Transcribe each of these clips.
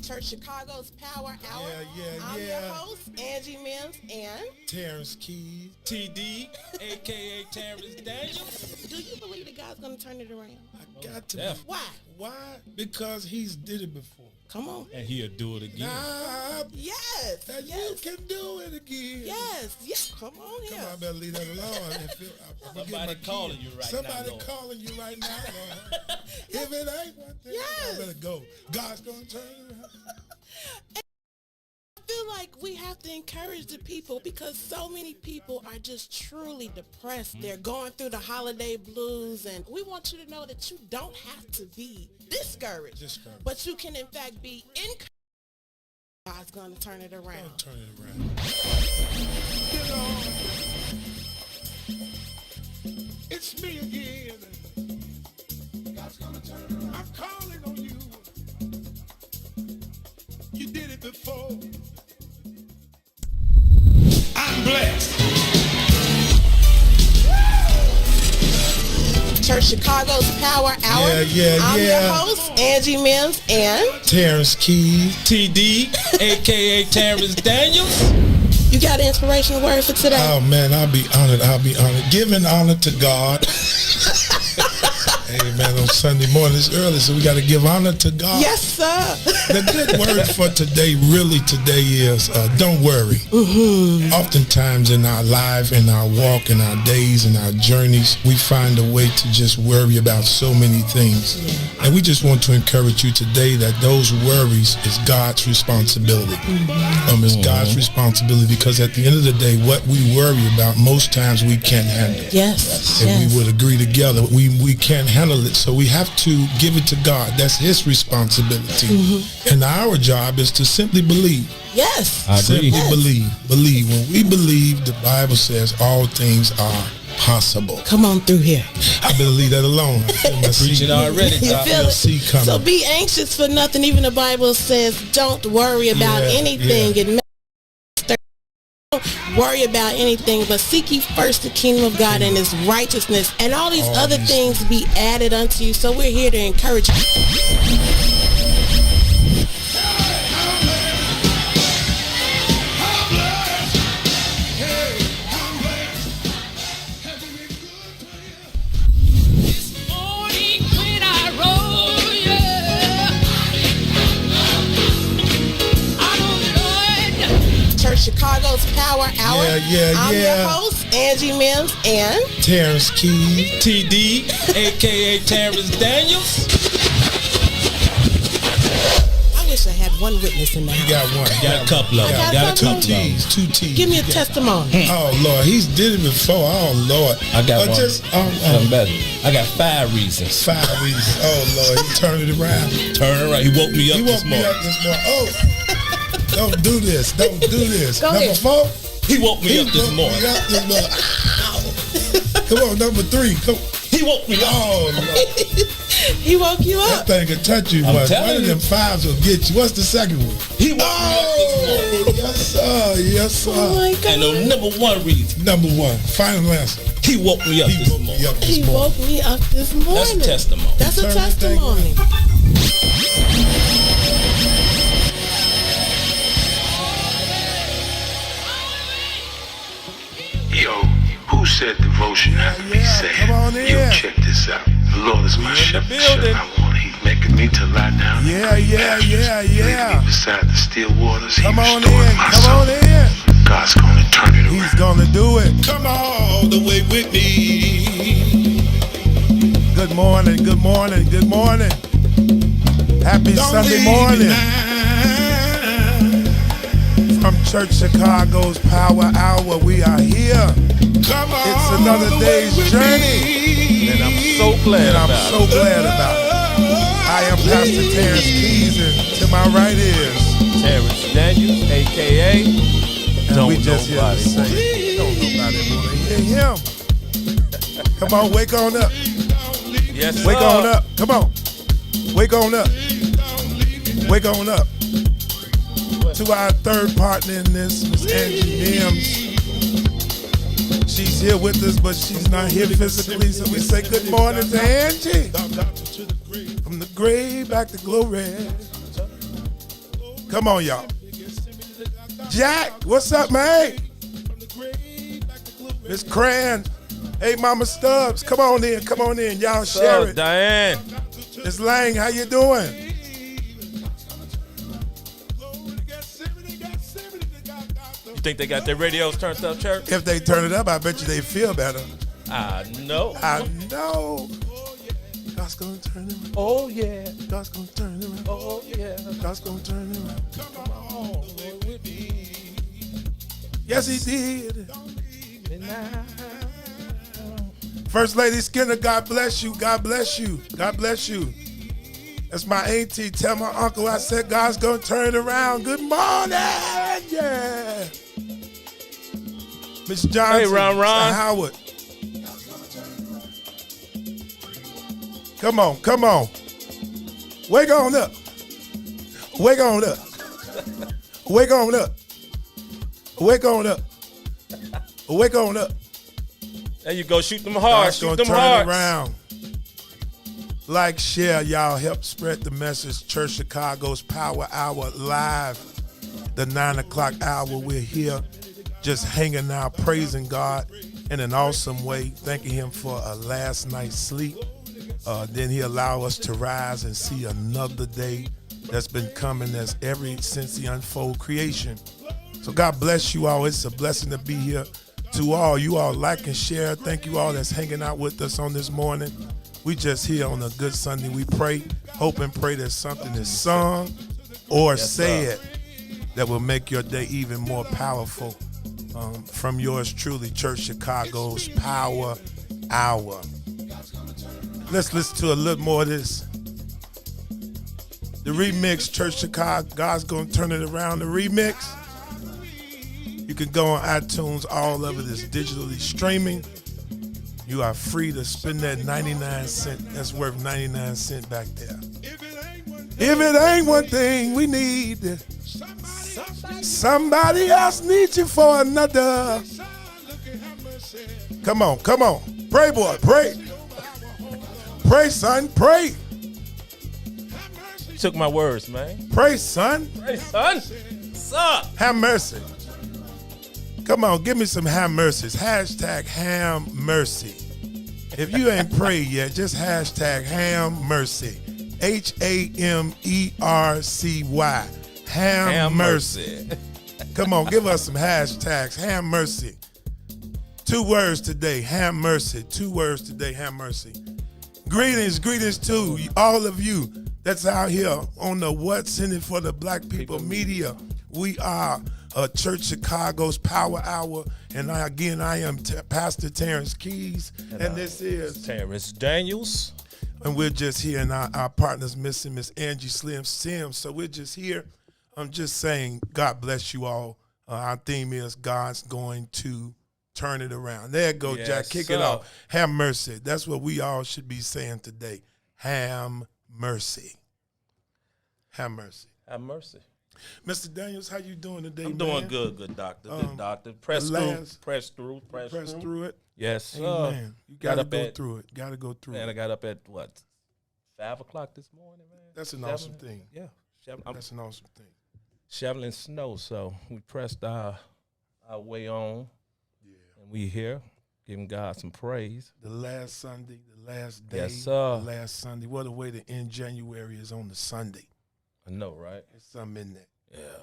Church Chicago's Power Hour. I'm your host, Angie, Mims, and Terrance Keys, TD, a.k.a. Terrance Daniels. Do you believe that God's going to turn it around? I got to. Why? Why? Because he's did it before. Come on. And he'll do it again. Yes. You can do it again. Yes. Come on here. Come on, I better leave that alone. Somebody calling you right now. Somebody calling you right now, Lord. If it ain't one thing, I better go. God's going to turn it around. I feel like we have to encourage the people because so many people are just truly depressed. They're going through the holiday blues, and we want you to know that you don't have to be discouraged. But you can in fact be encouraged. God's going to turn it around. You know, it's me again. God's going to turn it around. I'm calling on you. You did it before. I'm blessed. Church Chicago's Power Hour. I'm your host, Angie, Mims, and Terrance Keys, TD, a.k.a. Terrance Daniels. You got an inspirational word for today? Oh, man, I'll be honored. Giving honor to God. Amen. On Sunday morning, it's early, so we got to give honor to God. Yes, sir. The good word for today is don't worry. Mm-hmm. Oftentimes in our life, in our walk, in our days, in our journeys, we find a way to just worry about so many things. Yeah. And we just want to encourage you today that those worries is God's responsibility. Mm-hmm. It's God's responsibility because at the end of the day, what we worry about, most times we can't handle. Yes. And we would agree together, we can't handle it, so we have to give it to God. That's his responsibility. Mm-hmm. And our job is to simply believe. Yes. Simply believe. When we believe, the Bible says all things are possible. Come on through here. I better leave that alone. I feel my preaching already. You feel it? So be anxious for nothing. Even the Bible says don't worry about anything. Don't worry about anything, but seek ye first the kingdom of God and his righteousness, and all these other things be added unto you. So we're here to encourage you. Chicago's Power Hour. I'm your host, Angie, Mims, and Terrance Keys, TD, a.k.a. Terrance Daniels. I wish I had one witness in the house. You got one. You got a couple of them. Got two T's. Give me a testimony. Oh, Lord. He's did it before. Oh, Lord. I got one. Something better. I got 5 reasons. 5 reasons. Oh, Lord. He turned it around. Turn it around. He woke me up this morning. Oh. Don't do this. Go number ahead. 4. He woke me up this morning. Come on, number 3. Come. He woke me up. Oh, Lord. He woke you up. That thing can touch you. One of them 5s will get you. What's the second one? He woke me up this morning. Yes, sir. Oh, my God. And the number 1 reason. Number 1. Final answer. He woke me up this morning. He woke me up this morning. That's a testimony. That's a testimony. Yo, who said devotion has to be said? Yo, check this out. The Lord is my shepherd, I want. He's making me to lie down. Leading me beside the still waters. He restored my soul. God's gonna turn it around. He's gonna do it. Come all the way with me. Good morning. Happy Sunday morning. From Church Chicago's Power Hour, we are here. It's another day's journey, and I'm so glad about it. I am Pastor Terrance Keys, and to my right is Terrance Daniels, a.k.a. And we just here to say, don't nobody want to hear him. Come on, wake on up. Yes, wake on up. Come on. Wake on up. Wake on up. To our third partner in this, Miss Angie Mims. She's here with us, but she's not here physically, so we say good morning to Angie. From the grave back to glory. Come on, y'all. Jack, what's up, man? Miss Cran. Hey, Mama Stubbs, come on in. Y'all share it. Diane. Miss Lang, how you doing? You think they got their radios turned up, church? If they turn it up, I bet you they feel better. I know. God's gonna turn it around. Oh, yeah. God's gonna turn it around. Oh, yeah. God's gonna turn it around. Come on. Yes, he did. First Lady Skinner, God bless you. God bless you. God bless you. That's my auntie. Tell my uncle I said God's gonna turn it around. Good morning. Yeah. Miss Johnson. Hey, Ron. Howard. Come on. Wake on up. Wake on up. Wake on up. Wake on up. Wake on up. There you go. Shoot them hard. Shoot them turn hard. Around. Like, share, y'all. Help spread the message. Church Chicago's Power Hour live. The 9 o'clock hour. We're here just hanging out, praising God in an awesome way. Thanking him for a last night's sleep. Then he allowed us to rise and see another day that's been coming since the unfold creation. So God bless you all. It's a blessing to be here. To all, you all like and share. Thank you all that's hanging out with us on this morning. We just here on a good Sunday. We pray, hope and pray that something is sung or said that will make your day even more powerful. From yours truly, Church Chicago's Power Hour. Let's listen to a little more of this. The remix, Church Chicago, God's gonna turn it around. The remix. You can go on iTunes. All of it is digitally streaming. You are free to spend that 99 cents. That's worth 99 cents back there. If it ain't one thing we need, somebody else needs you for another. Come on. Pray, boy, pray. Pray, son, pray. Took my words, man. Pray, son. Pray, son. What's up? Have mercy. Come on, give me some ham mercies. Hashtag ham mercy. If you ain't prayed yet, just hashtag ham mercy. HAMERCY. Ham mercy. Come on, give us some hashtags. Ham mercy. 2 words today. Ham mercy. 2 words today. Ham mercy. Greetings to all of you that's out here on the What's in It for the Black People media. We are Church Chicago's Power Hour, and I am Pastor Terrance Keys, and this is Terrance Daniels, and we're just here, and our partner's missing, Miss Angie Slim Sims. So we're just here. I'm just saying, God bless you all. Our theme is God's going to turn it around. There you go, yes, Jack. Kick it off. Have mercy. That's what we all should be saying today. Have mercy. Have mercy. Have mercy. Mr. Daniels, how you doing today, I'm man? doing good, doctor. Good doctor. Press through it. Yes. Amen. You gotta go through it. Gotta go through it. And I got up at what? 5 o'clock this morning, man. That's an awesome thing. Yeah. That's an awesome thing. Shoveling snow, so we pressed our way on. Yeah. And we here, giving God some praise. The last Sunday, the last day. Yes, sir. The last Sunday. What a way to end January is on the Sunday. I know, right? There's something in that. Yeah.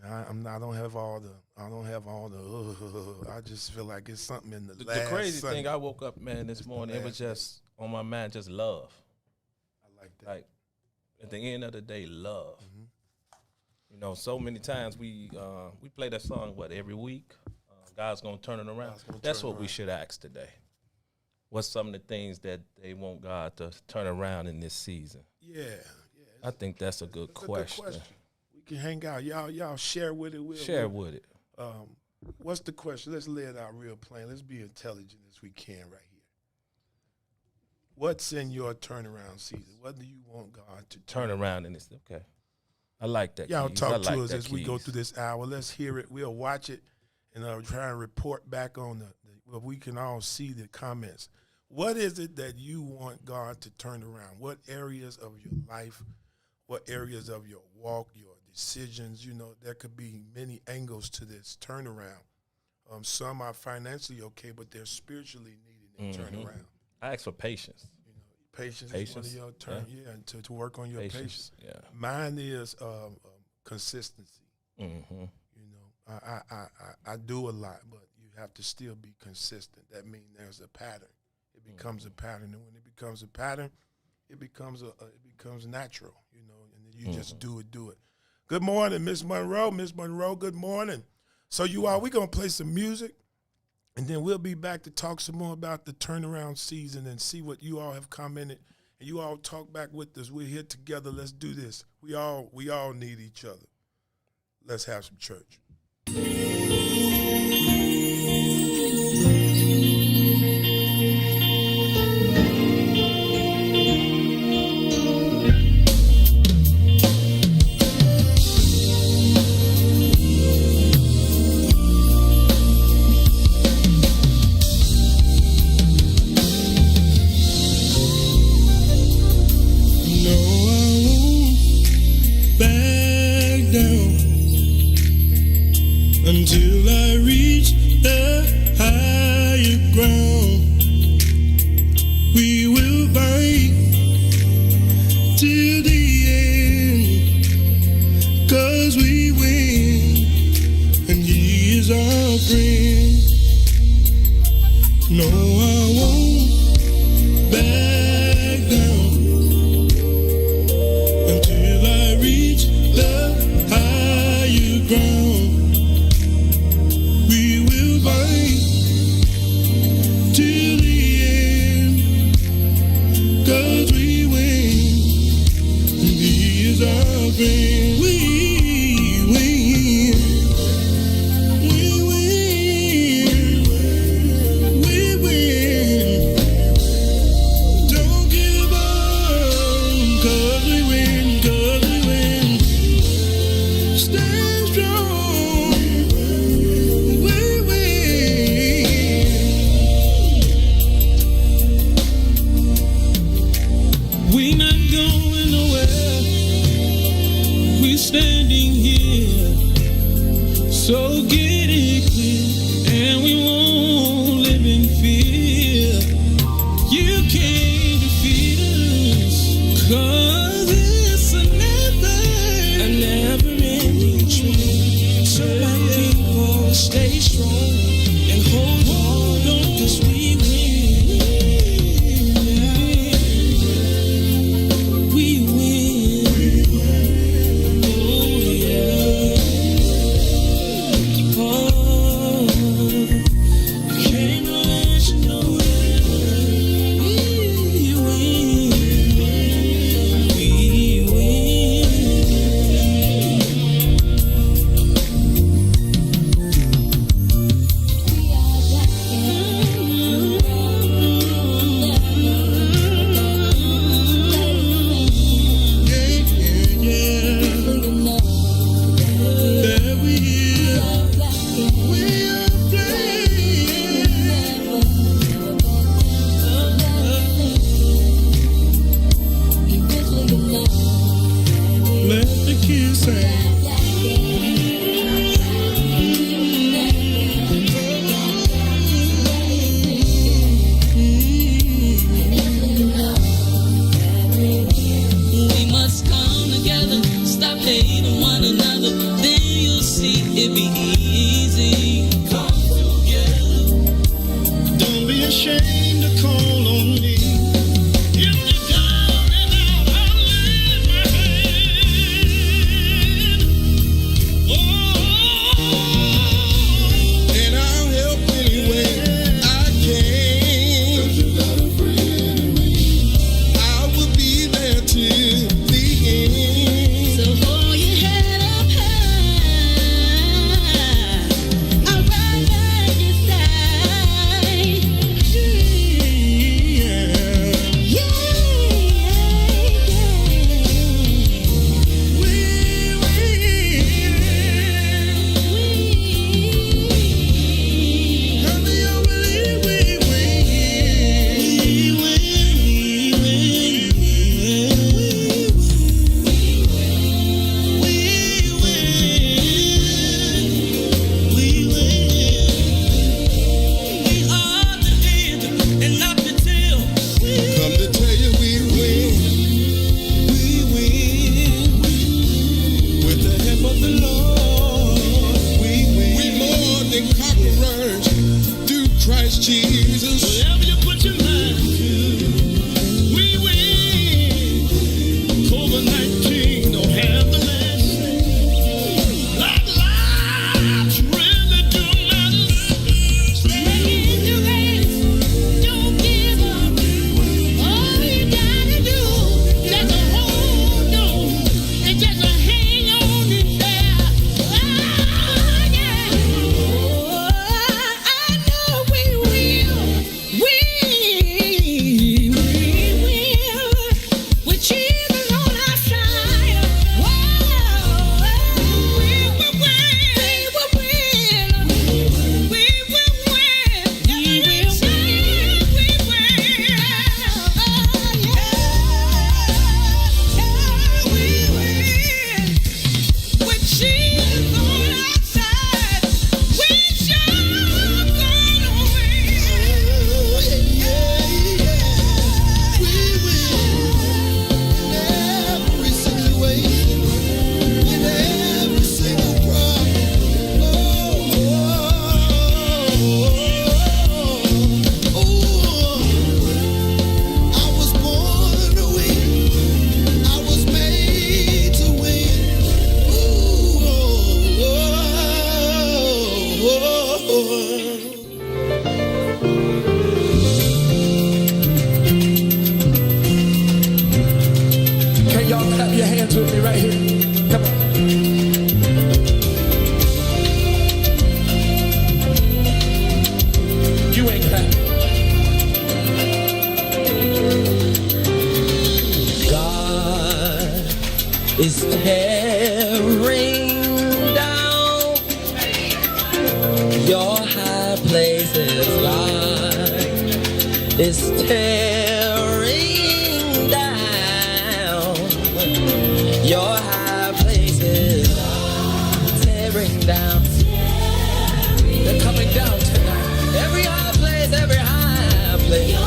I don't have all the. I just feel like it's something in the last. The crazy Sunday. thing, I woke up, man, this morning. It was just on my mind, just love. I like that. Like at the end of the day, love. Mm-hmm. You know, so many times we play that song every week. God's gonna turn it around. That's what we should ask today. What's some of the things that they want God to turn around in this season? Yeah. I think that's a good question. We can hang out. Y'all share with it. Share with it. What's the question? Let's lay it out real plain. Let's be intelligent as we can right here. What's in your turnaround season? What do you want God to turn around in this? Okay. I like that. Y'all talk to us as we go through this hour. Let's hear it. We'll watch it and try and report back on but we can all see the comments. What is it that you want God to turn around? What areas of your life, what areas of your walk, your decisions, there could be many angles to this turnaround. Some are financially okay, but they're spiritually needing a turnaround. I ask for patience. Patience is one of your turn, and to work on your patience. Yeah. Mine is consistency. Mm-hmm. I do a lot, but you have to still be consistent. That means there's a pattern. It becomes a pattern, and when it becomes a pattern, it becomes natural, and then you just do it. Good morning, Miss Monroe. Miss Monroe, good morning. So we're gonna play some music, and then we'll be back to talk some more about the turnaround season and see what you all have commented, and you all talk back with us. We're here together. Let's do this. We all need each other. Let's have some church. Until I reach the higher ground, we will fight till the end, 'cause we win, and He is our friend. No, I won't back down until I reach the higher ground. Till the end, 'cause we win, and He is our friend. We win, we win, don't give up, 'cause we win, stand strong, we win. We not going nowhere, is tearing down your high places. God is tearing down your high places. Tearing down. They're coming down tonight. Every high place, every high place.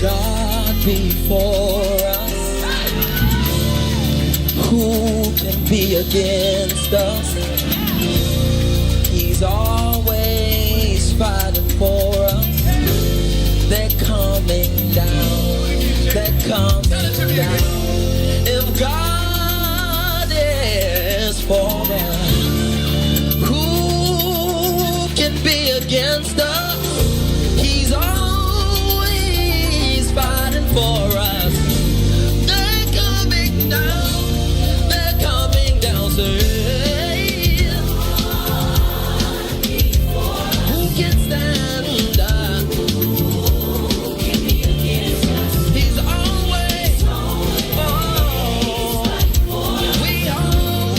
God before us, who can be against us? He's always fighting for us. They're coming down, they're coming down. If God is for us, who can be against us? He's always fighting for us. They're coming down, say, who can stand up? He's always, we hope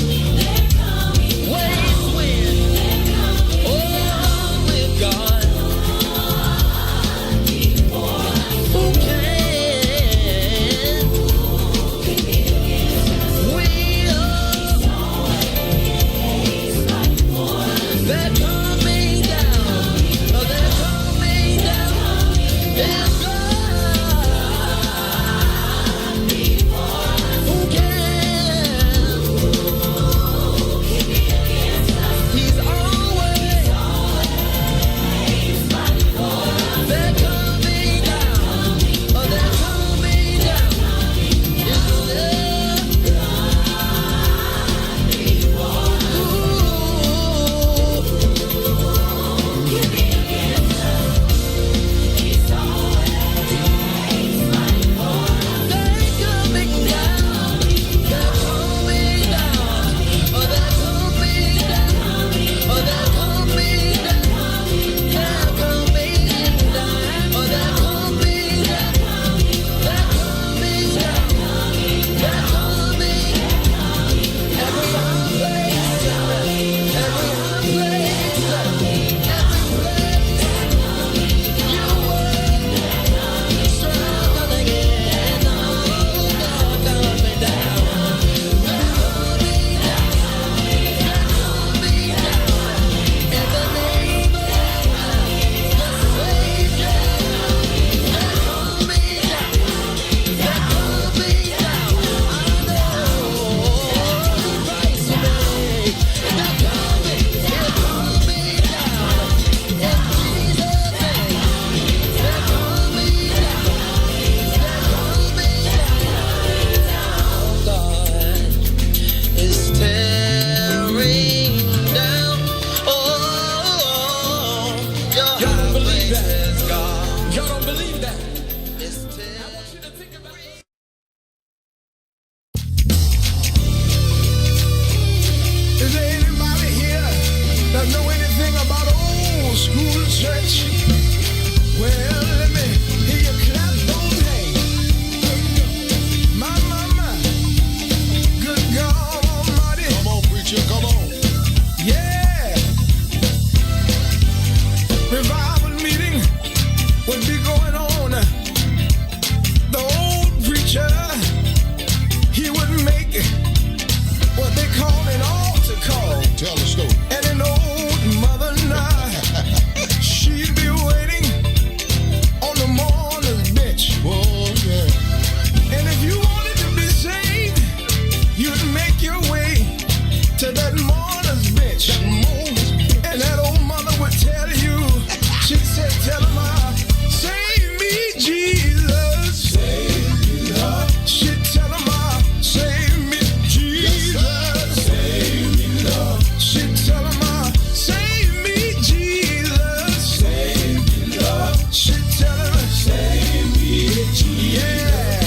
Yeah.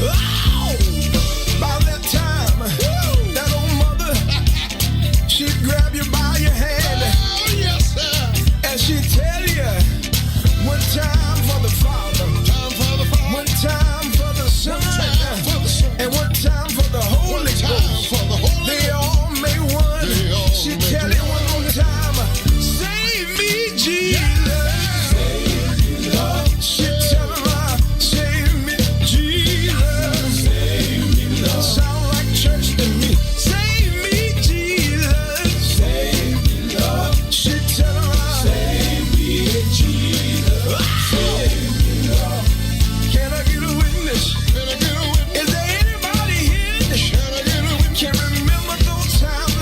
Oh! By that time, that old mother, she'd grab you by your hand. Oh, yes, sir. And she'd tell you, one time for the Father, one time for the Son, and one time for the Holy Ghost. They all make one. She'd tell you one more time, save me, Jesus. She'd tell her, save me, Jesus. Sound like church to me. Save me, Jesus. She'd tell her, save me, Jesus. Can I get a witness? Is there anybody here that can remember those times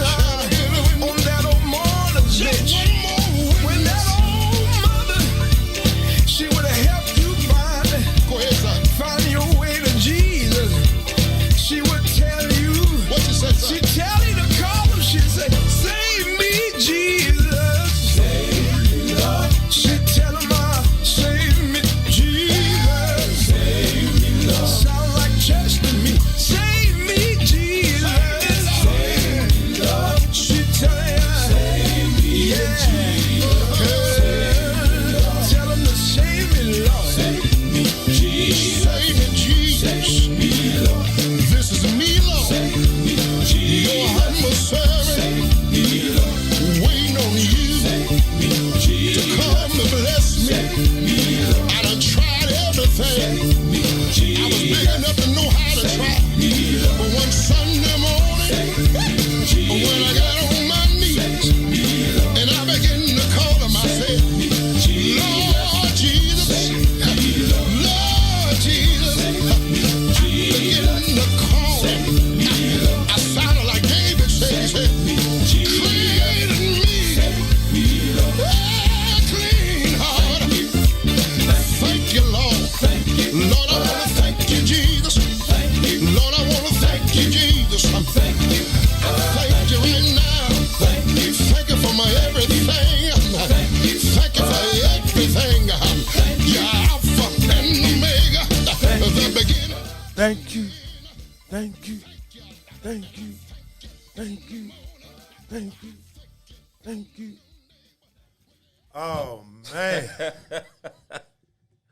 on that old morning bench when that old mother, she would have helped you find your way to Jesus. She would tell you, she'd tell you to call him. She'd say, save me, Jesus. She'd tell him, save me, Jesus. Sound like church to me. Save me, Jesus. She'd tell him, yeah. Tell him to save me, Lord. Save me, Jesus. This is me, Lord. Your humble servant. Waiting on you to come and bless me. I done tried everything. I was big enough to know how to try. But one Sunday morning, when I got on my knees and I began to call him, I said, Lord Jesus, Lord Jesus. I began to call him. I sounded like David said, he said, create in me a clean heart. Thank you, Lord. Lord, I want to thank you, Jesus. Lord, I want to thank you, Jesus. Thank you right now. Thank you for my everything. Thank you for everything. You're Alpha and Omega, the beginning. Thank you. Thank you. Thank you. Thank you. Thank you. Thank you. Oh, man.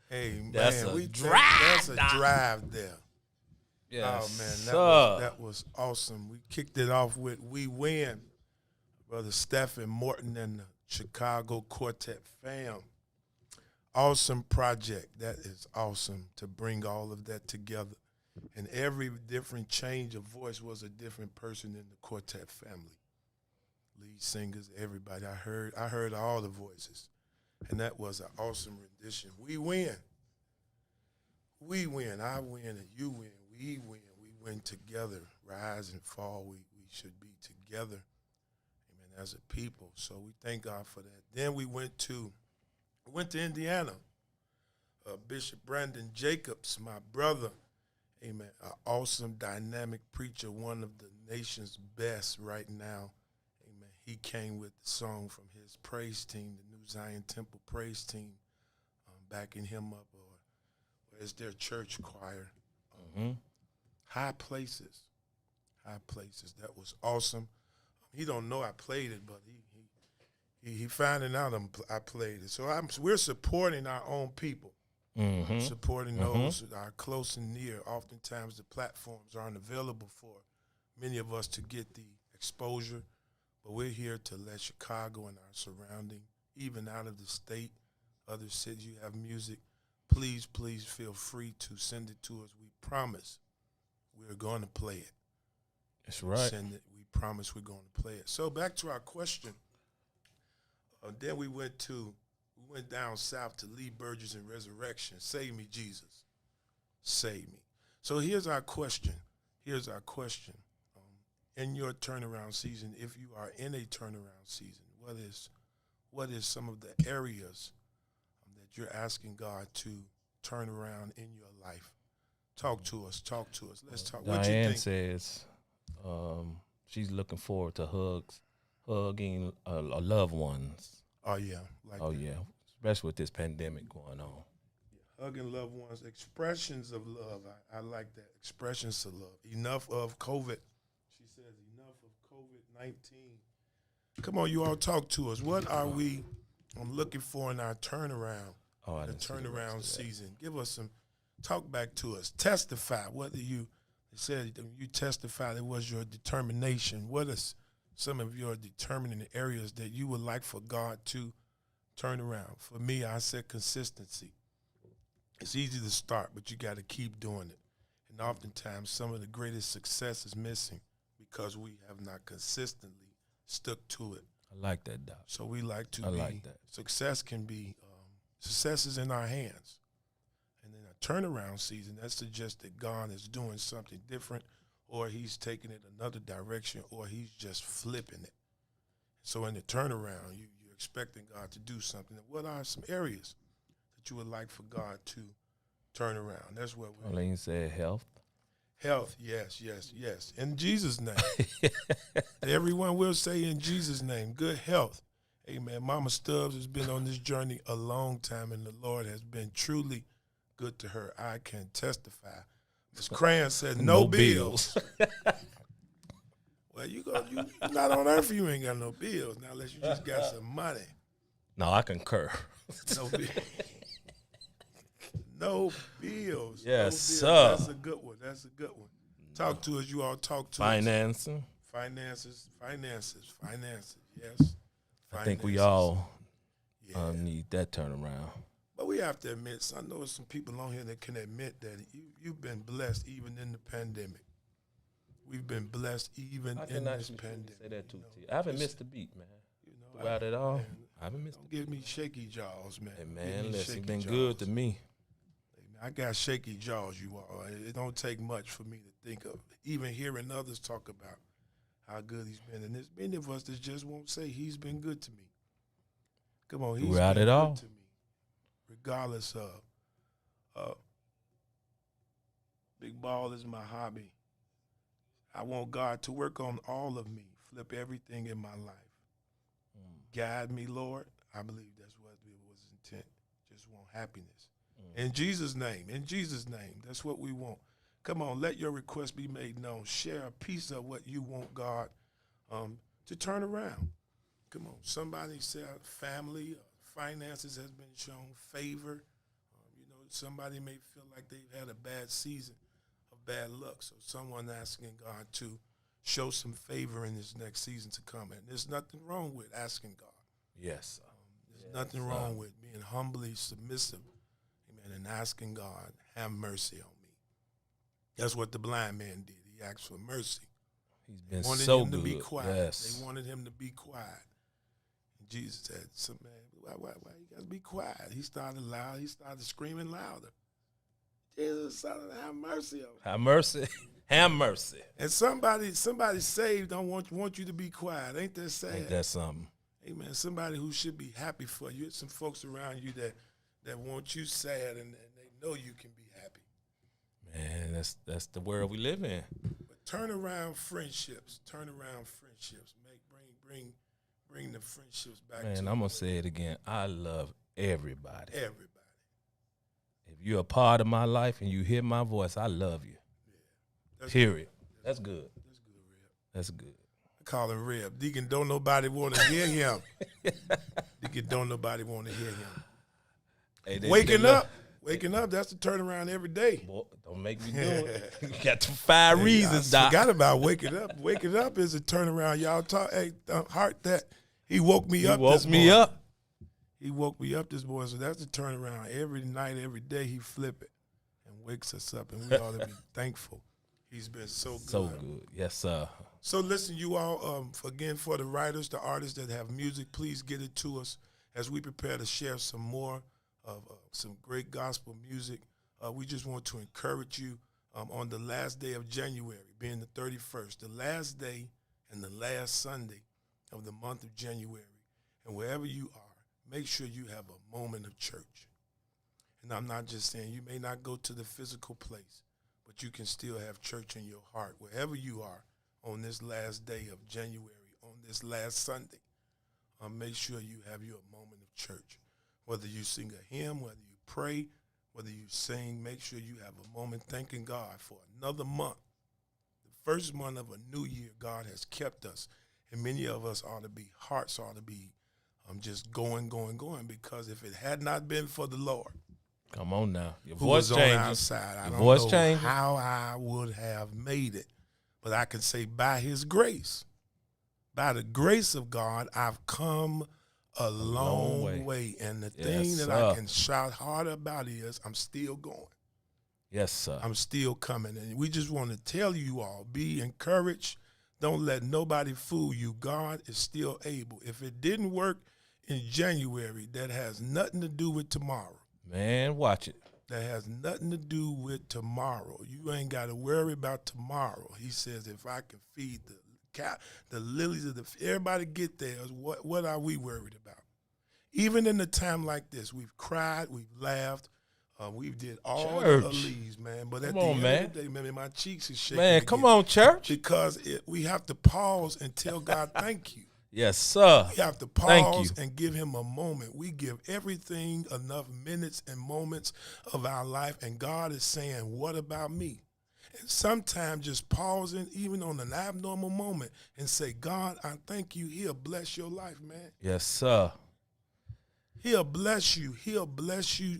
Hey, man. That's a That's a drive there. Yes, Oh, man. That was awesome. We kicked it off with We Win. Brother Stephen Morton and the Chicago Quartet fam. Awesome project. That is awesome to bring all of that together. And every different change of voice was a different person in the quartet family. Lead singers, everybody. I heard all the voices. And that was an awesome rendition. We win. We win. I win and you win. We win. We win together. Rise and fall. We should be together. Amen. As a people. So we thank God for that. Then we went to Indiana. Bishop Brandon Jacobs, my brother. Amen. An awesome, dynamic preacher, one of the nation's best right now. Amen. He came with the song from his praise team, the New Zion Temple praise team, backing him up, or as their church choir. High Places. High Places. That was awesome. He don't know I played it, but he finding out I played it. So we're supporting our own people. Supporting those that are close and near. Oftentimes the platforms aren't available for many of us to get the exposure, but we're here to let Chicago and our surrounding, even out of the state, other cities, you have music, please feel free to send it to us. We promise we're going to play it. That's right. Send it. We promise we're going to play it. So back to our question. Then we went down south to Lee Burgess and Resurrection. Save me, Jesus. Save me. So here's our question. In your turnaround season, if you are in a turnaround season, what is some of the areas that you're asking God to turn around in your life? Talk to us. Let's talk. What you Diane think? says she's looking forward to hugging loved ones. Oh, yeah. Yeah. Especially with this pandemic going on. Hugging loved ones, expressions of love. I like that. Expressions of love. Enough of COVID. She says enough of COVID-19. Come on, you all talk to us. What are we looking for in our turnaround? The turnaround season. Give us some, talk back to us. Testify. Whether you said you testified it was your determination. What is some of your determining areas that you would like for God to turn around? For me, I said consistency. It's easy to start, but you got to keep doing it. And oftentimes, some of the greatest success is missing because we have not consistently stuck to it. I like that, Doc. So we like to like that. Success can be, success is in our hands. And in a turnaround season, that suggests that God is doing something different, or he's taking it another direction, or he's just flipping it. So in the turnaround, you're expecting God to do something. What are some areas that you would like for God to turn around? That's what we're Arlene said health. Health, yes. In Jesus' name. Everyone will say in Jesus' name, good health. Amen. Mama Stubbs has been on this journey a long time, and the Lord has been truly good to her. I can testify. Ms. Cran said, no bills. Well, you're not on earth, you ain't got no bills. Now, unless you just got some money. No, I concur. No bills. No bills. Yes, no bills. sir. That's a good one. Talk to us. You all talk to Financing. us. Finances. Yes. I think we all need that turnaround. But we have to admit, I know there's some people on here that can admit that you've been blessed even in the pandemic. We've been blessed even in this pandemic. Say that too, T. I haven't missed a beat, man. Throughout it all, I haven't missed. Don't give me shaky jaws, man. Hey, man, listen, you've been good to me. I got shaky jaws, you all. It don't take much for me to think of. Even hearing others talk about how good he's been. And there's many of us that just won't say he's been good to me. Come on, he's Throughout been it good all. to me. Regardless of, big ball is my hobby. I want God to work on all of me, flip everything in my life. Guide me, Lord. I believe that's what was intent. Just want happiness. In Jesus' name, that's what we want. Come on, let your request be made known. Share a piece of what you want God to turn around. Come on, somebody said family, finances has been shown, favor. Somebody may feel like they've had a bad season of bad luck. So someone asking God to show some favor in this next season to come. And there's nothing wrong with asking God. Yes. There's nothing wrong with being humbly submissive, amen, and asking God, have mercy on me. That's what the blind man did. He asked for mercy. He's been Wanted so him good. to be quiet. Yes. They wanted him to be quiet. And Jesus said, man, why you got to be quiet? He started loud. He started screaming louder. Jesus, son, have mercy on me. Have mercy. Have mercy. And somebody saved don't want you to be quiet. Ain't that sad? Ain't that something? Amen. Somebody who should be happy for you. There's some folks around you that want you sad and they know you can be happy. Man, that's the world we live in. But turn around friendships. Bring the friendships back. Man, I'm gonna say it again. I love everybody. Everybody. If you're a part of my life and you hear my voice, I love you. That's Period. That's good. That's good, Reb. That's good. I call him Reb. Deacon don't nobody want to hear him. Deacon don't nobody want to hear him. Hey, Waking up, that's the turnaround every day. Boy, don't make me do it. You got the 5 reasons, I Doc. forgot about waking up. Waking up is a turnaround. Y'all talk. Hey, heart that. He woke me up. He woke me up this morning. So that's the turnaround. Every night, every day, he flip it and wakes us up, and we ought to be thankful. He's been so good. So good. Yes, sir. So listen, you all, again, for the writers, the artists that have music, please get it to us as we prepare to share some more of some great gospel music. We just want to encourage you on the last day of January, being the 31st, the last day and the last Sunday of the month of January. And wherever you are, make sure you have a moment of church. And I'm not just saying you may not go to the physical place, but you can still have church in your heart. Wherever you are on this last day of January, on this last Sunday, make sure you have your moment of church. Whether you sing a hymn, whether you pray, whether you sing, make sure you have a moment thanking God for another month. The first month of a new year, God has kept us. And many of us hearts ought to be just going, because if it had not been for the Lord, come on now, your who voice was on changes. our side, I Your don't voice know changes. how I would have made it. But I can say by his grace, by the grace of God, I've come a long way. And the thing that I can shout hard about is I'm still going. Yes, sir. I'm still coming. And we just want to tell you all, be encouraged. Don't let nobody fool you. God is still able. If it didn't work in January, that has nothing to do with tomorrow. Man, watch it. That has nothing to do with tomorrow. You ain't got to worry about tomorrow. He says, if I can feed the lilies of the field, everybody get there. What are we worried about? Even in a time like this, we've cried, we've laughed, we've did all the leaves, man. But at the end of the day, man, my cheeks is shaking. Man, come on, church. Because we have to pause and tell God thank you. Yes, sir. We have to pause and give him a moment. We give everything enough minutes and moments of our life, and God is saying, what about me? And sometimes just pausing, even on an abnormal moment, and say, God, I thank you. He'll bless your life, man. Yes, sir. He'll bless you. He'll bless you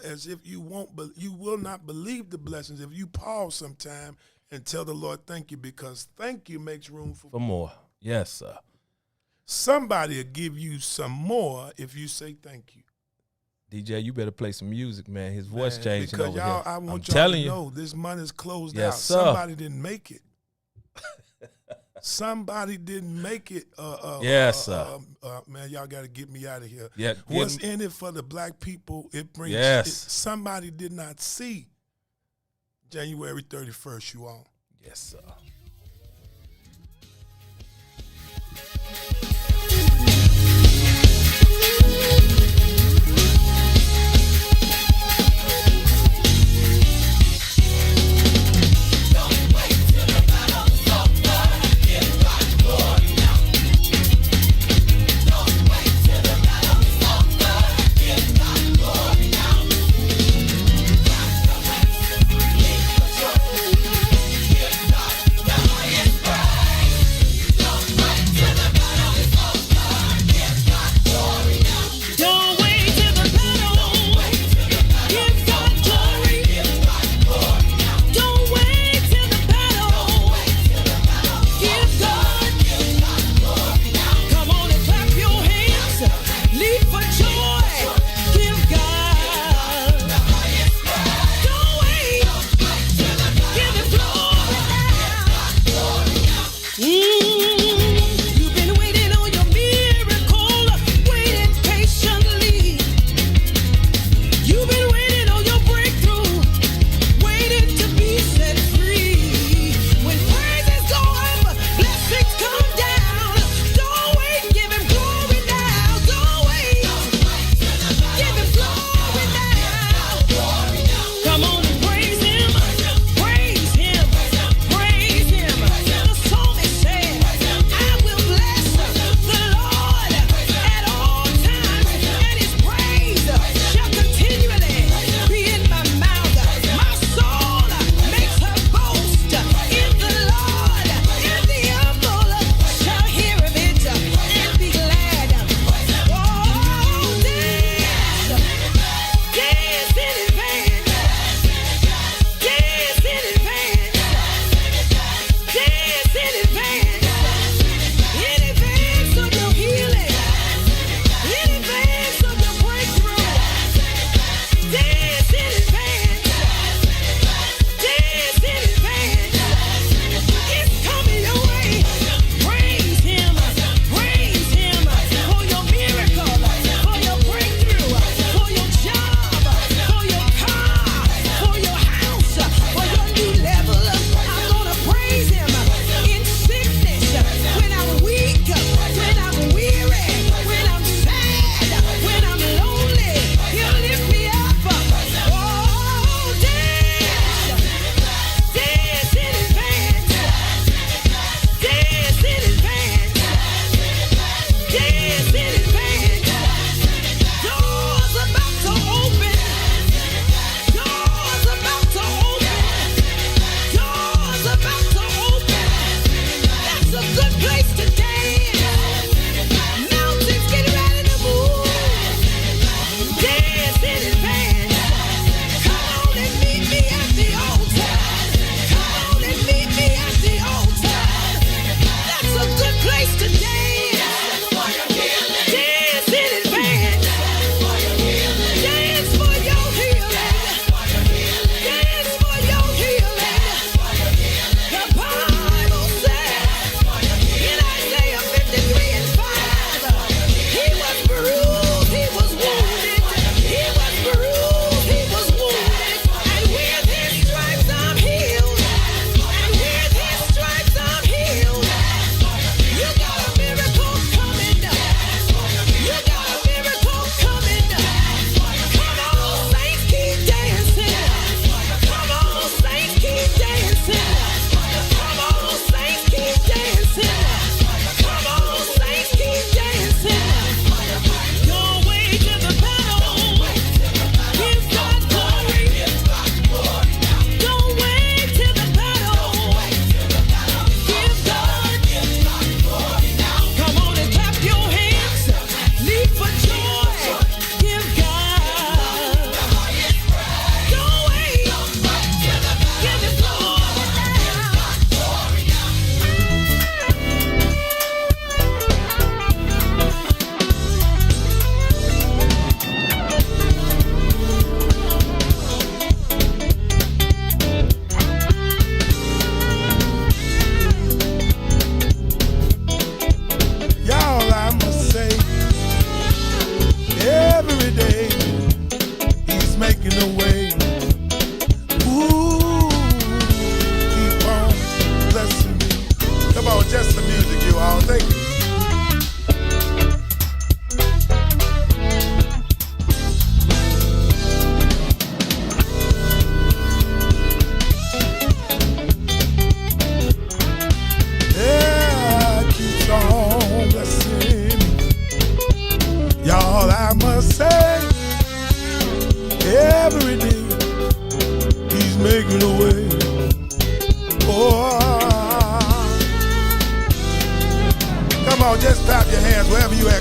as if you won't, but you will not believe the blessings if you pause sometime and tell the Lord thank you, because thank you makes room for more. Yes, sir. Somebody will give you some more if you say thank you. DJ, you better play some music, man. His voice changing because over y'all, here. I want y'all to know this month is closed out. Sir. Somebody didn't make it. Somebody didn't make it. Yes, sir. Man, y'all got to get me out of here. Yeah, what's in it for the black people? It brings. Somebody did not see January 31st. You all. Yes, sir.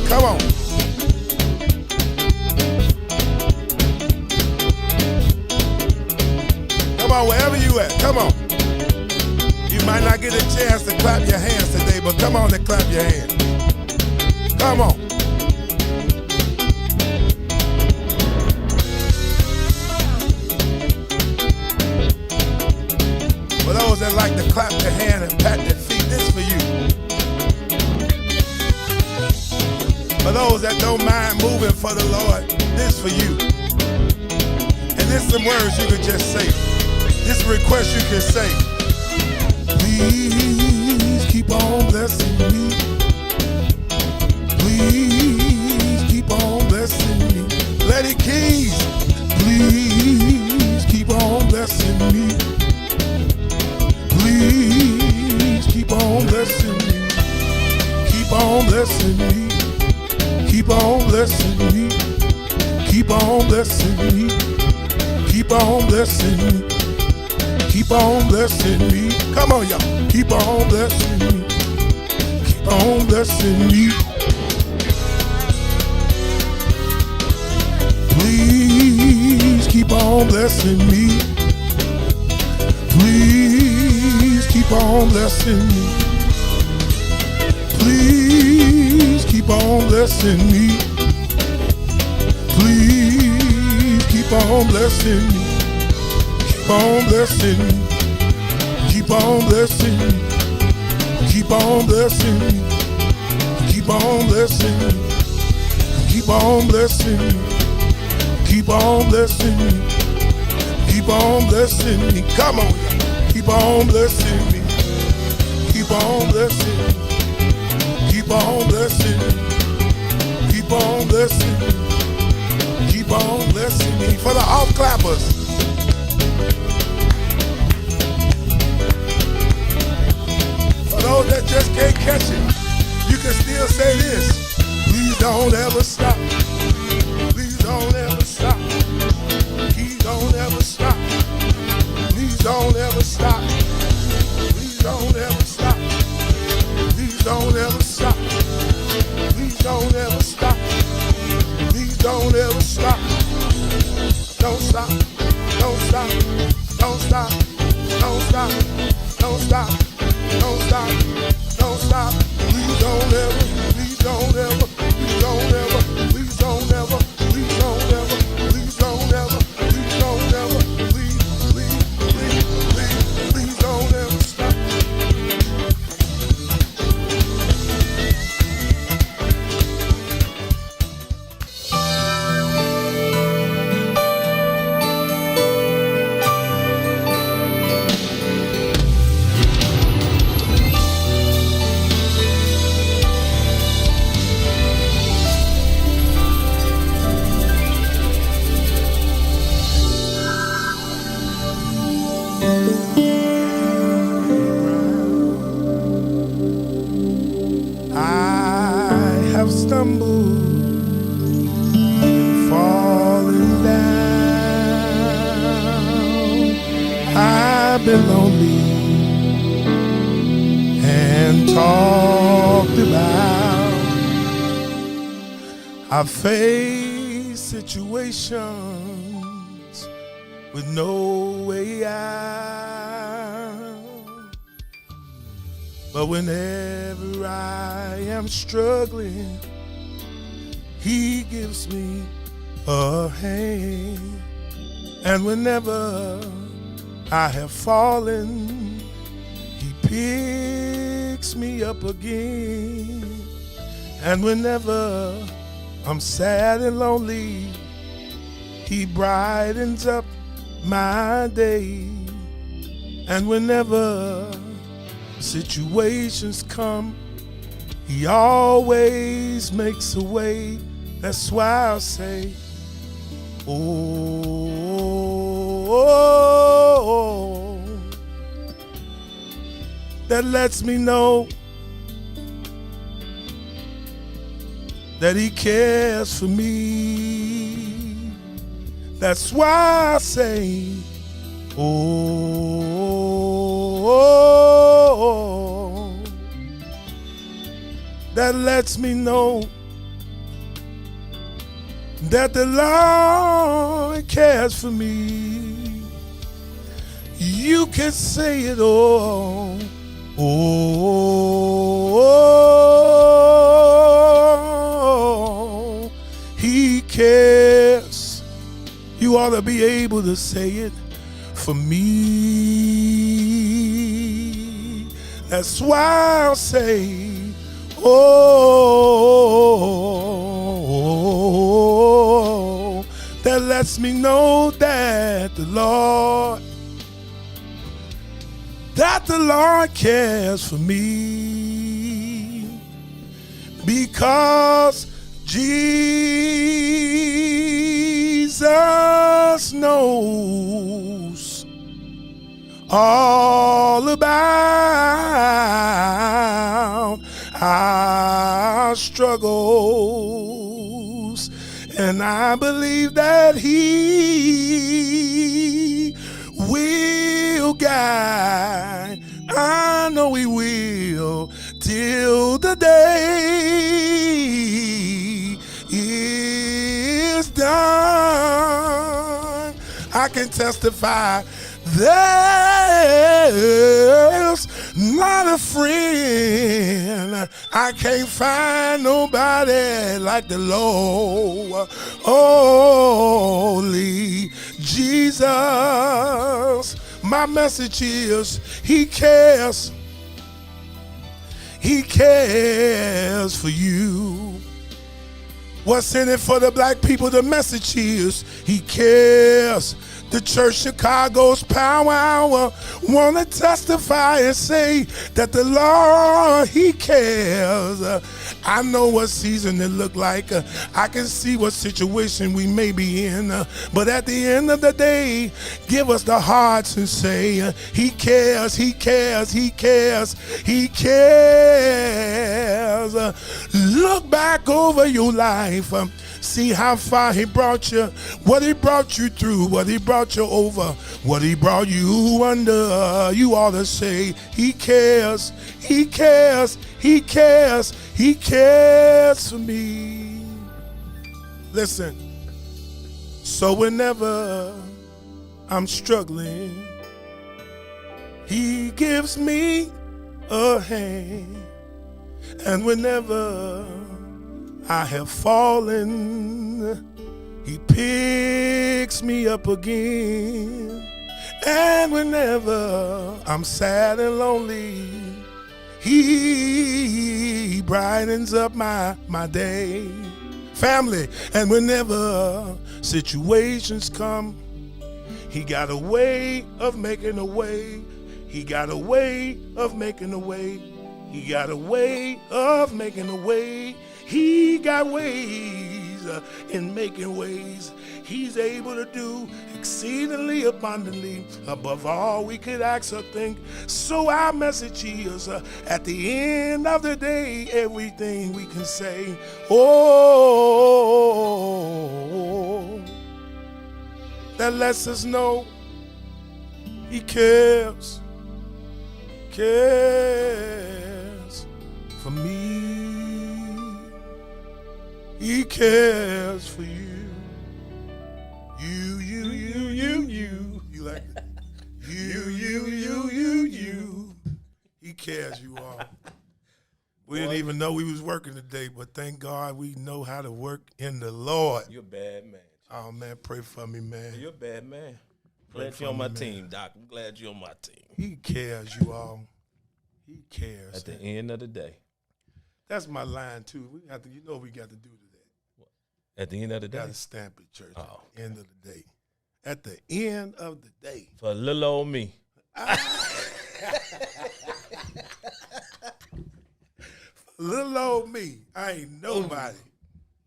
Come on. Come on, wherever you at, come on. You might not get a chance to clap your hands today, but come on and clap your hands. Come on. For those that like to clap their hand and pat their feet, this for you. For those that don't mind moving for the Lord, this for you. And there's some words you can just say. This request you can say. Please keep on blessing me. Please keep on blessing me. Let it keys. Please keep on blessing me. Please keep on blessing me. Keep on blessing me. Keep on blessing me. Keep on blessing me. Keep on blessing me. Keep on blessing me. Come on, y'all. Keep on blessing me. Keep on blessing me. Please keep on blessing me. Please keep on blessing me. Please keep on blessing me. Please keep on blessing me. Keep on blessing me. Keep on blessing me. Keep on blessing me. Keep on blessing me. Keep on blessing me. Keep on blessing me. Keep on blessing me. Come on. Keep on blessing me. Keep on blessing me. Keep on blessing me. Keep on blessing me. Keep on blessing me. For the off clappers. For those that just can't catch it, you can still say this. Please don't ever stop. Please don't ever stop. Please don't ever stop. Please don't ever stop. Please don't ever stop. Please don't ever stop. Please don't ever stop. Please don't ever stop. Don't stop. Don't stop. Don't stop. Don't stop. Don't stop. Don't stop. Don't stop. Please don't ever. Please don't ever. Please don't ever. Please don't ever. Please don't ever. Please don't ever. Please don't ever. Please, please, please, please, please don't ever stop. Stumbled and falling down. I've been lonely and talked about. I face situations with no way out. But whenever I am struggling, He gives me a hand. And whenever I have fallen, He picks me up again. And whenever I'm sad and lonely, He brightens up my day. And whenever situations come, He always makes a way. That's why I'll say, oh, that lets me know that He cares for me. That's why I say, oh, that lets me know that the Lord cares for me. You can say it all. Oh, he cares. You ought to be able to say it for me. That's why I'll say, oh, that lets me know that the Lord cares for me, because Jesus knows all about our struggles, and I believe that he will guide. I know he will, till the day is done. I can testify there's not a friend. I can't find nobody like the Lord. Only Jesus. My message is, he cares. He cares for you. What's in it for the black people? The message is, he cares. The Church Chicago's Power Hour want to testify and say that the Lord, he cares. I know what season it look like. I can see what situation we may be in. But at the end of the day, give us the hearts and say, he cares, he cares, he cares, he cares. Look back over your life. See how far he brought you, what he brought you through, what he brought you over, what he brought you under. You ought to say, he cares, he cares, he cares, he cares for me. Listen, so whenever I'm struggling, he gives me a hand. And whenever I have fallen, he picks me up again. And whenever I'm sad and lonely, he brightens up my day. Family, and whenever situations come, he got a way of making a way. He got a way of making a way. He got a way of making a way. He got ways in making ways. He's able to do exceedingly abundantly above all we could ask or think. So our message is, at the end of the day, everything we can say, oh, that lets us know he cares for me. He cares for you. You. You like it? You. He cares, you all. We didn't even know we was working today, but thank God we know how to work in the Lord. You're a bad man. Oh, man, pray for me, man. You're a bad man. Glad you're on my team, Doc. I'm glad you're on my team. He cares, you all. He cares. At the end of the day. That's my line, too. We got to, we got to do that. At the end of the day? Got to stamp it, church. Oh. At the end of the day. At the end of the day. For little old me. Little old me. I ain't nobody.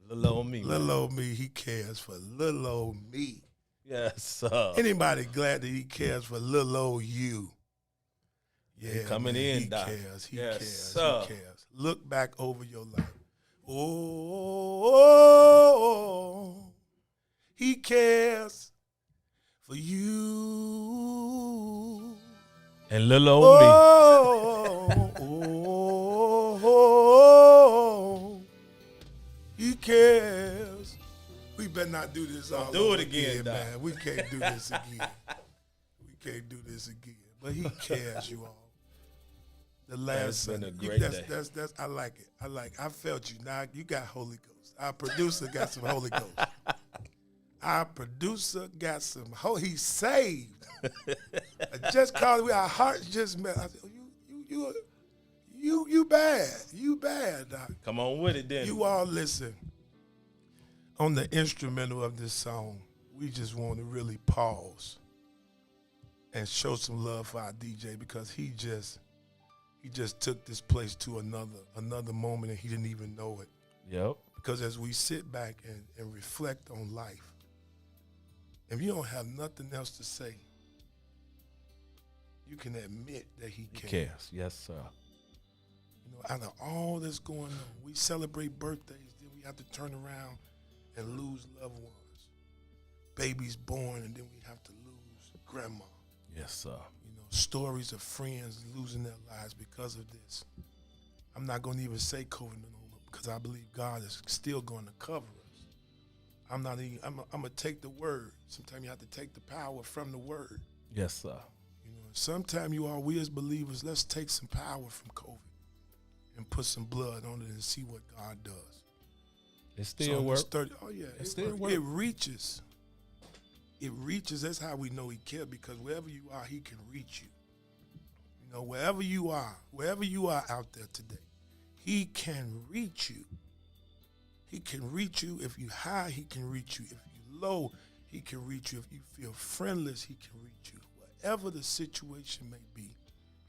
Little old me. Little old me, he cares for little old me. Yes, sir. Anybody glad that he cares for little old you? Yeah, coming man, in, he Doc. cares. He Yes, cares. sir. He cares. Look back over your life. Oh, he cares for you. And little old me. Oh, he cares. We back. not do this all do over it again, Doc. man. We can't do this again. We can't do this again. But he cares, you all. The last been a Sunday. great day. That's I like it. I felt you. Now you got Holy Ghost. Our producer got some Holy Ghost. Our producer got some he's saved. I just called our hearts just met. I said, you bad. You bad, Doc. Come on with it then. You all listen. On the instrumental of this song, we just want to really pause and show some love for our DJ because he just took this place to another moment and he didn't even know it. Yep. Because as we sit back and reflect on life, if you don't have nothing else to say, you can admit that he cares. Yes, sir. You know, out of all that's going on, we celebrate birthdays, then we have to turn around and lose loved ones. Babies born, and then we have to lose grandma. Yes, sir. You know, stories of friends losing their lives because of this. I'm not going to even say COVID no more because I believe God is still going to cover us. I'm going to take the word. Sometimes you have to take the power from the word. Yes, sir. You know, sometimes we as believers, let's take some power from COVID and put some blood on it and see what God does. It still works. Oh, yeah. It still works. It reaches. It reaches. That's how we know he cares because wherever you are, he can reach you. You know, wherever you are out there today, he can reach you. He can reach you. If you're high, he can reach you. If you're low, he can reach you. If you feel friendless, he can reach you. Whatever the situation may be,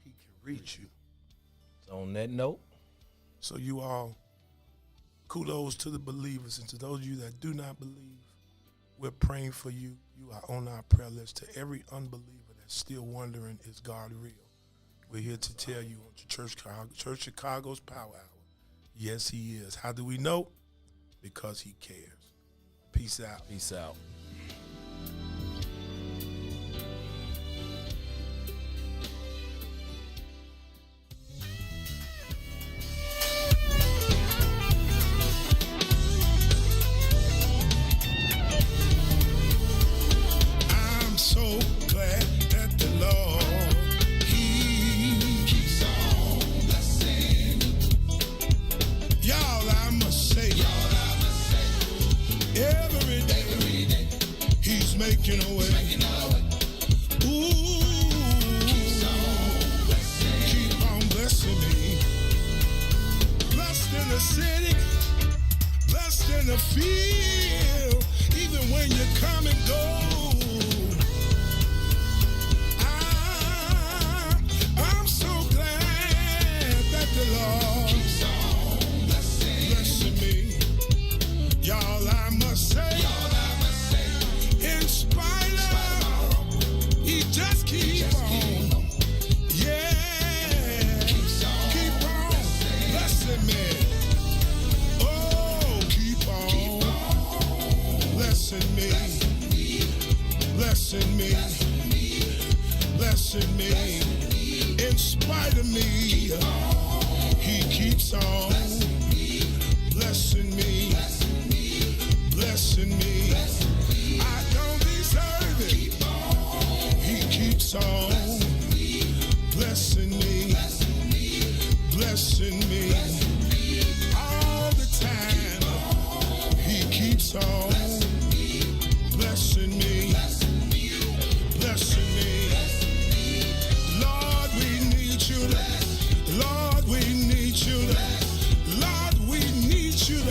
he can reach you. So on that note, so you all, kudos to the believers and to those of you that do not believe, we're praying for you. You are on our prayer list. To every unbeliever that's still wondering, is God real? We're here to tell you on Church Chicago's Power Hour, yes, he is. How do we know? Because he cares. Peace out. peace out. I'm so glad that the Lord, he keeps on blessing. Y'all, I must say, every day, he's making a way. Ooh, keep on blessing me. Blessed in the city, blessed in the field, even when you come and go. I'm so glad that the Lord keeps on blessing me. Y'all, I must say, in spite of, he just keep on. Yeah, keep on blessing me. Oh, keep on blessing me. Blessing me. Blessing me. In spite of me, he keeps on blessing me. Blessing me. I don't deserve it. He keeps on blessing me. Blessing me. All the time. He keeps on blessing me. Blessing me. Lord, we need you. Lord, we need you. Lord, we need you.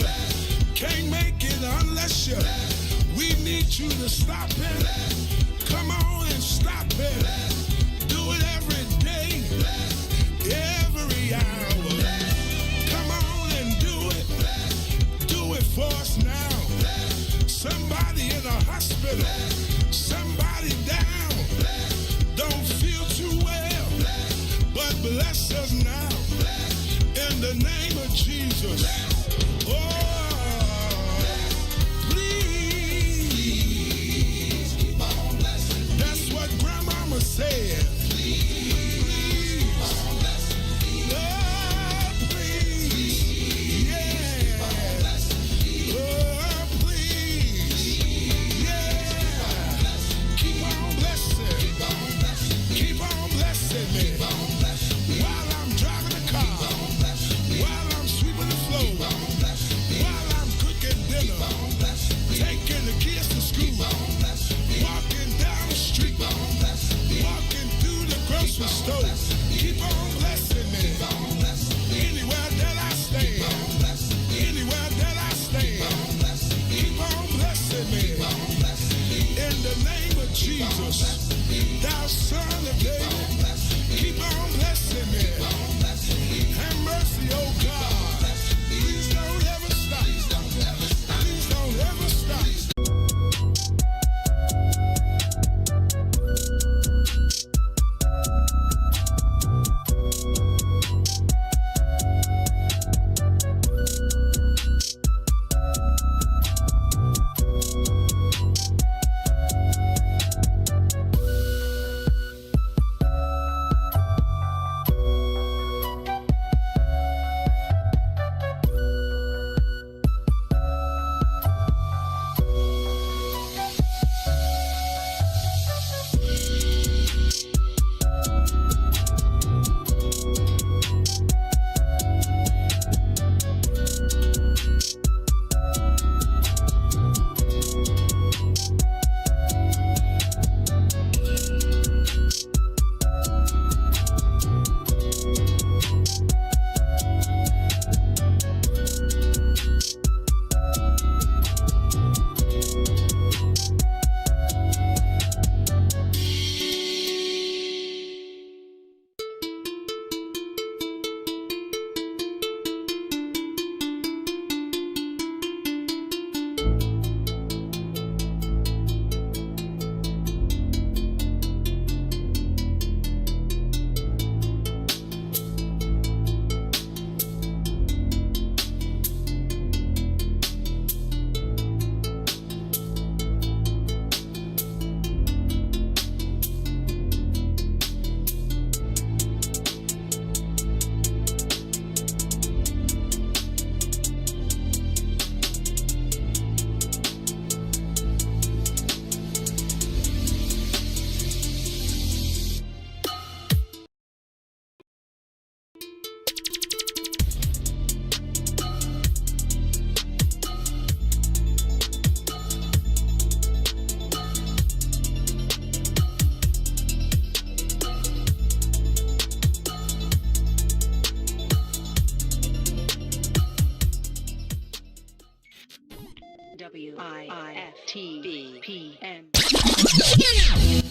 Can't make it unless you. We need you to stop it. Come on and stop it. Do it every day, every hour. Come on and do it. Do it for us now. Somebody in a hospital. Somebody down. Don't feel too well. But bless us now. In the name of Jesus. Oh, please keep on blessing. That's what Grandma store. Keep on blessing me. Anywhere that I stand. Anywhere that I stand. Keep on blessing me. In the name of Jesus, thou son of David. Keep on blessing me. Have mercy, oh God. Please don't ever stop. Please don't ever stop.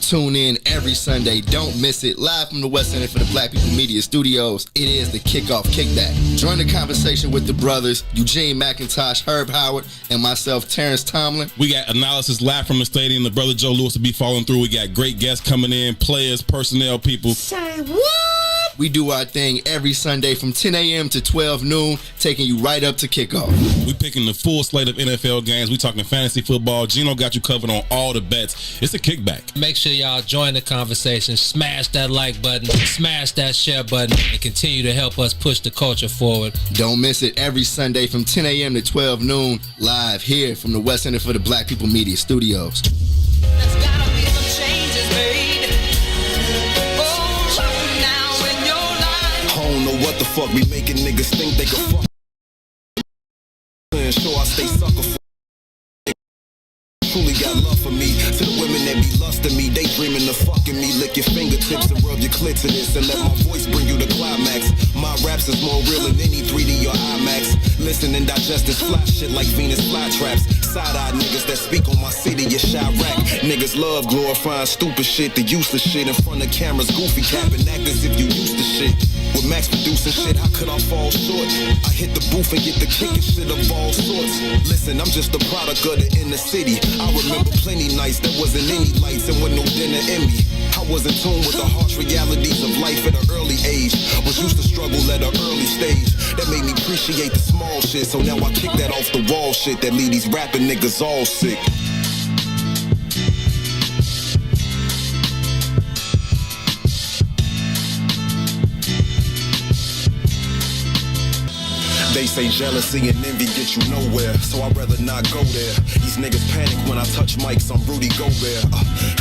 Tune in every Sunday. Don't miss it. Live from the West Center for the Black People Media Studios. It is the Kickoff Kickback. Join the conversation with the brothers, Eugene McIntosh, Herb Howard, and myself, Terrance Tomlin. We got analysis live from the stadium. The brother Joe Lewis will be following through. We got great guests coming in, players, personnel, people. Say what? We do our thing every Sunday from 10 a.m. to 12 noon, taking you right up to kickoff. We picking the full slate of NFL games. We talking fantasy football. Gino got you covered on all the bets. It's a kickback. Make sure y'all join the conversation. Smash that like button, smash that share button, and continue to help us push the culture forward. Don't miss it every Sunday from 10 a.m. to 12 noon, live here from the West Center for the Black People Media Studios. There's gotta be some changes made. Oh, right now in your life. I don't know what the fuck we making niggas think they can fuck. Sure I stay sucker for. Truly got love for me. To the women that be lusting me, they dreaming of fucking me. Lick your fingertips and rub your clit to this, and let my voice bring you the climax. My raps is more real than any 3D or IMAX. Listen and digest this fly shit like Venus flytraps. Side-eyed niggas that speak on my city, you Chirac. Niggas love glorifying stupid shit, the useless shit in front of cameras, goofy capping, act as if you used to shit. With Max producing shit, how could I fall short? I hit the booth and get the kicking shit of all sorts. Listen, I'm just a product of the inner city. I remember plenty nights there wasn't any lights and with no dinner in me. I was in tune with the harsh realities of life at an early age. Was used to struggle at an early stage. That made me appreciate the small shit. So now I kick that off the wall shit that leave these rapping niggas all sick. They say jealousy and envy get you nowhere, so I'd rather not go there. These niggas panic when I touch mics, I'm Rudy Gobert.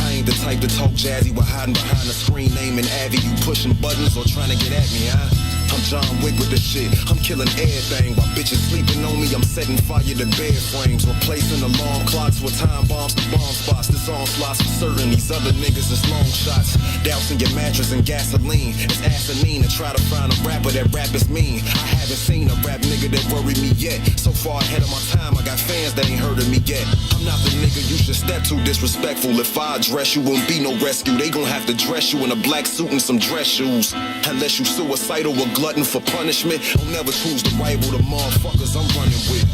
I ain't the type to talk jazzy while hiding behind the screen naming Abby. You pushing buttons or trying to get at me, huh? I'm John Wick with the shit, I'm killing everything. While bitches sleeping on me, I'm setting fire to bed frames. Replacing alarm clocks with time bombs to bomb spots. This onslaught's for certain, these other niggas is long shots. Dousing your mattress in gasoline. It's asinine to try to find a rapper that rappers mean. I haven't seen a rap nigga that worry me yet. So far ahead of my time, I got fans that ain't heard of me yet. I'm not the nigga you should step to disrespectful. If I address you, won't be no rescue. They gon' have to dress you in a black suit and some dress shoes. Unless you suicidal or glutton for punishment, I'll never choose to rival the motherfuckers I'm running with.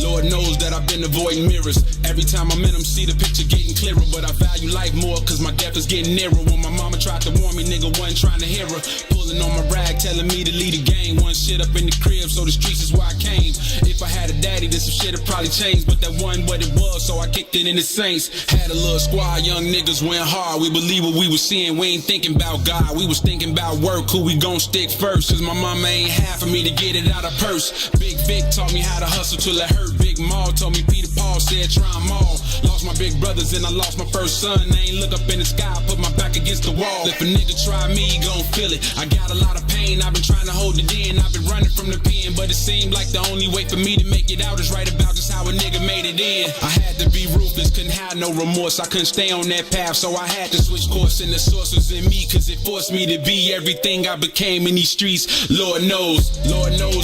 Lord knows that I've been avoiding mirrors. Every time I'm in them, see the picture getting clearer. But I value life more, cause my death is getting nearer. When my mama tried to warn me, nigga wasn't trying to hear her. Pulling on my rag, telling me to lead the game. One shit up in the crib, so the streets is where I came. If I had a daddy, then some shit would probably change. But that wasn't what it was, so I kicked it in the Saints. Had a little squad, young niggas went hard. We believe what we was seeing, we ain't thinking about God. We was thinking about work, who we gon' stick first. Cause my mama ain't half for me to get it out of purse. Big Vic taught me how to hustle till it hurt. Big Maul told me Peter Paul said try 'em all. Lost my big brothers and I lost my first son. I ain't look up in the sky, put my back against the wall. If a nigga try me, he gon' feel it. I got a lot of pain, I've been trying to hold it in. I've been running from the pen, but it seemed like the only way for me to make it out is right about just how a nigga made it in. I had to be ruthless, couldn't have no remorse. I couldn't stay on that path, so I had to switch course. And the source was in me, cause it forced me to be everything I became in these streets. Lord knows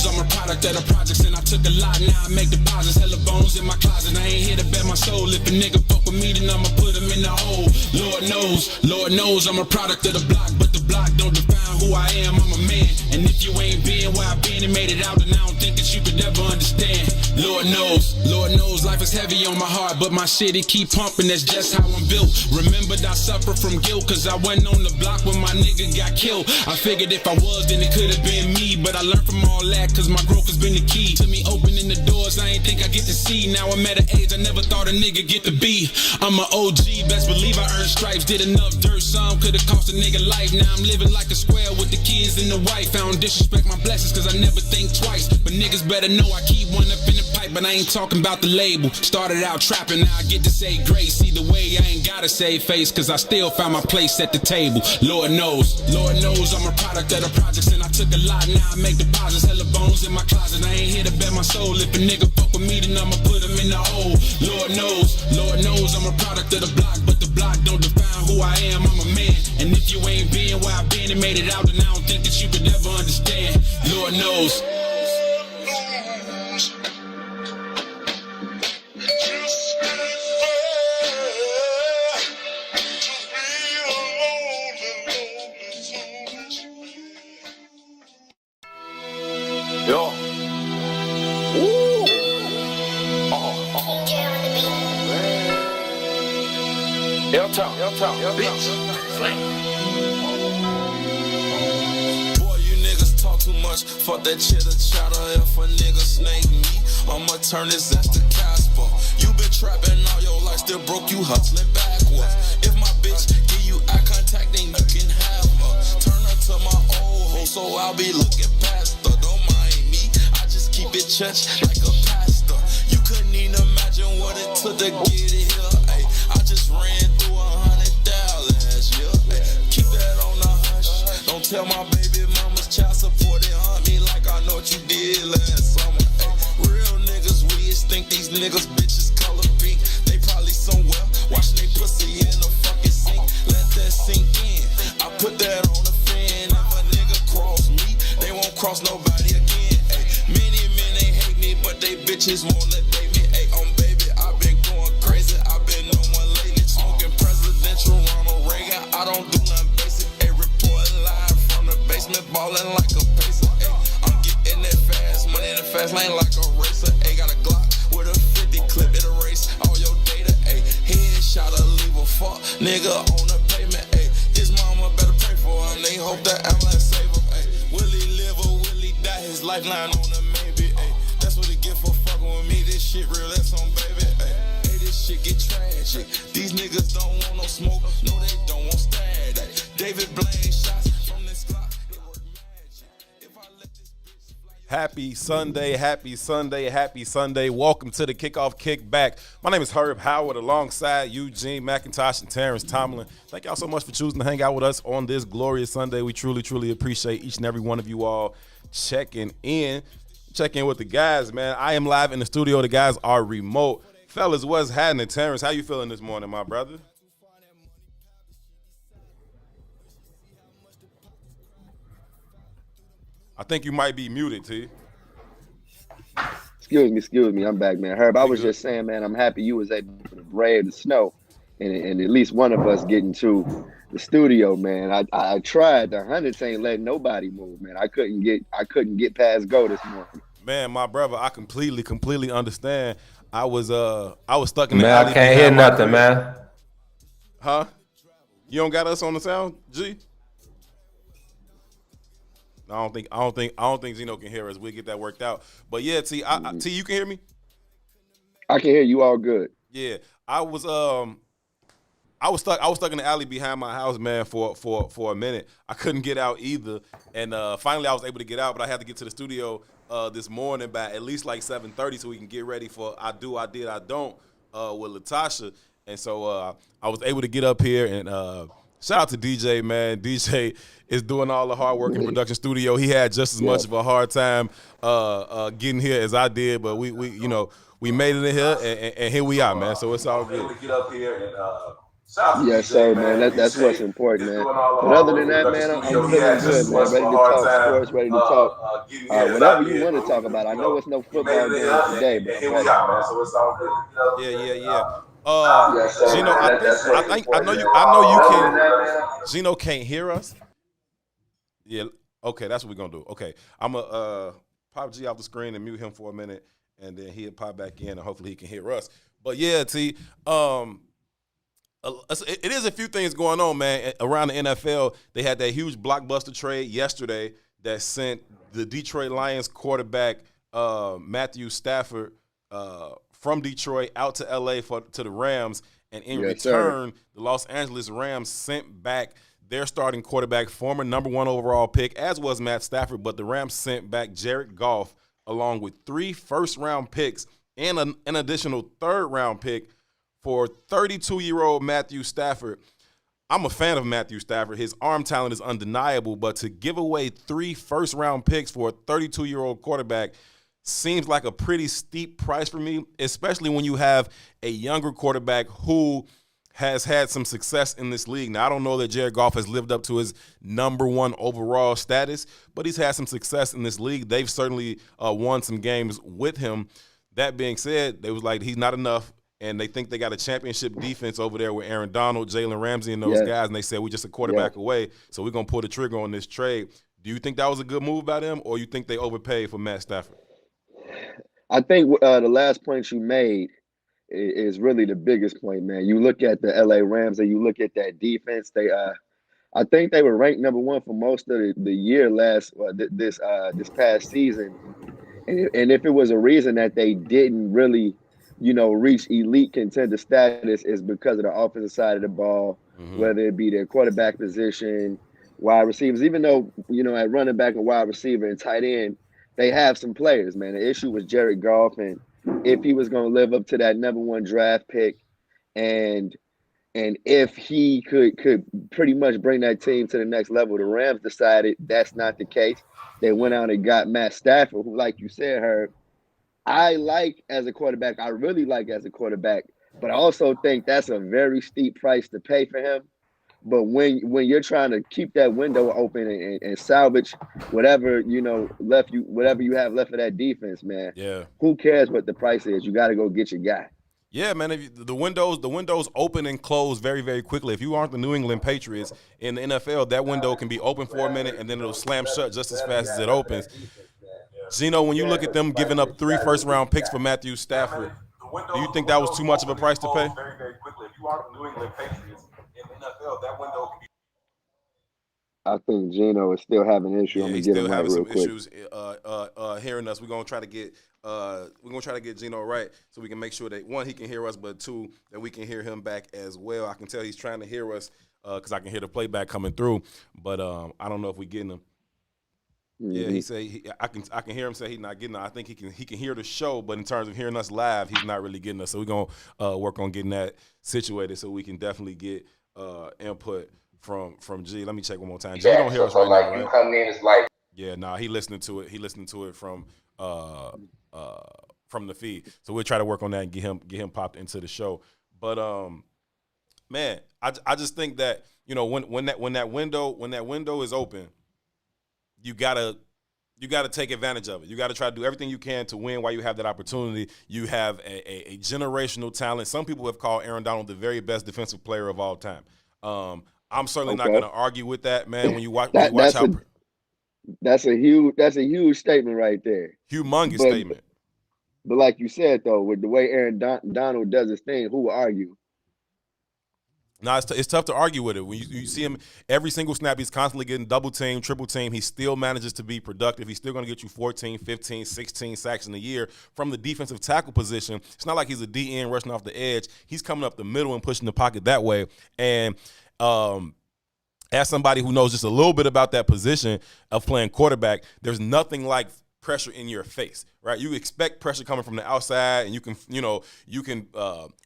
I'm a product of the projects, and I took a lot, now I make deposits. Hella bones in my closet, I ain't here to bet my soul. If a nigga fuck with me, then I'ma put him in the hole. Lord knows I'm a product of the block, but the block don't define who I am. I'm a man, and if you ain't been where I've been and made it out, then I don't think that you could ever understand. Lord knows life is heavy on my heart, but my shit it keep pumping, that's just how I'm built. Remembered I suffer from guilt, cause I wasn't on the block when my nigga got killed. I figured if I was, then it could've been me, but I learned from all that, cause my growth has been the key to me opening the doors I ain't think I get to see. Now I'm at an age I never thought a nigga get to be. I'm an OG, best believe I earned stripes. Did enough dirt, some could've cost a nigga life. Now I'm living like a square with the kids and the wife. I don't disrespect my blessings, cause I never think twice. But niggas better know I keep one up in the pipe, but I ain't talking about the label. Started out trapping, now I get to say grace. Either way, I ain't gotta save face, cause I still found my place at the table. Lord knows I'm a product of the projects, and I took a lot, now I make deposits. Hella bones in my closet, I ain't here to bet my soul. If a nigga fuck with me, then I'ma put him in the hole. Lord knows I'm a product of the block, but the block don't define who I am. I'm a man, and if you ain't been where I've been and made it out, then I don't think that you could ever understand. Lord knows. Yo. Bitch. Boy, you niggas talk too much. Fuck that chitter chatter. If a nigga snake me, I'ma turn his ass to Casper. You been trapping all your life, still broke, you hustling backwards. If my bitch give you eye contact, then you can have her. Turn her to my old hoe, so I'll be looking past her. Don't mind me, I just keep it church like a pastor. You couldn't even imagine what it took to get it here. Ay, I just ran through 100,000 last year. Ay, keep that on the hush. Don't tell my baby mama's child support it hunt me like I know what you did last summer. Ay, real niggas, we think these niggas bitches color pink. They probably somewhere washing they pussy in a fucking sink. Let that sink in. I put that on the fan. If a nigga cross me, they won't cross nobody again. Ay, many men they hate me, but they bitches wanna date me. Ay, baby, I've been going crazy. I've been on one lately, smoking presidential Ronald Reagan. I don't do nothing basic. Ay, report live from the basement, ballin' like a pacer. Ay, I'm getting that fast money in the fast lane like a racer. Ay, got a Glock with a 50 clip, it erase all your data. Ay, headshot or leave a fuck nigga on the pavement. Ay, his mama better pray for him. They hope the ambulance save him. Ay, will he live or will he die? His lifeline on the maybe. Ay, that's what he get for fucking with me. This shit real, that's on baby. Ay, this shit get tragic. These niggas don't want no smoke. No, they don't want static. David Blaine shots from this Glock. It work magic. If I let this bitch fly. Happy Sunday, happy Sunday, happy Sunday. Welcome to the Kickoff Kickback. My name is Herb Howard alongside Eugene McIntosh and Terrance Tomlin. Thank y'all so much for choosing to hang out with us on this glorious Sunday. We truly, truly appreciate each and every one of you all checking in. Check in with the guys, man. I am live in the studio. The guys are remote. Fellas, what's happening? Terrance, how you feeling this morning, my brother? I think you might be muted, T. Excuse me. I'm back, man. Herb, I You was good? just saying, man, I'm happy you was able to brave the snow and at least one of us getting to the studio, man. I tried. The hundreds ain't letting nobody move, man. I couldn't get past go this morning. Man, my brother, I completely understand. I was stuck in the Man, I alley can't hear behind my nothing, crib. man. Huh? You don't got us on the sound, G? No, I don't think Gino can hear us. We'll get that worked out. But yeah, T, T, you can hear me? I can hear you all good. Yeah. I was stuck in the alley behind my house, man, for a minute. I couldn't get out either. And finally I was able to get out, but I had to get to the studio this morning by at least like 7:30 so we can get ready for I Do, I Did, I Don't with Latasha. And so I was able to get up here and shout out to DJ, man. DJ is doing all the hard work in the production studio. He had just as much of a hard time getting here as I did, but we made it in here and here we are, man. So it's all good. Get up here and Yes, sir, man. That's what's important, man. But other than that, man, I'm feeling good, man. Ready to talk sports, ready to talk whatever you want to talk about. I know it's no football game today, but I'm ready. Yeah. Gino, I know you can. Gino can't hear us. Yeah. Okay, that's what we're gonna do. Okay, I'm gonna pop G off the screen and mute him for a minute, and then he'll pop back in, and hopefully he can hear us. But yeah, T. It is a few things going on, man. Around the NFL, they had that huge blockbuster trade yesterday that sent the Detroit Lions quarterback Matthew Stafford from Detroit out to L.A. to the Rams, and in return, the Los Angeles Rams sent back their starting quarterback, former number 1 overall pick, as was Matt Stafford, but the Rams sent back Jared Goff along with 3 first-round picks and an additional third-round pick for 32-year-old Matthew Stafford. I'm a fan of Matthew Stafford. His arm talent is undeniable, but to give away 3 first-round picks for a 32-year-old quarterback seems like a pretty steep price for me, especially when you have a younger quarterback who has had some success in this league. Now, I don't know that Jared Goff has lived up to his number 1 overall status, but he's had some success in this league. They've certainly won some games with him. That being said, they was like, he's not enough, and they think they got a championship defense over there with Aaron Donald, Jalen Ramsey, and those guys, and they said, we're just a quarterback away, so we're going to pull the trigger on this trade. Do you think that was a good move by them, or you think they overpaid for Matt Stafford? I think the last point you made is really the biggest point, man. You look at the LA Rams and you look at that defense. I think they were ranked number 1 for most of the year this past season. And if it was a reason that they didn't really, reach elite contender status, is because of the offensive side of the ball, whether it be their quarterback position, wide receivers. Even though at running back and wide receiver and tight end, they have some players, man. The issue was Jared Goff, and if he was going to live up to that number 1 draft pick, and if he could pretty much bring that team to the next level, the Rams decided that's not the case. They went out and got Matt Stafford, who, like you said, Herb, I like as a quarterback. I really like as a quarterback, but I also think that's a very steep price to pay for him. But when you're trying to keep that window open and salvage whatever whatever you have left of that defense, man, who cares what the price is? You got to go get your guy. Yeah, man. The windows open and close very, very quickly. If you aren't the New England Patriots in the NFL, that window can be open for a minute and then it'll slam shut just as fast as it opens. Gino, when you look at them giving up 3 first-round picks for Matthew Stafford, do you think that was too much of a price to pay? Very, very quickly. If you aren't the New England Patriots in the NFL, that window can be. I think Gino is still having issues. Yeah, he's still having some issues hearing us. We're gonna try to get Gino right so we can make sure that 1, he can hear us, but 2, that we can hear him back as well. I can tell he's trying to hear us because I can hear the playback coming through, but I don't know if we're getting him. Yeah, he say I can hear him say he's not getting us. I think he can hear the show, but in terms of hearing us live, he's not really getting us. So we're gonna work on getting that situated so we can definitely get input from G. Let me check one more time. G, you don't hear us right now, right? You come in, it's like, yeah, nah, he listening to it. He listening to it from from the feed. So we'll try to work on that and get him popped into the show. But man, I just think that, you know, when that window is open, you gotta take advantage of it. You got to try to do everything you can to win while you have that opportunity. You have a generational talent. Some people have called Aaron Donald the very best defensive player of all time. I'm certainly not going to argue with that, man. When you watch that's a huge statement right there. Humongous statement. But like you said, though, with the way Aaron Donald does his thing, who will argue? No, it's tough to argue with it. When you see him every single snap, he's constantly getting double team, triple team. He still manages to be productive. He's still going to get you 14, 15, 16 sacks in a year from the defensive tackle position. It's not like he's a DN rushing off the edge. He's coming up the middle and pushing the pocket that way. And as somebody who knows just a little bit about that position of playing quarterback, there's nothing like pressure in your face, right? You expect pressure coming from the outside, and you can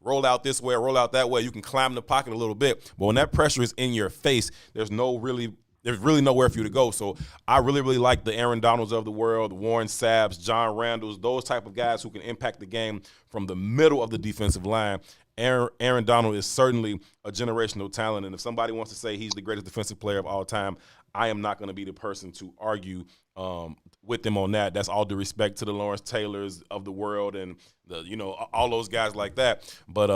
roll out this way or roll out that way. You can climb the pocket a little bit, but when that pressure is in your face, there's really nowhere for you to go. So I really, really like the Aaron Donalds of the world, Warren Sapp's, John Randall's, those type of guys who can impact the game from the middle of the defensive line. Aaron Donald is certainly a generational talent, and if somebody wants to say he's the greatest defensive player of all time, I am not going to be the person to argue with them on that. That's all due respect to the Lawrence Taylors of the world and all those guys like that. But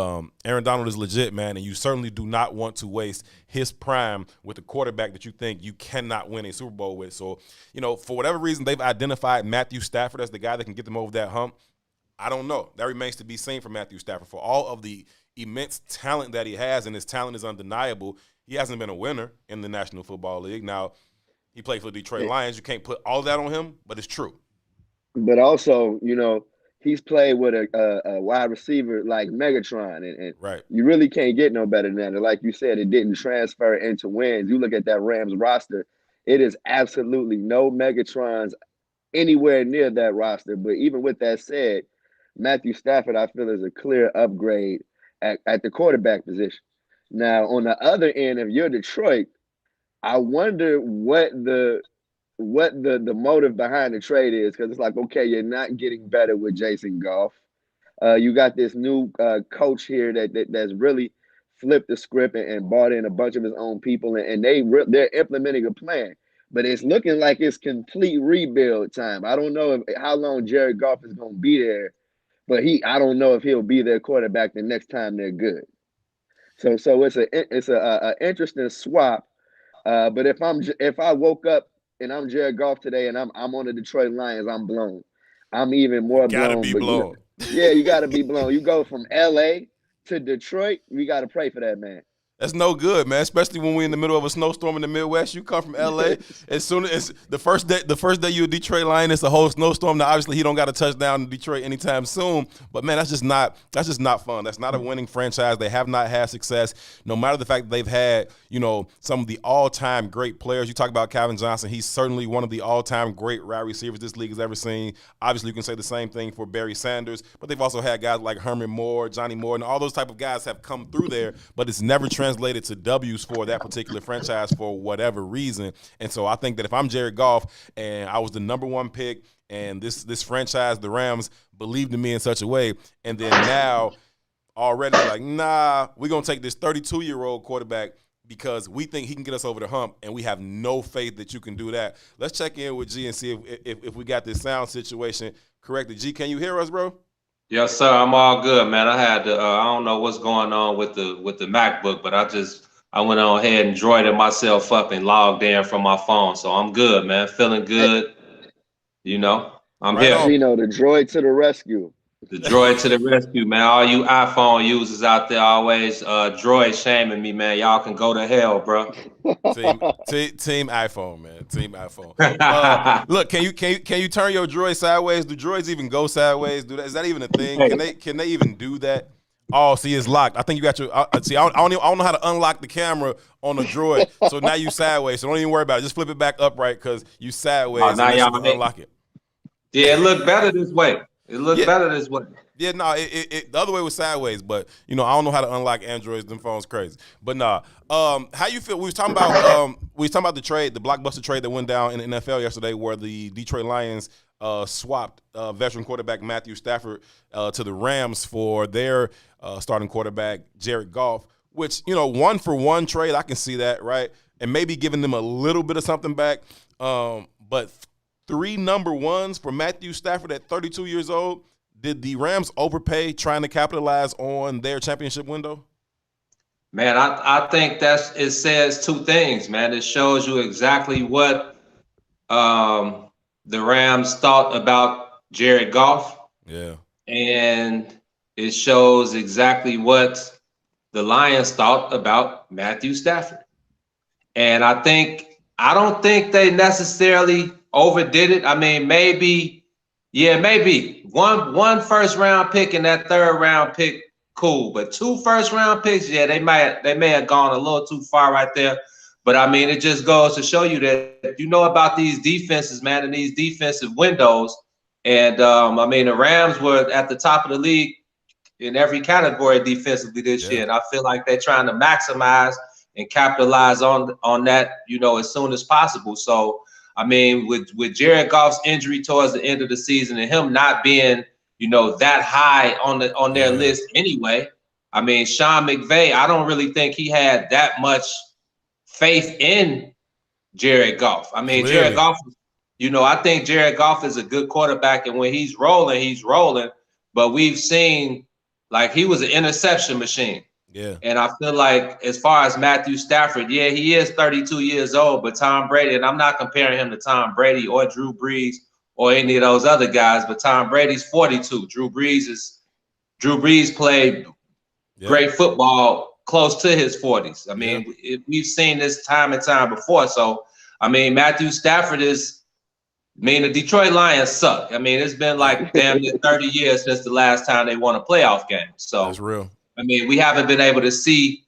Aaron Donald is legit, man, and you certainly do not want to waste his prime with a quarterback that you think you cannot win a Super Bowl with. So, for whatever reason, they've identified Matthew Stafford as the guy that can get them over that hump. I don't know. That remains to be seen for Matthew Stafford. For all of the immense talent that he has, and his talent is undeniable, he hasn't been a winner in the National Football League. Now, he played for the Detroit Lions. You can't put all that on him, but it's true. But also, he's played with a wide receiver like Megatron, and right. You really can't get no better than that. And like you said, it didn't transfer into wins. You look at that Rams roster, it is absolutely no Megatrons anywhere near that roster. But even with that said, Matthew Stafford, I feel, is a clear upgrade at the quarterback position. Now, on the other end, if you're Detroit, I wonder what the motive behind the trade is, because it's like, okay, you're not getting better with Jason Goff. You got this new coach here that's really flipped the script and brought in a bunch of his own people, and they're implementing a plan. But it's looking like it's complete rebuild time. I don't know how long Jared Goff is going to be there, but I don't know if he'll be their quarterback the next time they're good. So it's a interesting swap. But if I woke up and I'm Jared Goff today and I'm on the Detroit Lions, I'm blown. I'm even more blown. Gotta be blown. You gotta be blown. You go from LA to Detroit, we gotta pray for that man. That's no good, man. Especially when we're in the middle of a snowstorm in the Midwest. You come from LA. As soon as the first day you're a Detroit Lion, it's a whole snowstorm. Now, obviously, he don't got a touchdown in Detroit anytime soon. But man, that's just not fun. That's not a winning franchise. They have not had success. No matter the fact that they've had, some of the all-time great players. You talk about Calvin Johnson. He's certainly one of the all-time great wide receivers this league has ever seen. Obviously, you can say the same thing for Barry Sanders. But they've also had guys like Herman Moore, Johnny Moore, and all those type of guys have come through there. But it's never translated to W's for that particular franchise for whatever reason. And so I think that if I'm Jared Goff and I was the number one pick and this franchise, the Rams, believed in me in such a way, and then now already like, nah, we're going to take this 32-year-old quarterback because we think he can get us over the hump, and we have no faith that you can do that. Let's check in with G and see if we got this sound situation corrected. G, can you hear us, bro? Yes, sir. I'm all good, man. I had to. I don't know what's going on with the MacBook, but I went on ahead and droided myself up and logged in from my phone, so I'm good, man. Feeling good. I'm here. The droid to the rescue. The droid to the rescue, man. All you iPhone users out there always droid shaming me, man. Y'all can go to hell, bro. Team iPhone, man. Team iPhone. Look, can you turn your droid sideways? Do droids even go sideways? Is that even a thing? Can they even do that? Oh, see, it's locked. I think you got your. See, I don't know how to unlock the camera on the droid. So now you sideways. So don't even worry about it. Just flip it back upright because you sideways. Now y'all unlock it. Yeah, it looked better this way. Better this way. Yeah, no, it the other way was sideways, but I don't know how to unlock Androids. Them phones crazy. But nah, how you feel? We was talking about the trade, the blockbuster trade that went down in the NFL yesterday, where the Detroit Lions swapped veteran quarterback Matthew Stafford to the Rams for their starting quarterback Jared Goff, which, 1-for-1 trade, I can see that, right? And maybe giving them a little bit of something back. But 3 number ones for Matthew Stafford at 32 years old. Did the Rams overpay trying to capitalize on their championship window? Man, I think it says 2 things, man. It shows you exactly what the Rams thought about Jared Goff. Yeah. And it shows exactly what the Lions thought about Matthew Stafford. And I don't think they necessarily overdid it. I mean, maybe one first round pick and that third round pick, cool. But 2 first round picks, yeah, they may have gone a little too far right there. But I mean, it just goes to show you that about these defenses, man, and these defensive windows. And I mean, the Rams were at the top of the league in every category defensively this year, and I feel like they're trying to maximize and capitalize on that, as soon as possible. So, I mean, with Jared Goff's injury towards the end of the season and him not being, that high on their list anyway, I mean, Sean McVay, I don't really think he had that much faith in Jared Goff. I mean, Clearly. Jared Goff, I think Jared Goff is a good quarterback, and when he's rolling. But we've seen, like, he was an interception machine. Yeah. And I feel like as far as Matthew Stafford, yeah, he is 32 years old, but Tom Brady, and I'm not comparing him to Tom Brady or Drew Brees or any of those other guys, but Tom Brady's 42. Drew Brees played great football close to his 40s. I mean, we've seen this time and time before. So, I mean, Matthew Stafford the Detroit Lions suck. I mean, it's been like damn near 30 years since the last time they won a playoff game. So that's real. I mean, we haven't been able to see,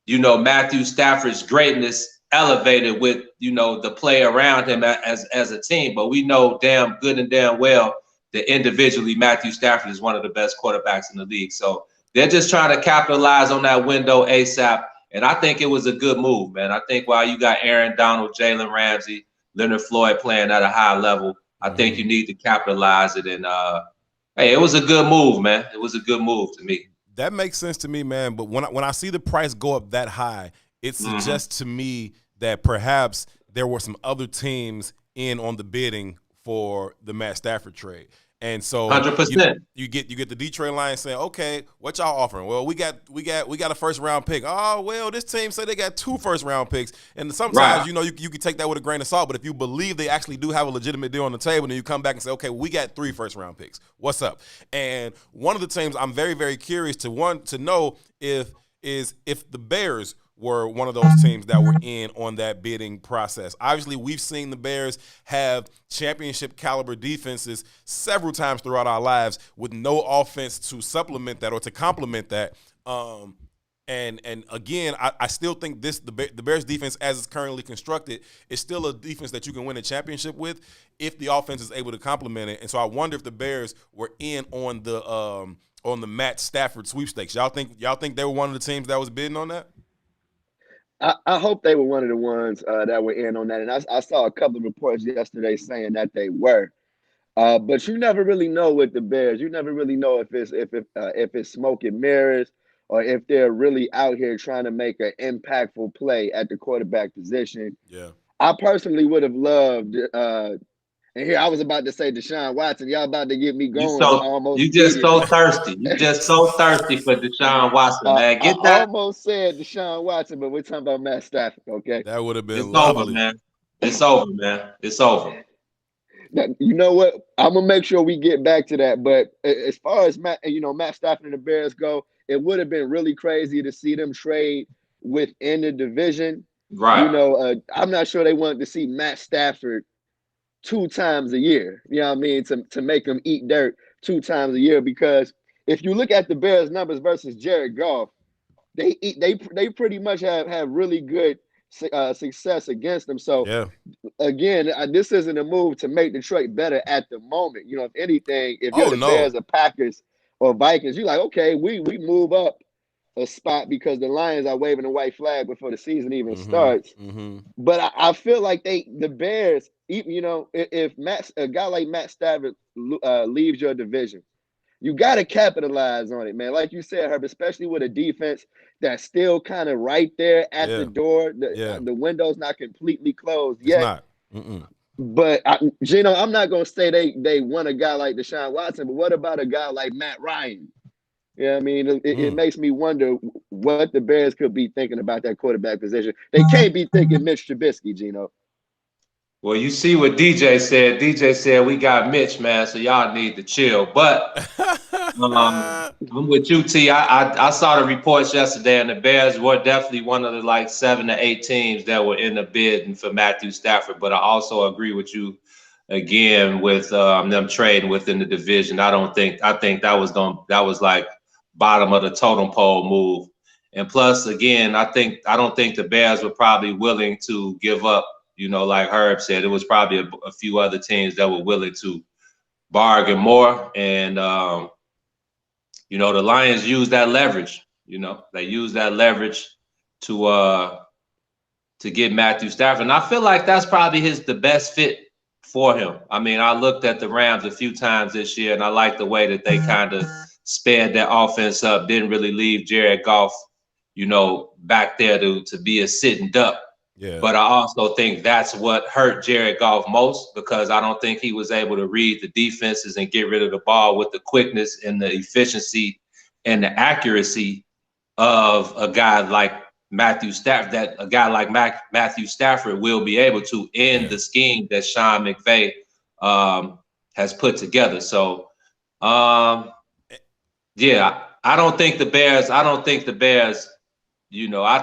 Matthew Stafford's greatness elevated with, the play around him as a team. But we know damn good and damn well that individually Matthew Stafford is one of the best quarterbacks in the league. So they're just trying to capitalize on that window ASAP. And I think it was a good move, man. I think while you got Aaron Donald, Jalen Ramsey, Leonard Floyd playing at a high level, I think you need to capitalize it. And, hey, it was a good move, man. It was a good move to me. That makes sense to me, man. But when I see the price go up that high, it suggests to me that perhaps there were some other teams in on the bidding for the Matt Stafford trade. And so 100%. You get the Detroit Lions saying, okay, what y'all offering? Well, we got a first round pick. Oh, well, this team said they got 2 first round picks. And sometimes, you can take that with a grain of salt, but if you believe they actually do have a legitimate deal on the table, then you come back and say, okay, we got 3 first round picks. What's up? And one of the teams I'm very, very curious to know if the Bears were one of those teams that were in on that bidding process. Obviously, we've seen the Bears have championship caliber defenses several times throughout our lives with no offense to supplement that or to complement that. And again, I still think the Bears defense, as it's currently constructed, is still a defense that you can win a championship with if the offense is able to complement it. And so I wonder if the Bears were in on the Matt Stafford sweepstakes. Y'all think they were one of the teams that was bidding on that? I hope they were one of the ones that were in on that. And I saw a couple of reports yesterday saying that they were. But you never really know with the Bears. You never really know if it's smoke and mirrors or if they're really out here trying to make an impactful play at the quarterback position. Yeah. I personally would have loved and here I was about to say Deshaun Watson. Y'all about to get me going. You just so thirsty. You just so thirsty for Deshaun Watson, man. Get that. I almost said Deshaun Watson, but we're talking about Matt Stafford, okay? That would have been It's lovely. over, man. It's over, man. It's over. Now, you know what? I'm gonna make sure we get back to that. But as far as Matt Stafford and the Bears go, it would have been really crazy to see them trade within the division. Right. I'm not sure they wanted to see Matt Stafford 2 times a year. You know what I mean? To make them eat dirt 2 times a year, because if you look at the Bears numbers versus Jared Goff, they pretty much have really good success against them. So again, this isn't a move to make Detroit better at the moment. You know, if anything, if you're the Bears or Packers or Vikings, you're like, okay, we move up a spot because the Lions are waving a white flag before the season even Mm-hmm. starts. Mm-hmm. But I feel like the Bears, even, if a guy like Matt Stafford leaves your division, you got to capitalize on it, man. Like you said, Herb, especially with a defense that's still kind of right there at the door. The window's not completely closed It's yet. not. Mm-mm. But Gino, I'm not gonna say they want a guy like Deshaun Watson, but what about a guy like Matt Ryan? Yeah, I mean, it makes me wonder what the Bears could be thinking about that quarterback position. They can't be thinking Mitch Trubisky, Gino. Well, you see what DJ said. DJ said we got Mitch, man, so y'all need to chill. But I'm with you, T. I saw the reports yesterday, and the Bears were definitely one of the like 7 to 8 teams that were in the bidding for Matthew Stafford. But I also agree with you again with them trading within the division. I think that was like bottom of the totem pole move. And plus, again, I don't think the Bears were probably willing to give up. Like Herb said, it was probably a few other teams that were willing to bargain more. And, the Lions use that leverage. They use that leverage to get Matthew Stafford. And I feel like that's probably the best fit for him. I mean, I looked at the Rams a few times this year, and I like the way that they kind of sped that offense up, didn't really leave Jared Goff, back there to be a sitting duck. Yeah. But I also think that's what hurt Jared Goff most, because I don't think he was able to read the defenses and get rid of the ball with the quickness and the efficiency and the accuracy of a guy like Matthew Stafford, that a guy like Matthew Stafford will be able to in the scheme that Sean McVay has put together. So, I don't think the Bears, I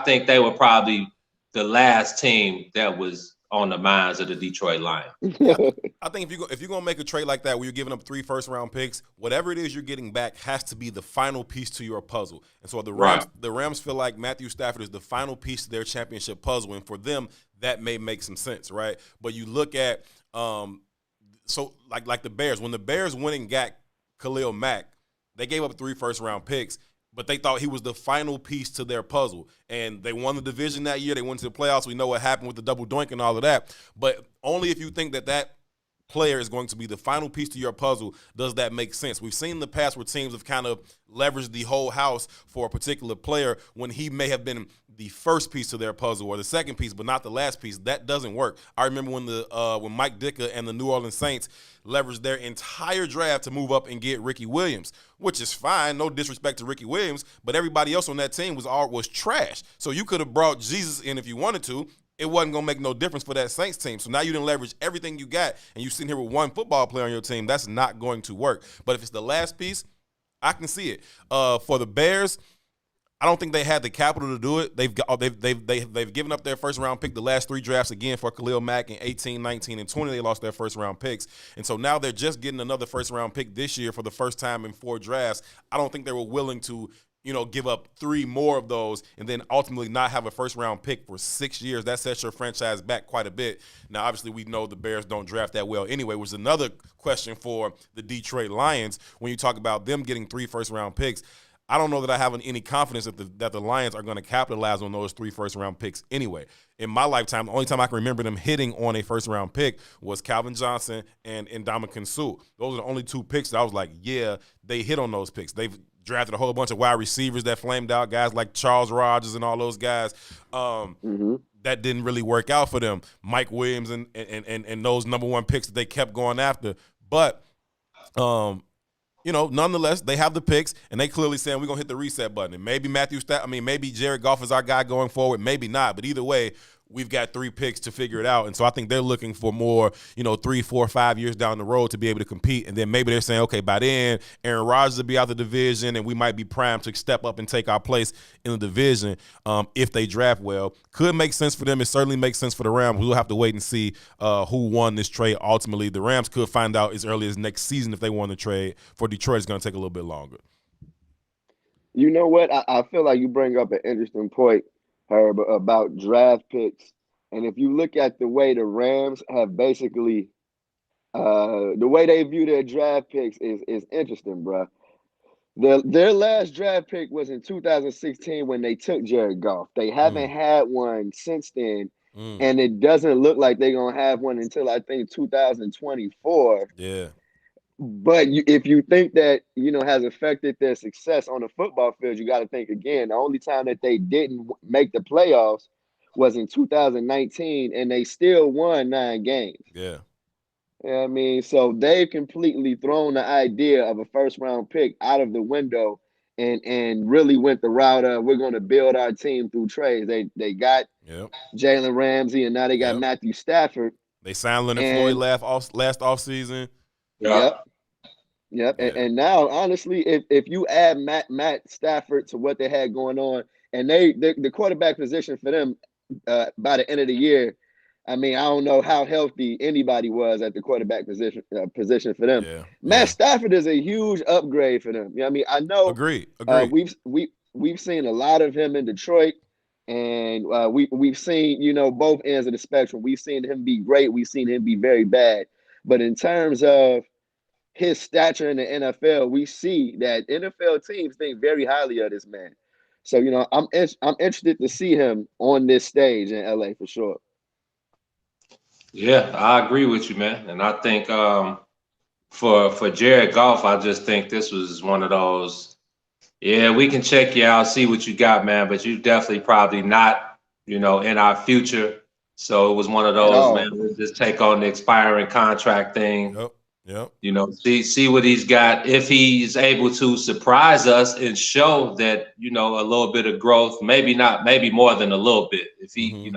think they were probably the last team that was on the minds of the Detroit Lions. I think if you're gonna make a trade like that where you're giving up 3 first-round picks, whatever it is you're getting back has to be the final piece to your puzzle. And so the Rams feel like Matthew Stafford is the final piece to their championship puzzle, and for them that may make some sense, right? But you look at like the Bears, when the Bears went and got Khalil Mack, they gave up 3 first-round picks. But they thought he was the final piece to their puzzle. And they won the division that year. They went to the playoffs. We know what happened with the double doink and all of that. But only if you think that player is going to be the final piece to your puzzle does that make sense. We've seen in the past where teams have kind of leveraged the whole house for a particular player when he may have been the first piece to their puzzle or the second piece, but not the last piece. That doesn't work. I remember when Mike Ditka and the New Orleans Saints leveraged their entire draft to move up and get Ricky Williams, which is fine. No disrespect to Ricky Williams, but everybody else on that team was trash. So you could have brought Jesus in if you wanted to. It wasn't going to make no difference for that Saints team. So now you didn't leverage everything you got, and you're sitting here with one football player on your team. That's not going to work. But if it's the last piece, I can see it. For the Bears, I don't think they had the capital to do it. They've given up their first round pick the last 3 drafts again for Khalil Mack in 18, 19, and 20. They lost their first round picks. And so now they're just getting another first round pick this year for the first time in 4 drafts. I don't think they were willing to, give up 3 more of those and then ultimately not have a first round pick for 6 years. That sets your franchise back quite a bit. Now, obviously, we know the Bears don't draft that well anyway, which is another question for the Detroit Lions. When you talk about them getting 3 first round picks, I don't know that I have any confidence that the Lions are going to capitalize on those 3 first-round picks anyway. In my lifetime, the only time I can remember them hitting on a first-round pick was Calvin Johnson and Ndamukong Suh. Those are the only 2 picks that I was like, yeah, they hit on those picks. They've drafted a whole bunch of wide receivers that flamed out, guys like Charles Rogers and all those guys. That didn't really work out for them. Mike Williams and those number 1 picks that they kept going after. But nonetheless, they have the picks, and they clearly saying we're going to hit the reset button. And maybe maybe Jared Goff is our guy going forward. Maybe not. But either way, we've got 3 picks to figure it out. And so I think they're looking for more, 3, 4, 5 years down the road to be able to compete. And then maybe they're saying, okay, by then, Aaron Rodgers will be out the division, and we might be primed to step up and take our place in the division if they draft well. Could make sense for them. It certainly makes sense for the Rams. We'll have to wait and see who won this trade ultimately. The Rams could find out as early as next season if they won the trade. For Detroit, it's going to take a little bit longer. You know what? I feel like you bring up an interesting point, Herb, about draft picks. And if you look at the way the Rams have basically the way they view their draft picks is interesting, bro. Their last draft pick was in 2016 when they took Jared Goff. They haven't had one since then, and it doesn't look like they're gonna have one until I think 2024. Yeah. But if you think that has affected their success on the football field, you got to think again. The only time that they didn't make the playoffs was in 2019, and they still won 9 games. Yeah. You know what I mean? So they've completely thrown the idea of a first-round pick out of the window and really went the route of we're going to build our team through trades. They got Jalen Ramsey, and now they got Matthew Stafford. They signed Leonard Floyd last offseason. Yep. Yeah. And now, honestly, if you add Matt Stafford to what they had going on, and the quarterback position for them by the end of the year, I mean, I don't know how healthy anybody was at the quarterback position for them. Yeah. Matt Stafford is a huge upgrade for them. You know what I mean? I know. Agreed. We've seen a lot of him in Detroit, and we've seen both ends of the spectrum. We've seen him be great. We've seen him be very bad. But in terms of his stature in the NFL, we see that NFL teams think very highly of this man. So I'm interested to see him on this stage in LA for sure. Yeah, I agree with you, man. And I think for Jared Goff, I just think this was one of those. Yeah, we can check you out, see what you got, man. But you definitely probably not, in our future. So it was one of those, man. We'll just take on the expiring contract thing. Yep. See what he's got. If he's able to surprise us and show that, a little bit of growth, maybe more than a little bit. If he,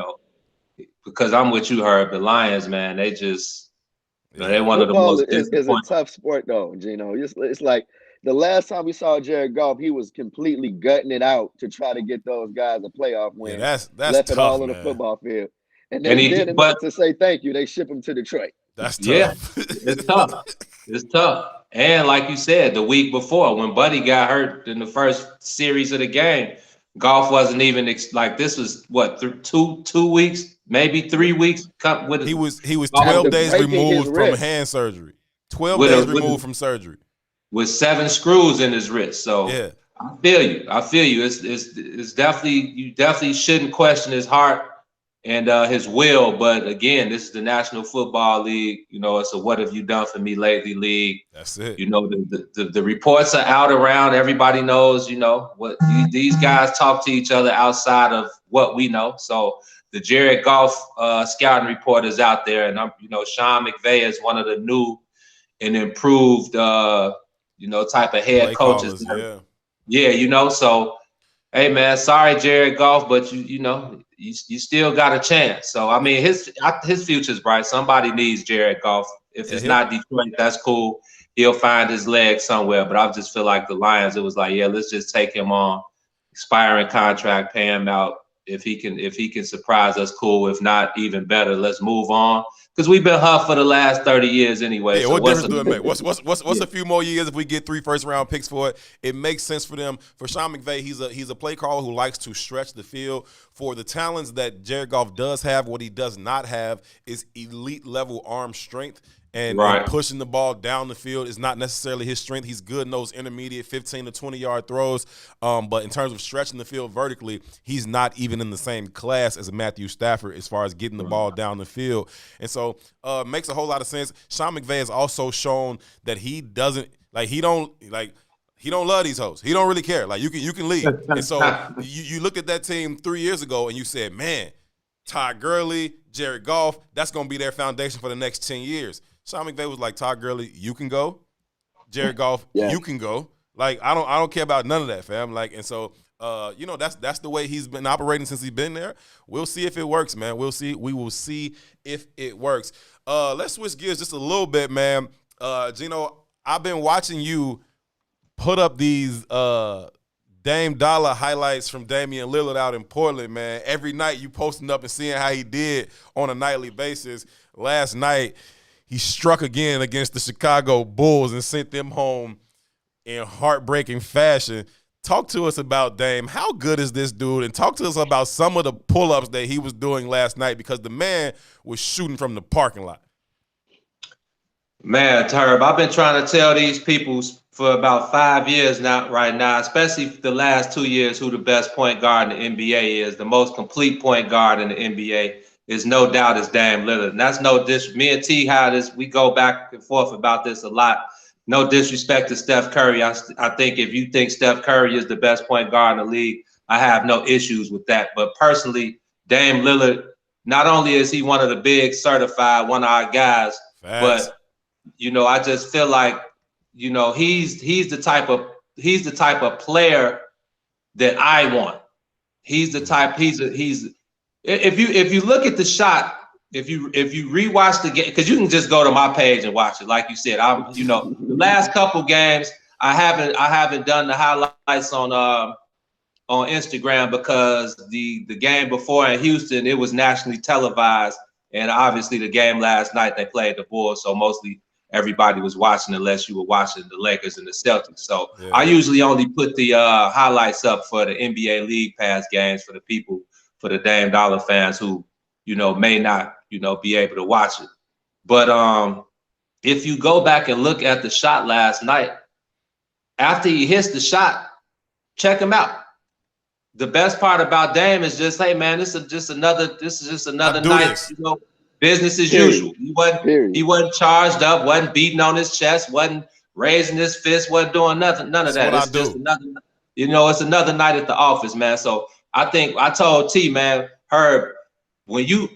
because I'm with you, Herb. The Lions, man, they just, they're one of the most. It's a tough sport, though, Gino. It's like the last time we saw Jared Goff, he was completely gutting it out to try to get those guys a playoff win. Yeah, that's left tough, it all on man. the football field, and they did enough to say thank you. They ship him to Detroit. That's tough. Yeah, it's tough. It's tough. And like you said, the week before when Buddy got hurt in the first series of the game, Goff wasn't even like this was what 2 weeks, maybe 3 weeks. He was 12 days removed from hand surgery. 12 days removed from surgery with 7 screws in his wrist. So yeah, I feel you. It's definitely, you definitely shouldn't question his heart and his will. But again, this is the National Football League. It's a "What have you done for me lately" league. That's it. The reports are out around. Everybody knows. What these guys talk to each other outside of what we know. So the Jared Goff scouting report is out there, and Sean McVay is one of the new and improved type of head Play coaches. Callers, yeah. So hey man, sorry Jared Goff, but you still got a chance. So I mean, his future's bright. Somebody needs Jared Goff. If it's not Detroit, that's cool. He'll find his leg somewhere. But I just feel like the Lions, it was like, yeah, let's just take him on, expiring contract, pay him out. If he can surprise us, cool. If not, even better. Let's move on. Because we've been huffed for the last 30 years anyway. Yeah, so what difference do it make? What's a few more years if we get 3 first-round picks for it? It makes sense for them. For Sean McVay, he's a play caller who likes to stretch the field. For the talents that Jared Goff does have, what he does not have is elite-level arm strength. And pushing the ball down the field is not necessarily his strength. He's good in those intermediate 15 to 20-yard throws. But in terms of stretching the field vertically, he's not even in the same class as Matthew Stafford as far as getting the ball down the field. And so it makes a whole lot of sense. Sean McVay has also shown that he don't love these hoes. He don't really care. Like you can leave. And so you looked at that team 3 years ago and you said, man, Todd Gurley, Jared Goff, that's going to be their foundation for the next 10 years. Sean McVay was like, Todd Gurley, you can go. Jared Goff, you can go. Like, I don't care about none of that, fam. Like, and so, that's the way he's been operating since he's been there. We'll see if it works, man. We'll see. We will see if it works. Let's switch gears just a little bit, man. Gino, I've been watching you put up these Dame Dollar highlights from Damian Lillard out in Portland, man. Every night you posting up and seeing how he did on a nightly basis. Last night, he struck again against the Chicago Bulls and sent them home in heartbreaking fashion. Talk to us about Dame. How good is this dude? And talk to us about some of the pull-ups that he was doing last night because the man was shooting from the parking lot. Man, Herb, I've been trying to tell these people for about 5 years now, right now, especially the last 2 years, who the best point guard in the NBA is. The most complete point guard in the NBA is no doubt is Dame Lillard. And that's no disrespect. Me and T had this, we go back and forth about this a lot. No disrespect to Steph Curry. I think if you think Steph Curry is the best point guard in the league, I have no issues with that. But personally, Dame Lillard, not only is he one of the big certified, one of our guys, but I just feel like, he's the type of player that I want. He's the type. If you look at the shot, if you rewatch the game, because you can just go to my page and watch it. Like you said, the last couple games I haven't done the highlights on Instagram because the game before in Houston, it was nationally televised, and obviously the game last night they played the Bulls, so mostly everybody was watching unless you were watching the Lakers and the Celtics. So I usually only put the highlights up for the NBA League Pass games for the people, for the Dame Dollar fans who, may not, be able to watch it. But if you go back and look at the shot last night, after he hits the shot, check him out. The best part about Dame is just, hey man, this is just another night, business as usual. He wasn't charged up, wasn't beating on his chest, wasn't raising his fist, wasn't doing nothing, none of that. It's just another, it's another night at the office, man. So I think I told T, man, Herb, when you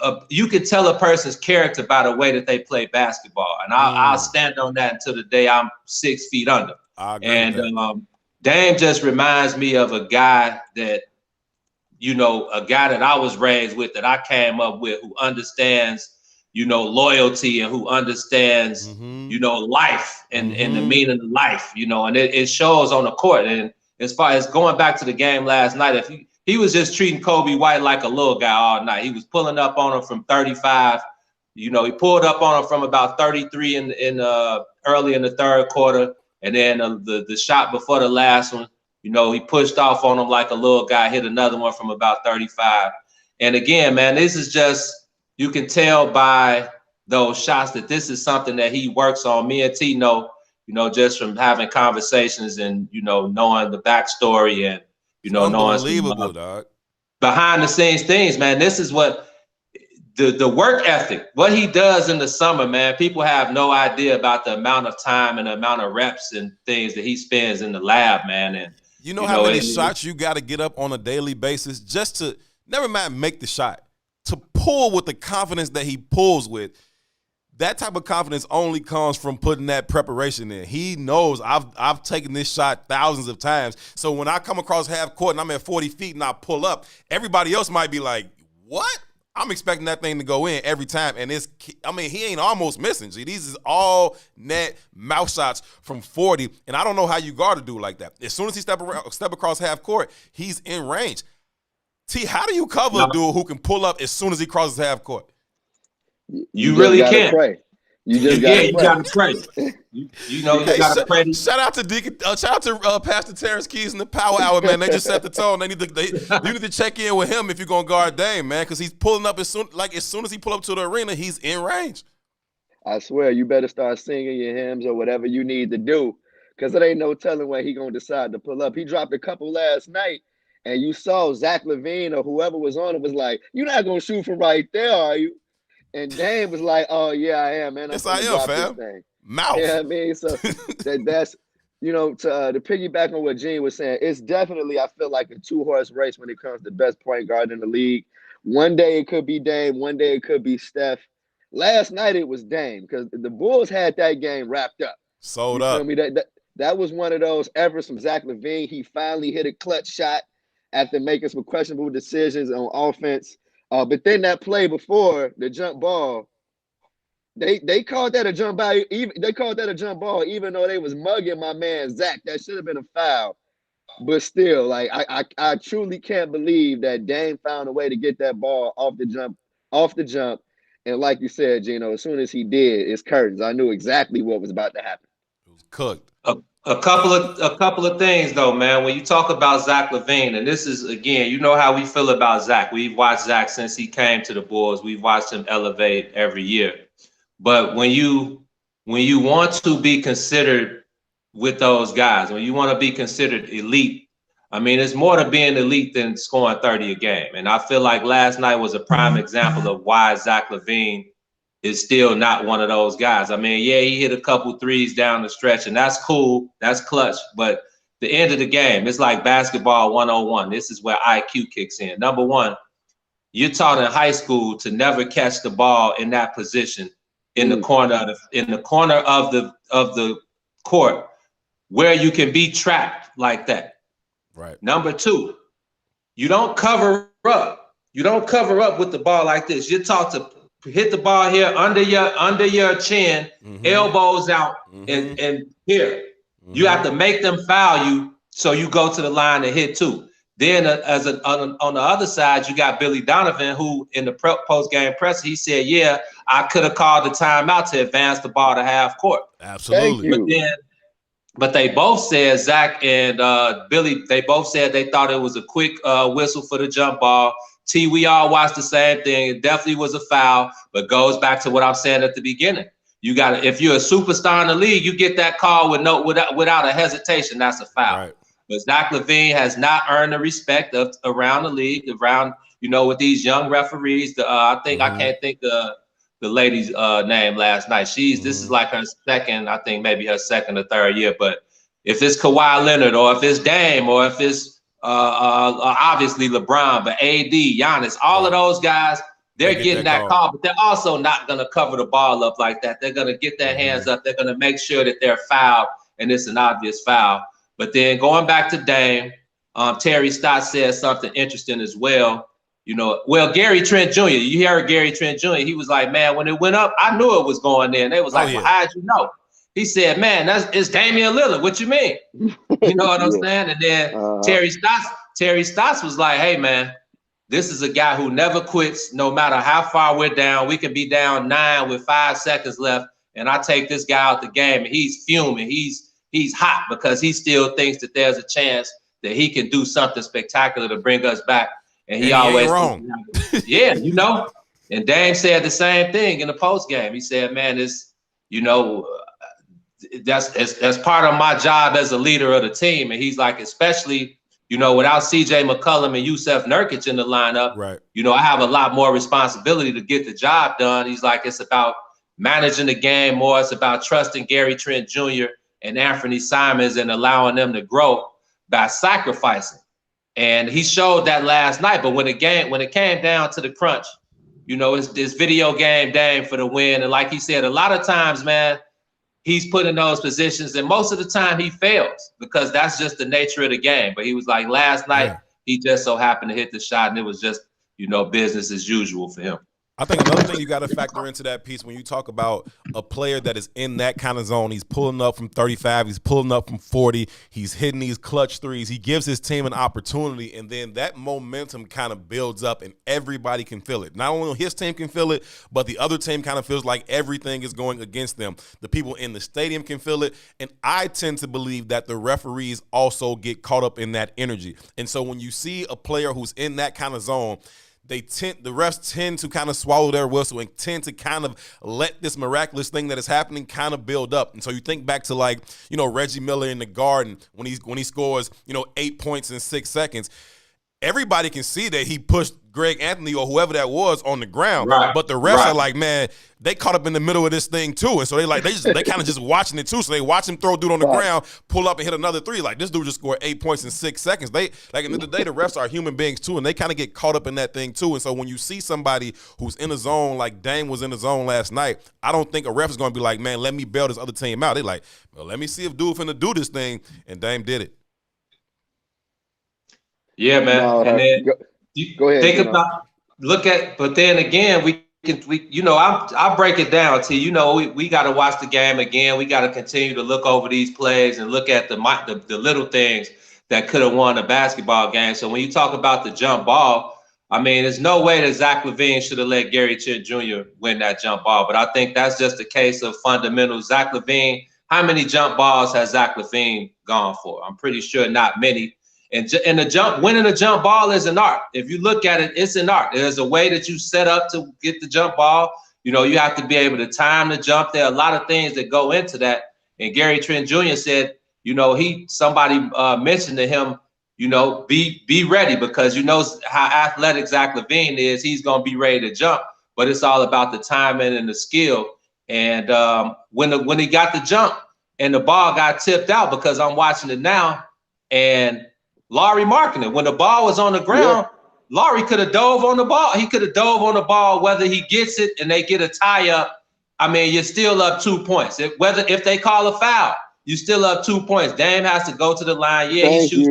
can tell a person's character by the way that they play basketball, and I'll stand on that until the day I'm 6 feet under. And Dame just reminds me of a guy that, a guy that I was raised with, that I came up with, who understands, loyalty, and who understands, life and the meaning of life, and it shows on the court. And as far as going back to the game last night, if he was just treating Kobe White like a little guy all night. He was pulling up on him from 35. He pulled up on him from about 33 in early in the third quarter. And then the shot before the last one, he pushed off on him like a little guy, hit another one from about 35. And again, man, this is just, you can tell by those shots that this is something that he works on. Me and T know, just from having conversations and, knowing the backstory and, knowing unbelievable, dog. Behind the scenes things, man. This is what the work ethic, what he does in the summer, man. People have no idea about the amount of time and the amount of reps and things that he spends in the lab, man. And how many shots you got to get up on a daily basis just to, never mind make the shot, to pull with the confidence that he pulls with. That type of confidence only comes from putting that preparation in. He knows I've taken this shot thousands of times. So when I come across half court and I'm at 40 feet and I pull up, everybody else might be like, what? I'm expecting that thing to go in every time. And he ain't almost missing. G. These is all net mouth shots from 40. And I don't know how you guard a dude like that. As soon as he step across half court, he's in range. T, how do you cover a dude who can pull up as soon as he crosses half court? You really can't. Pray. You just gotta pray. You gotta pray. Shout out to Deacon. Shout out to Pastor Terrance Keys and the Power Hour, man. They just set the tone. You need to check in with him if you're gonna guard Dame, man, because he's pulling up as soon as he pull up to the arena, he's in range. I swear, you better start singing your hymns or whatever you need to do, because it ain't no telling when he gonna decide to pull up. He dropped a couple last night, and you saw Zach LaVine or whoever was on it was like, "You're not gonna shoot from right there, are you?" And Dame was like, "Oh yeah, I am, man. Yes, I am, fam. Mouth." Yeah, I mean, so that's to piggyback on what Gene was saying, it's definitely, I feel like, a 2-horse race when it comes to best point guard in the league. One day it could be Dame, one day it could be Steph. Last night it was Dame because the Bulls had that game wrapped up. Sold up. Me? That was one of those efforts from Zach LaVine. He finally hit a clutch shot after making some questionable decisions on offense. But then that play before the jump ball, they called that a jump ball. They called that a jump ball, even though they was mugging my man Zach. That should have been a foul. But still, like I truly can't believe that Dame found a way to get that ball off the jump. And like you said, Gino, as soon as he did, it's curtains. I knew exactly what was about to happen. It was cooked. A couple of things though, man. When you talk about Zach LaVine, and this is, again, you know how we feel about Zach. We've watched Zach since he came to the Bulls. We've watched him elevate every year. But when you want to be considered with those guys. When you want to be considered elite, I mean, it's more to being elite than scoring 30 a game. And I feel like last night was a prime example of why Zach LaVine is still not one of those guys. I mean, yeah, he hit a couple threes down the stretch, and that's cool. That's clutch. But the end of the game, it's like basketball 101. This is where IQ kicks in. Number one, you're taught in high school to never catch the ball in that position in the corner of the court where you can be trapped like that. Right. Number two, you don't cover up. You don't cover up with the ball like this. You're taught to hit the ball here under your chin, elbows out, and here. You have to make them foul you, so you go to the line and hit two. Then on the other side, you got Billy Donovan, who in the post-game presser, he said, yeah, I could have called the timeout to advance the ball to half court. Absolutely. But they both said, Zach and Billy, they both said they thought it was a quick whistle for the jump ball. We all watched the same thing. It definitely was a foul, but goes back to what I'm saying at the beginning. You got to, if you're a superstar in the league, you get that call without a hesitation. That's a foul. Right. But Zach LaVine has not earned the respect around the league, with these young referees. I can't think the lady's name last night. This is like her second, I think maybe her second or third year. But if it's Kawhi Leonard or if it's Dame or if it's obviously LeBron, but AD, Giannis, all of those guys, they're getting that call, but they're also not going to cover the ball up like that. They're going to get their hands up. They're going to make sure that they're fouled, and it's an obvious foul. But then going back to Dame, Terry Stott said something interesting as well. Gary Trent Jr., you heard Gary Trent Jr., he was like, man, when it went up, I knew it was going there. And they was like, well, how'd you know? He said, man, it's Damian Lillard. What you mean? You know what I'm saying? And then Terry Stotts was like, hey, man, this is a guy who never quits no matter how far we're down. We can be down 9 with 5 seconds left, and I take this guy out the game, and he's fuming. He's hot because he still thinks that there's a chance that he can do something spectacular to bring us back. And he always wrong. Yeah, And Dame said the same thing in the post game. He said, man, that's part of my job as a leader of the team. And he's like, especially, without CJ McCollum and Yusef Nurkic in the lineup, right. I have a lot more responsibility to get the job done. He's like, it's about managing the game more. It's about trusting Gary Trent Jr. and Anthony Simons and allowing them to grow by sacrificing. And he showed that last night. But when it came down to the crunch, it's this video game Dame for the win. And like he said, a lot of times, man, he's put in those positions, and most of the time he fails because that's just the nature of the game. But he was like, last night, he just so happened to hit the shot, and it was just, business as usual for him. I think another thing you got to factor into that piece when you talk about a player that is in that kind of zone, he's pulling up from 35, he's pulling up from 40, he's hitting these clutch threes, he gives his team an opportunity, and then that momentum kind of builds up and everybody can feel it. Not only his team can feel it, but the other team kind of feels like everything is going against them. The people in the stadium can feel it, and I tend to believe that the referees also get caught up in that energy. And so when you see a player who's in that kind of zone, the refs tend to kind of swallow their whistle and tend to kind of let this miraculous thing that is happening kind of build up. And so you think back to Reggie Miller in the Garden when he scores 8 points in 6 seconds. Everybody can see that he pushed Greg Anthony or whoever that was on the ground, right. But the refs are like, man, they caught up in the middle of this thing too, and so they kind of just watching it too. So they watch him throw dude on the ground, pull up and hit another three. Like this dude just scored 8 points in 6 seconds. They at the end of the day, the refs are human beings too, and they kind of get caught up in that thing too. And so when you see somebody who's in a zone like Dame was in the zone last night, I don't think a ref is going to be like, man, let me bail this other team out. They like, well, let me see if dude finna do this thing, and Dame did it. Yeah, man. No, and then go ahead. Think about, but then again, I'll break it down to we got to watch the game again. We got to continue to look over these plays and look at the little things that could have won a basketball game. So when you talk about the jump ball, I mean, there's no way that Zach LaVine should have let Gary Trent Jr. win that jump ball. But I think that's just a case of fundamentals. Zach LaVine, how many jump balls has Zach LaVine gone for? I'm pretty sure not many. And winning a jump ball is an art. If you look at it, it's an art. There's a way that you set up to get the jump ball. You have to be able to time the jump. There are a lot of things that go into that. And Gary Trent Jr. said somebody mentioned to him, be ready, because how athletic Zach LaVine is. He's gonna be ready to jump, but it's all about the timing and the skill. And when he got the jump and the ball got tipped out, because I'm watching it now, and Lauri marking it, when the ball was on the ground, Lauri could have dove on the ball. He could have dove on the ball. Whether he gets it and they get a tie up, I mean, you're still up 2 points. If they call a foul, you still up 2 points. Dame has to go to the line. Yeah, he shoots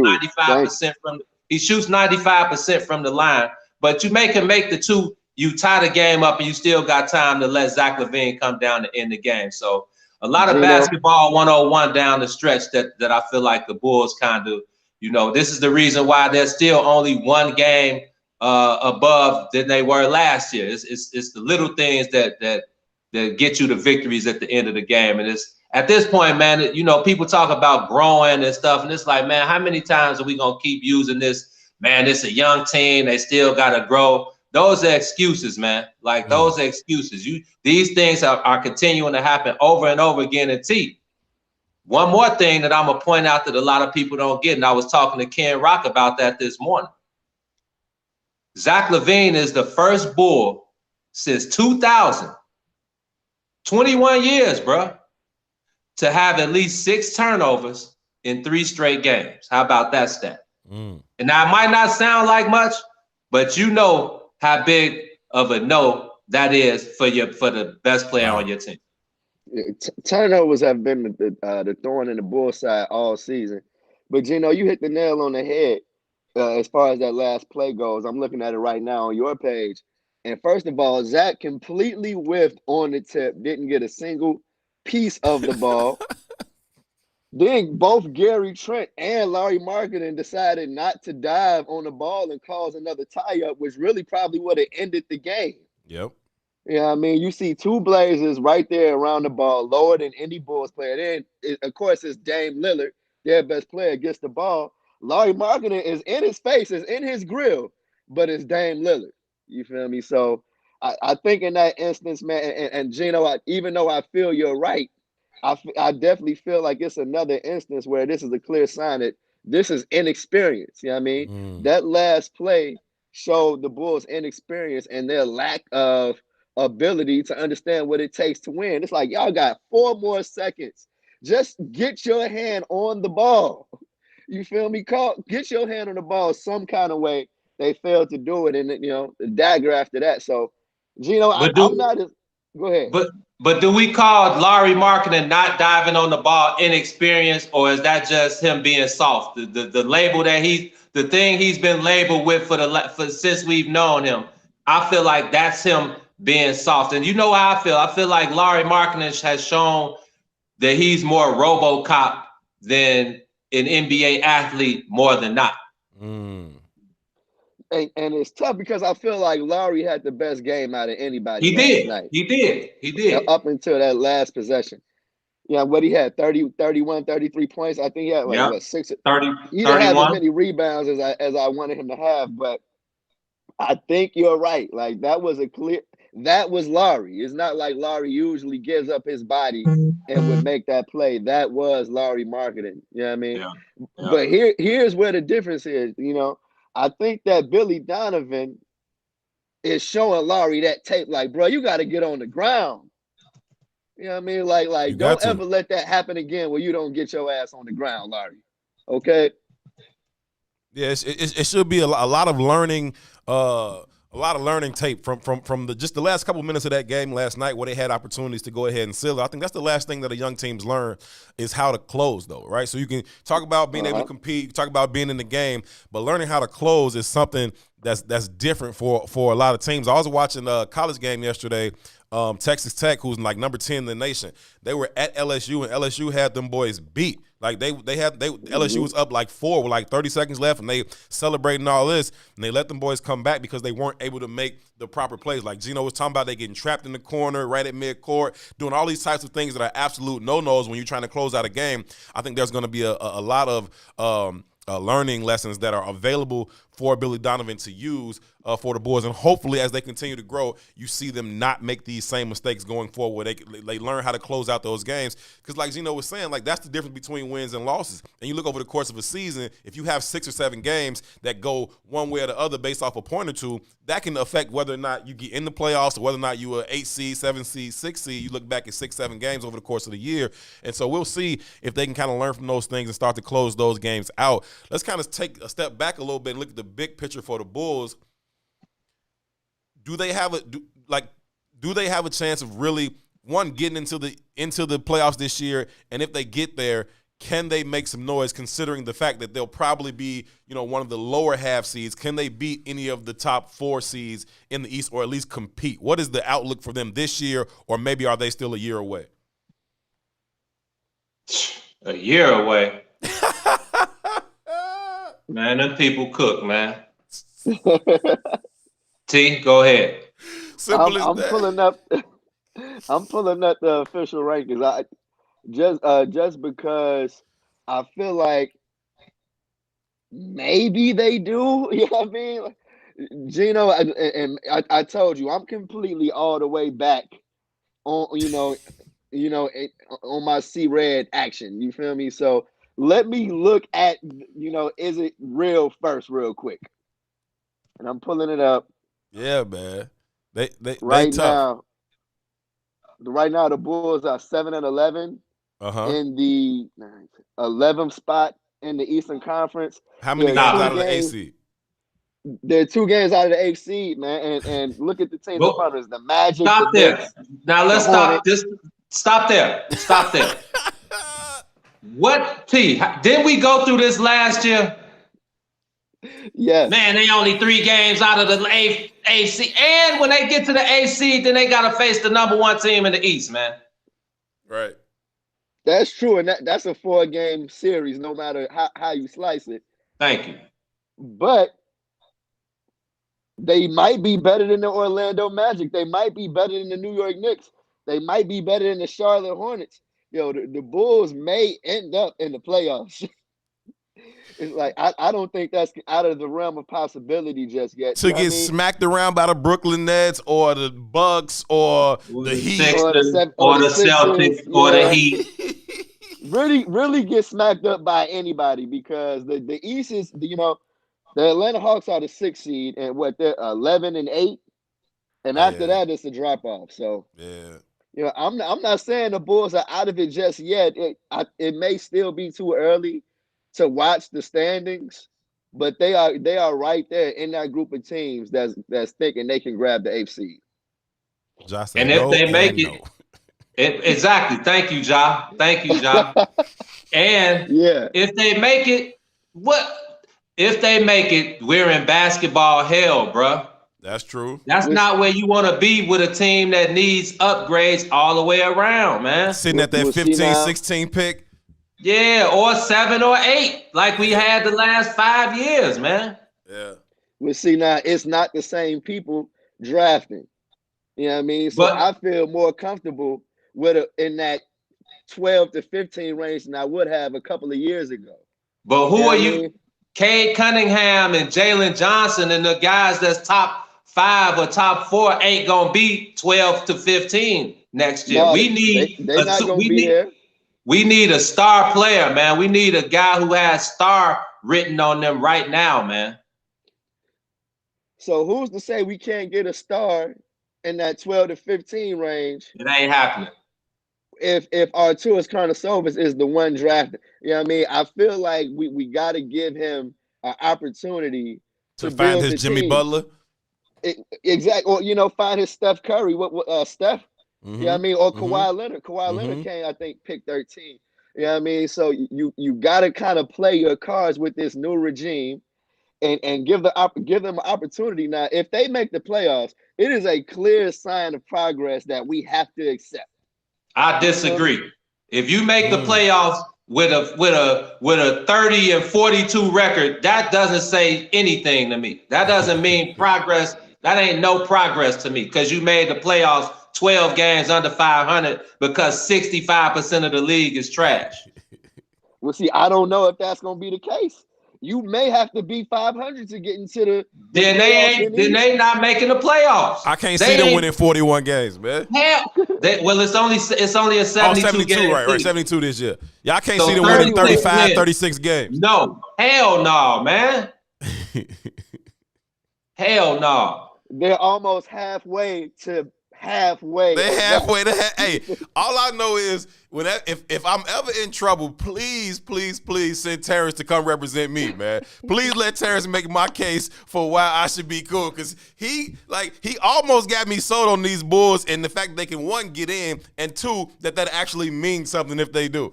95% from the line. But you make him make the two. You tie the game up, and you still got time to let Zach LaVine come down to end the game. So a lot of basketball 101 down the stretch that I feel like the Bulls kind of, this is the reason why they're still only one game above than they were last year. It's the little things that get you the victories at the end of the game. And it's at this point, man, people talk about growing and stuff, and it's like, man, how many times are we gonna keep using this? Man, it's a young team, they still gotta grow. Those are excuses, man. Like those are excuses. These things are continuing to happen over and over again. And T, one more thing that I'm gonna point out that a lot of people don't get, and I was talking to Ken Rock about that this morning. Zach LaVine is the first Bull since 2000, 21 years, bro, to have at least 6 turnovers in 3 straight games. How about that stat? And now it might not sound like much, but how big of a no that is for the best player on your team. Turnovers have been the thorn in the Bulls' side all season. But, Gino, you hit the nail on the head as far as that last play goes. I'm looking at it right now on your page. And first of all, Zach completely whiffed on the tip, didn't get a single piece of the ball. Then both Gary Trent and Lauri Markkanen decided not to dive on the ball and cause another tie-up, which really probably would have ended the game. Yep. Yeah, I mean, you see 2 Blazers right there around the ball, lower than any Bulls player. Then, of course, it's Dame Lillard, their best player, gets the ball. Lauri Markkanen is in his face, is in his grill, but it's Dame Lillard. You feel me? So I think in that instance, man, and Gino, even though I feel you're right, I definitely feel like it's another instance where this is a clear sign that this is inexperience. You know what I mean? That last play showed the Bulls' inexperience and their lack of ability to understand what it takes to win. It's like, y'all got 4 more seconds. Just get your hand on the ball. You feel me? Get your hand on the ball some kind of way. They failed to do it, and the dagger after that. So, Gino, I'm not as go ahead. But do we call Lauri Markkanen not diving on the ball inexperienced, or is that just him being soft? The label that the thing he's been labeled with for since we've known him. I feel like that's him being soft. And you know how I feel? I feel like Lauri Markkanen has shown that he's more RoboCop than an NBA athlete, more than not. And it's tough because I feel like Lauri had the best game out of anybody. He did. Up until that last possession. Yeah, what he had, 31, 33 points. I think he had 6 30. He didn't have as many rebounds as I wanted him to have, but I think you're right. Like that was Lauri. It's not like Lauri usually gives up his body and would make that play. That was Lauri Markkanen. You know what I mean? Yeah. But here's where the difference is, I think that Billy Donovan is showing Lauri that tape, like, bro, you got to get on the ground. You know what I mean? Like don't ever let that happen again where you don't get your ass on the ground, Lauri. Okay? Yeah, it should be a lot of learning, tape from just the last couple minutes of that game last night where they had opportunities to go ahead and seal it. I think that's the last thing that the young teams learn is how to close, though, right? So you can talk about being able to compete, talk about being in the game, but learning how to close is something that's different for a lot of teams. I was watching a college game yesterday, Texas Tech, who's like number 10 in the nation. They were at LSU, and LSU had them boys beat. Like LSU was up like 4 with like 30 seconds left, and they celebrating all this, and they let them boys come back because they weren't able to make the proper plays. Like Gino was talking about, they getting trapped in the corner, right at midcourt, doing all these types of things that are absolute no-nos when you're trying to close out a game. I think there's going to be a lot of learning lessons that are available for Billy Donovan to use for the Bulls. And hopefully as they continue to grow, you see them not make these same mistakes going forward where they learn how to close out those games. Because like Gino was saying, like that's the difference between wins and losses. And you look over the course of a season, if you have 6 or 7 games that go one way or the other based off a point or two, that can affect whether or not you get in the playoffs or whether or not you are 8 seed, 7 seed, 6 seed. You look back at 6, 7 games over the course of the year. And so we'll see if they can kind of learn from those things and start to close those games out. Let's kind of take a step back a little bit and look at the big picture for the Bulls. Do they have a chance of really getting into the playoffs this year? And if they get there, can they make some noise considering the fact that they'll probably be, one of the lower half seeds? Can they beat any of the top 4 seeds in the East or at least compete? What is the outlook for them this year, or maybe are they still a year away? A year away. Man, them people cook, man. T, go ahead. I'm pulling up. I'm pulling up the official rankings. Just because I feel like maybe they do. You know what I mean? Gino, and I told you I'm completely all the way back on on my C-Red action. You feel me? So let me look at is it real first, real quick, and I'm pulling it up. Yeah, man. They right tough. now the Bulls are 7-11 in the 11th spot in the Eastern Conference. How many games out of the AC? They're 2 games out of the 8th seed, man. And look at the teams in front of us. The Magic. Stop there. Now let's stop. Just stop there. Stop there. What, T? Didn't we go through this last year? Yes. Man, they only 3 games out of the AC. And when they get to the AC, then they got to face the number 1 team in the East, man. Right. That's true. And that's a 4-game series, no matter how you slice it. Thank you. But they might be better than the Orlando Magic. They might be better than the New York Knicks. They might be better than the Charlotte Hornets. The Bulls may end up in the playoffs. It's like I don't think that's out of the realm of possibility just yet. To get smacked around by the Brooklyn Nets or the Bucks or the Heat or the Celtics or the Heat. Really get smacked up by anybody, because the East is the Atlanta Hawks are the 6th seed and they're 11-8, and after that it's a drop off. So I'm not saying the Bulls are out of it just yet. It may still be too early to watch the standings, but they are right there in that group of teams that's thinking they can grab the 8th seed. And if they make it, exactly. Thank you, Ja. Thank you, Ja. And if they make it, if they make it, we're in basketball hell, bruh. That's true. That's not where you want to be with a team that needs upgrades all the way around, man. Sitting at that 15, 16 pick. Yeah, or 7 or 8, like we had the last 5 years, man. Yeah. Well, see, now it's not the same people drafting. You know what I mean? So I feel more comfortable in that 12 to 15 range than I would have a couple of years ago. But who are you? Cade Cunningham and Jalen Johnson and the guys that's top 5 or top 4 ain't gonna be 12 to 15 next year. No, we need they're not gonna be there. We need a star player, man. We need a guy who has star written on them right now, man. So who's to say we can't get a star in that 12 to 15 range? It ain't happening. If Arturas Karnisovas is the one drafted, you know what I mean? I feel like we got to give him an opportunity to find his Jimmy team. Butler. Exactly. Or, find his Steph Curry. Steph? Mm-hmm. You know what I mean? Or Kawhi Leonard. Kawhi Leonard came, I think, pick 13. You know what I mean? So you got to kind of play your cards with this new regime and give them an opportunity. Now, if they make the playoffs, it is a clear sign of progress that we have to accept. I disagree. If you make the playoffs with a 30 and 42 record, that doesn't say anything to me. That doesn't mean progress. That ain't no progress to me, because you made the playoffs 12 games under 500 because 65% of the league is trash. Well, see, I don't know if that's going to be the case. You may have to be 500 to get into the. Then they not making the playoffs. I can't see them winning 41 games, man. Hell, it's only a 72 game. Right, 72 this year. Y'all can't see them winning 35, 36 games. No, hell no, man. Hell no. They're almost halfway to halfway. They're halfway to hey, all I know is if I'm ever in trouble, please send Terrance to come represent me, man. Please let Terrance make my case for why I should be cool. Cause he almost got me sold on these Bulls and the fact that they can, one, get in, and two, that actually means something if they do.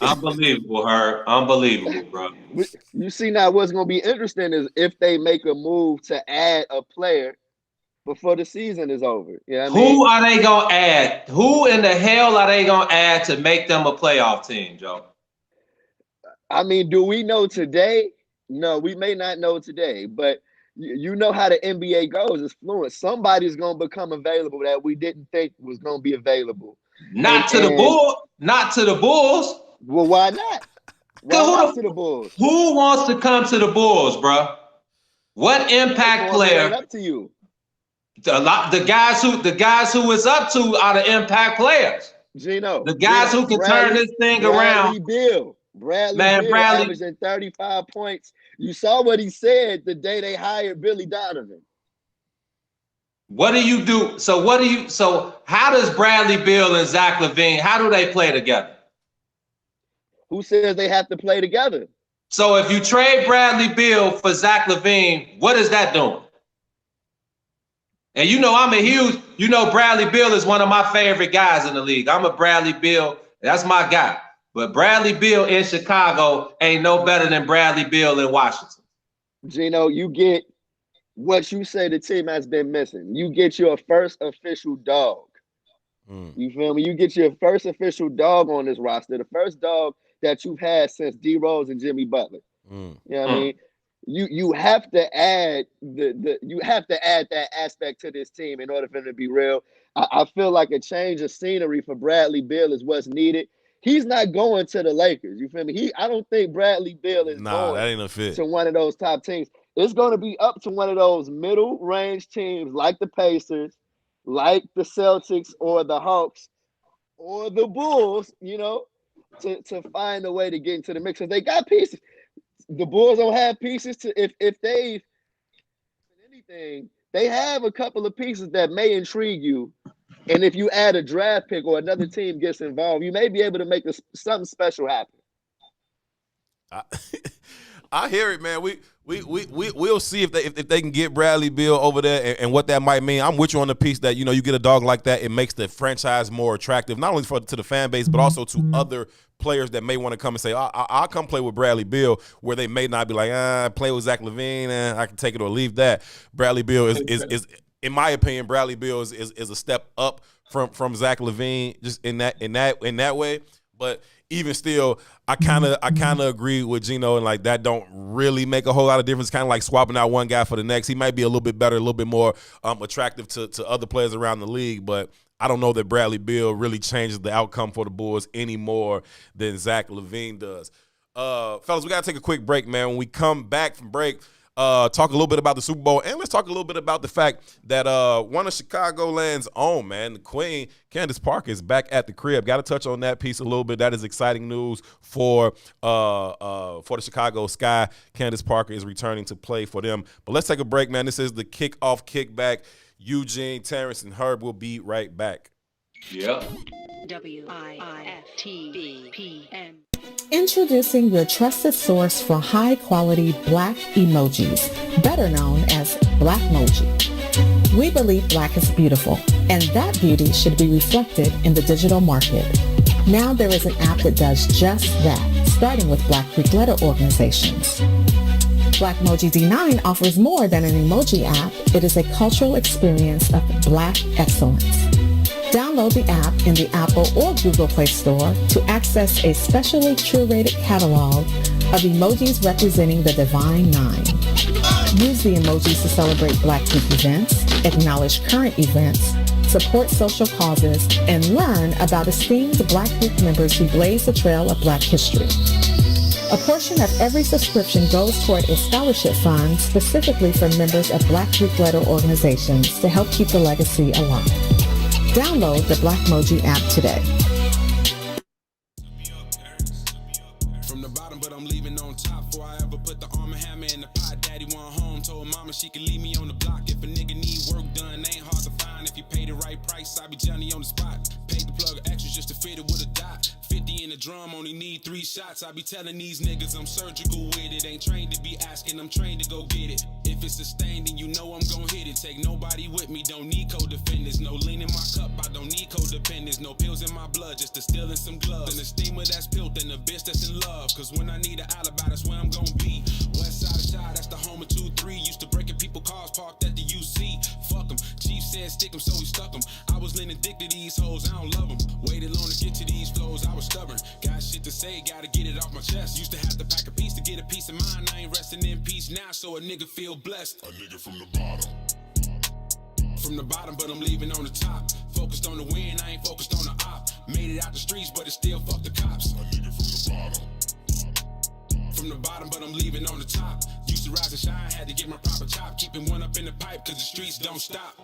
Unbelievable, Herb. Unbelievable, bro. You see now what's gonna be interesting is if they make a move to add a player before the season is over. You know what I mean? Who are they gonna add? Who in the hell are they gonna add to make them a playoff team, Joe? I mean, do we know today? No, we may not know today, but you know how the NBA goes. It's fluent. Somebody's gonna become available that we didn't think was gonna be available. Not to the Bulls. Not to the Bulls. Well, why not? Why not to the Bulls? Who wants to come to the Bulls, bro? What impact player? Up to you. The guys who it's up to are the impact players. Gino, the guys who can turn this thing around. Bradley Beal averaging 35 points. You saw what he said the day they hired Billy Donovan. What do you do? So how does Bradley Beal and Zach LaVine, how do they play together? Who says they have to play together? So if you trade Bradley Beal for Zach LaVine, what is that doing? And Bradley Beal is one of my favorite guys in the league. I'm a Bradley Beal, that's my guy. But Bradley Beal in Chicago ain't no better than Bradley Beal in Washington. Gino, you get what you say the team has been missing. You get your first official dog. You feel me? You get your first official dog on this roster, the first dog that you've had since D Rose and Jimmy Butler. You know what I mean? You have to add that aspect to this team in order for them to be real. I feel like a change of scenery for Bradley Beal is what's needed. He's not going to the Lakers. You feel me? I don't think Bradley Beal is going that ain't a fit to one of those top teams. It's going to be up to one of those middle range teams like the Pacers, like the Celtics or the Hawks or the Bulls, to find a way to get into the mix. Because they got pieces. The Bulls don't have pieces to if they anything, they have a couple of pieces that may intrigue you. And if you add a draft pick or another team gets involved, you may be able to make something special happen. I hear it, man. We'll see if they can get Bradley Beal over there and what that might mean. I'm with you on the piece that you get a dog like that, it makes the franchise more attractive, not only to the fan base but also to other players that may want to come and say, I'll come play with Bradley Beal, where they may not be like, play with Zach LaVine, I can take it or leave that. Bradley Beal is in my opinion, Bradley Beal is a step up from Zach LaVine just in that way. But even still, I kind of agree with Gino, and like that don't really make a whole lot of difference. Kind of like swapping out one guy for the next. He might be a little bit better, a little bit more attractive to other players around the league, but I don't know that Bradley Beal really changes the outcome for the Bulls any more than Zach LaVine does. Fellas, we got to take a quick break, man. When we come back from break, talk a little bit about the Super Bowl, and let's talk a little bit about the fact that one of Chicagoland's own, man, the Queen, Candace Parker, is back at the crib. Got to touch on that piece a little bit. That is exciting news for the Chicago Sky. Candace Parker is returning to play for them. But let's take a break, man. This is the Kickoff Kickback. Eugene, Terrance, and Herb will be right back. Yeah. WIFTBPM. Introducing your trusted source for high-quality Black emojis, better known as Blackmoji. We believe Black is beautiful, and that beauty should be reflected in the digital market. Now there is an app that does just that, starting with Black Greek letter organizations. Blackmoji D9 offers more than an emoji app. It is a cultural experience of Black excellence. Download the app in the Apple or Google Play Store to access a specially curated catalog of emojis representing the Divine Nine. Use the emojis to celebrate Black Greek events, acknowledge current events, support social causes, and learn about esteemed Black Greek members who blaze the trail of Black history. A portion of every subscription goes toward a scholarship fund specifically for members of Black Greek letter organizations to help keep the legacy alive. Download the Blackmoji app today. From the bottom, but I'm leaving on top. Before I ever put the arm and hammer in the pot, daddy went home, told mama she could leave me on the block. If a nigga need work done, ain't hard to find. If you pay the right price, I be Johnny on the spot. Paid the plug extras just to fit it with a dot. 50 in the drum, only need 3 shots. I be telling these niggas I'm surgical with it. Ain't trained to be asking, I'm trained to go get it. If it's sustained, then you know I'm gon' hit it. Take nobody with me, don't need co-defenders. No lean in my cup, I don't need codependents. No pills in my blood, just a still in some gloves. And the steamer that's built and the bitch that's in love. Cause when I need an alibi, that's where I'm gon' be. West side of Chi, that's the home of 2-3. Used to breaking people cars parked at the UC. Fuck 'em, Chief said stick 'em, so he stuck 'em. I was leaning dick to these hoes, I don't love 'em. Waited long to get to these flows, I was stubborn. Got shit to say, gotta get it off my chest. Used to have to pack a piece to get a piece of mind. I ain't resting in peace now, so a nigga feel blessed. A nigga from the bottom. From the bottom, but I'm leaving on the top. Focused on the win, I ain't focused on the op. Made it out the streets, but it still fuck the cops. A nigga from the bottom. From the bottom, but I'm leaving on the top. Used to rise and shine, had to get my proper chop. Keeping one up in the pipe, cause the streets don't stop.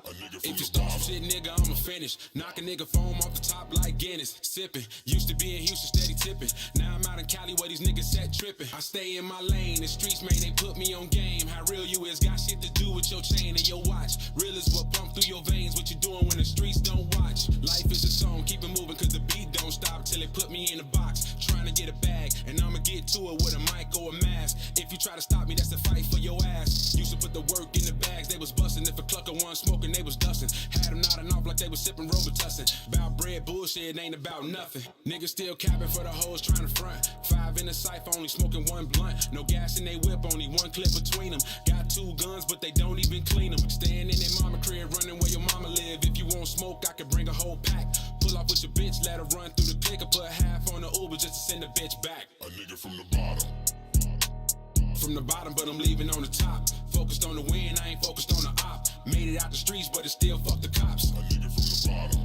If you start some shit, nigga, I'ma finish. Knock a nigga foam off the top like Guinness. Sipping, used to be in Houston, steady tipping. Now I'm out in Cali where these niggas set tripping. I stay in my lane, the streets, man, they put me on game. How real you is, got shit to do with your chain and your watch. Real is what pump through your veins, what you doing when the streets don't watch. Life is a song, keep it moving, cause the beat don't stop till they put me in a box. Trying to get a bag, and I'ma get to it with a mic or a mask. If you try to stop me, that's a fight for your ass. Used to put the work in the bags, they was busting. If a clucker wasn't smoking, they was dusting. Had them nodding off like they was sipping Robitussin. About bread bullshit, ain't about nothing. Niggas still capping for the hoes trying to front. 5 in the cipher, only smoking 1 blunt. No gas in they whip, only 1 clip between them. Got 2 guns, but they don't even clean them. Staying in their mama crib, running where your mama live. If you want smoke, I can bring a whole pack. Pull off with your bitch, let her run through the click, or put half on the Uber just to send the bitch back. A nigga from the bottom. From the bottom, but I'm leaving on the top. Focused on the win, I ain't focused on the op. Made it out the streets, but it still fuck the cops. A nigga from the bottom.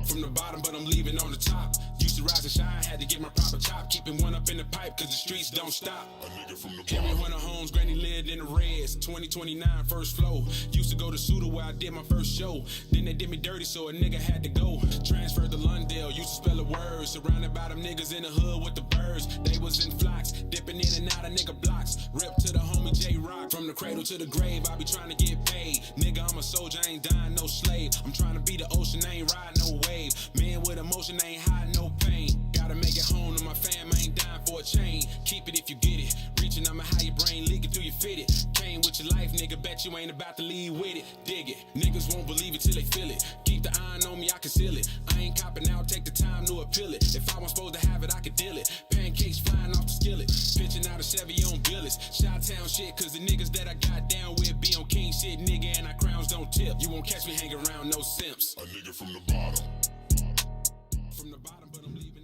From the bottom, but I'm leaving on the top. Used to rise and shine, had to get my proper chop. Keeping one up in the pipe, cause the streets don't stop. A nigga from the bottom. Carry 100 homes, granny lived in the reds. 2029, first flow. Used to go to Suda where I did my first show. Then they did me dirty, so a nigga had to go. Transferred to Lundale, used to spell a word. Surrounded by them niggas in the hood with the birds. They was in flocks, dipping in and out of nigga blocks. Rip to the homie J-Rock. From the cradle to the grave, I be trying to get paid. Nigga, I'm a soldier, ain't dying, no slave. I'm trying to be the ocean, ain't riding no wave. Man with emotion, ain't hiding no pain. Gotta make it home to my fam, ain't dying for a chain. Keep it if you get it. Reaching, I'ma how your brain leaking through your fitted. Came with your life, nigga, bet you ain't about to leave with it. Dig it, niggas won't believe it till they feel it. Keep the iron on me, I conceal it. I ain't copping out, take the time to appeal it. If I was supposed to have it, I could deal it. Pancakes flying off the skillet. Pitching out a Chevy on Billis. Chi-town shit, cause the niggas that I got down with be on king shit, nigga, and our crowns don't tip. You won't catch me hanging around no simps. A nigga from the bottom.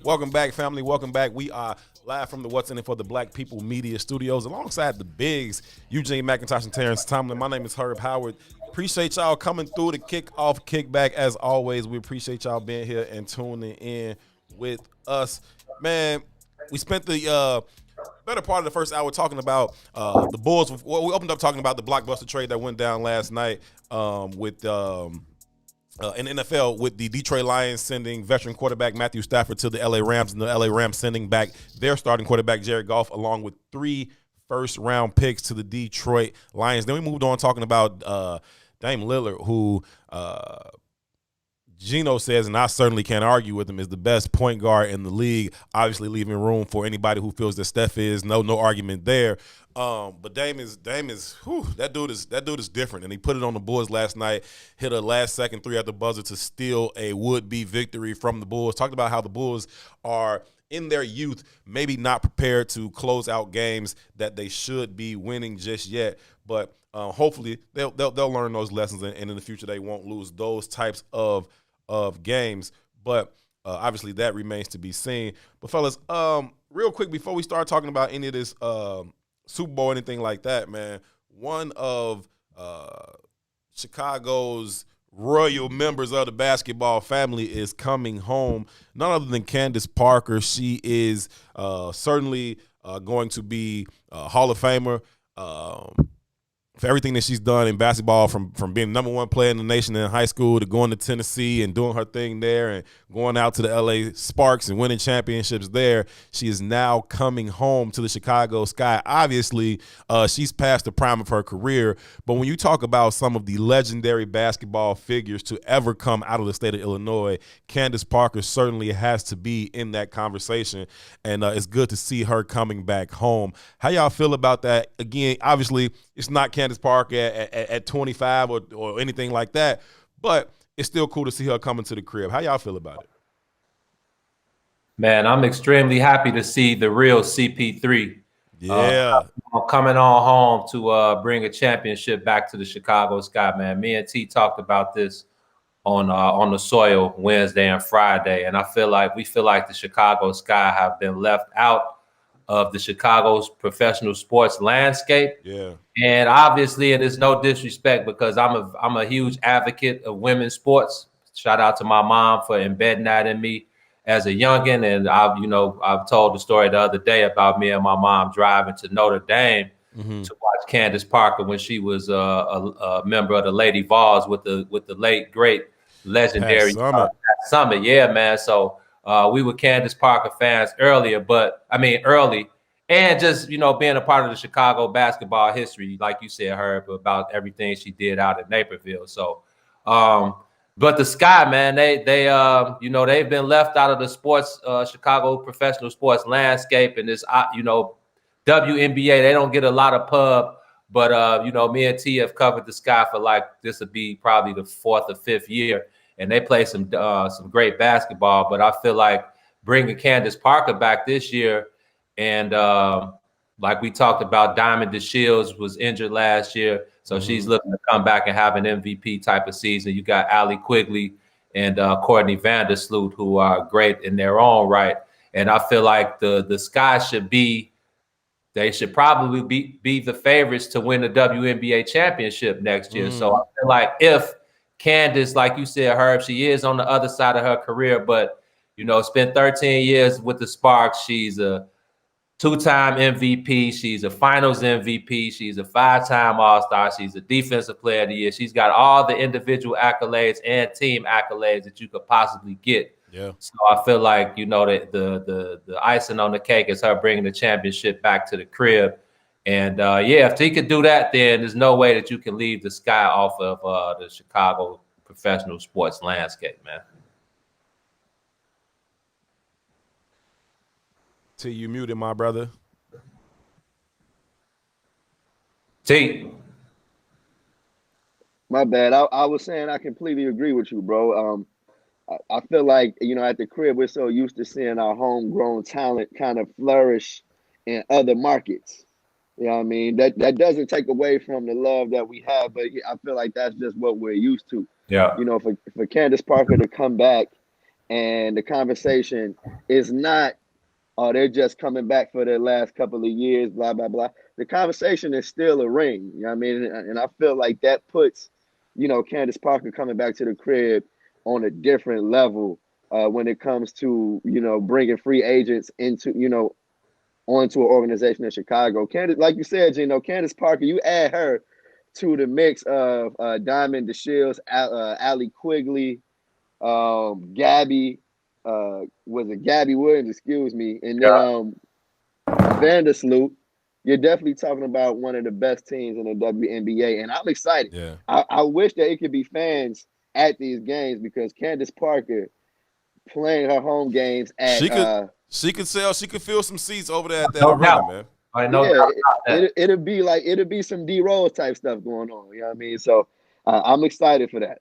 Welcome back, family. Welcome back. We are live from the What's in It for the Black People Media Studios alongside the Bigs, Eugene McIntosh and Terrance Tomlin. My name is Herb Howard. Appreciate y'all coming through the kickoff, kickback. As always, we appreciate y'all being here and tuning in with us. Man, we spent the better part of the first hour talking about the Bulls. Well, we opened up talking about the blockbuster trade that went down last night with in the NFL, with the Detroit Lions sending veteran quarterback Matthew Stafford to the LA Rams, and the LA Rams sending back their starting quarterback Jared Goff along with 3 first-round picks to the Detroit Lions. Then we moved on talking about Dame Lillard, who Gino says, and I certainly can't argue with him, is the best point guard in the league, obviously leaving room for anybody who feels that Steph is. No argument there. But Dame is whew, that dude is different, and he put it on the Bulls last night, hit a last-second 3 at the buzzer to steal a would-be victory from the Bulls. Talked about how the Bulls are, in their youth, maybe not prepared to close out games that they should be winning just yet, but hopefully they'll learn those lessons, and in the future they won't lose those types of games. But obviously that remains to be seen. But fellas, real quick before we start talking about any of this Super Bowl or anything like that, man, one of Chicago's royal members of the basketball family is coming home. None other than Candace Parker. She is certainly going to be a Hall of Famer. For everything that she's done in basketball, from being number one player in the nation in high school to going to Tennessee and doing her thing there and going out to the LA Sparks and winning championships there, she is now coming home to the Chicago Sky. Obviously, she's past the prime of her career, but when you talk about some of the legendary basketball figures to ever come out of the state of Illinois, Candace Parker certainly has to be in that conversation, and it's good to see her coming back home. How y'all feel about that? Again, obviously, it's not Candace Parker at 25 or anything like that, but it's still cool to see her coming to the crib. How y'all feel about it? Man, I'm extremely happy to see the real CP3. Coming on home to bring a championship back to the Chicago Sky, man. Me and T talked about this on the soil Wednesday and Friday, and we feel like the Chicago Sky have been left out of the Chicago's professional sports landscape. Yeah. And obviously, it is no disrespect because I'm a huge advocate of women's sports. Shout out to my mom for embedding that in me as a youngin'. And I've told the story the other day about me and my mom driving to Notre Dame to watch Candace Parker when she was a member of the Lady Vols with the late great legendary Pat Summit. Yeah, man. So we were Candace Parker fans early, and just, being a part of the Chicago basketball history, like you said, Herb, about everything she did out at Naperville. So, but the Sky, man, they've been left out of the sports, Chicago professional sports landscape, and this, WNBA, they don't get a lot of pub, but me and T have covered the Sky for this would be probably the 4th or 5th year, and they play some great basketball. But I feel like bringing Candace Parker back this year, and like we talked about, Diamond DeShields was injured last year, so she's looking to come back and have an MVP type of season. You got Allie Quigley and Courtney Vandersloot, who are great in their own right. And I feel like the Sky should probably be the favorites to win the WNBA championship next year. So I feel like if Candace, like you said, Herb, she is on the other side of her career, but spent 13 years with the Sparks. She's a 2-time MVP. She's a Finals MVP. She's a 5-time All-Star. She's a Defensive Player of the Year. She's got all the individual accolades and team accolades that you could possibly get. Yeah. So I feel like that the icing on the cake is her bringing the championship back to the crib. And if she could do that, then there's no way that you can leave the Sky off of the Chicago professional sports landscape, man. T, you muted, my brother. T. My bad. I was saying I completely agree with you, bro. I feel like, at the crib, we're so used to seeing our homegrown talent kind of flourish in other markets. You know what I mean? That doesn't take away from the love that we have, but I feel like that's just what we're used to. Yeah. For Candace Parker to come back, and the conversation is not, oh, they're just coming back for their last couple of years, blah, blah, blah. The conversation is still a ring. You know what I mean? And I feel like that puts, Candace Parker coming back to the crib on a different level when it comes to, bringing free agents into, onto an organization in Chicago. Candace, like you said, Candace Parker, you add her to the mix of Diamond DeShields, Allie Quigley, Gabby, was it Gabby Williams, excuse me, and then Vandersloot. You're definitely talking about one of the best teams in the WNBA, and I'm excited. Yeah. I wish that it could be fans at these games, because Candace Parker playing her home games at she could fill some seats over there at that arena, man. I know. Yeah, it'll be some D Rose type stuff going on. You know what I mean? So I'm excited for that.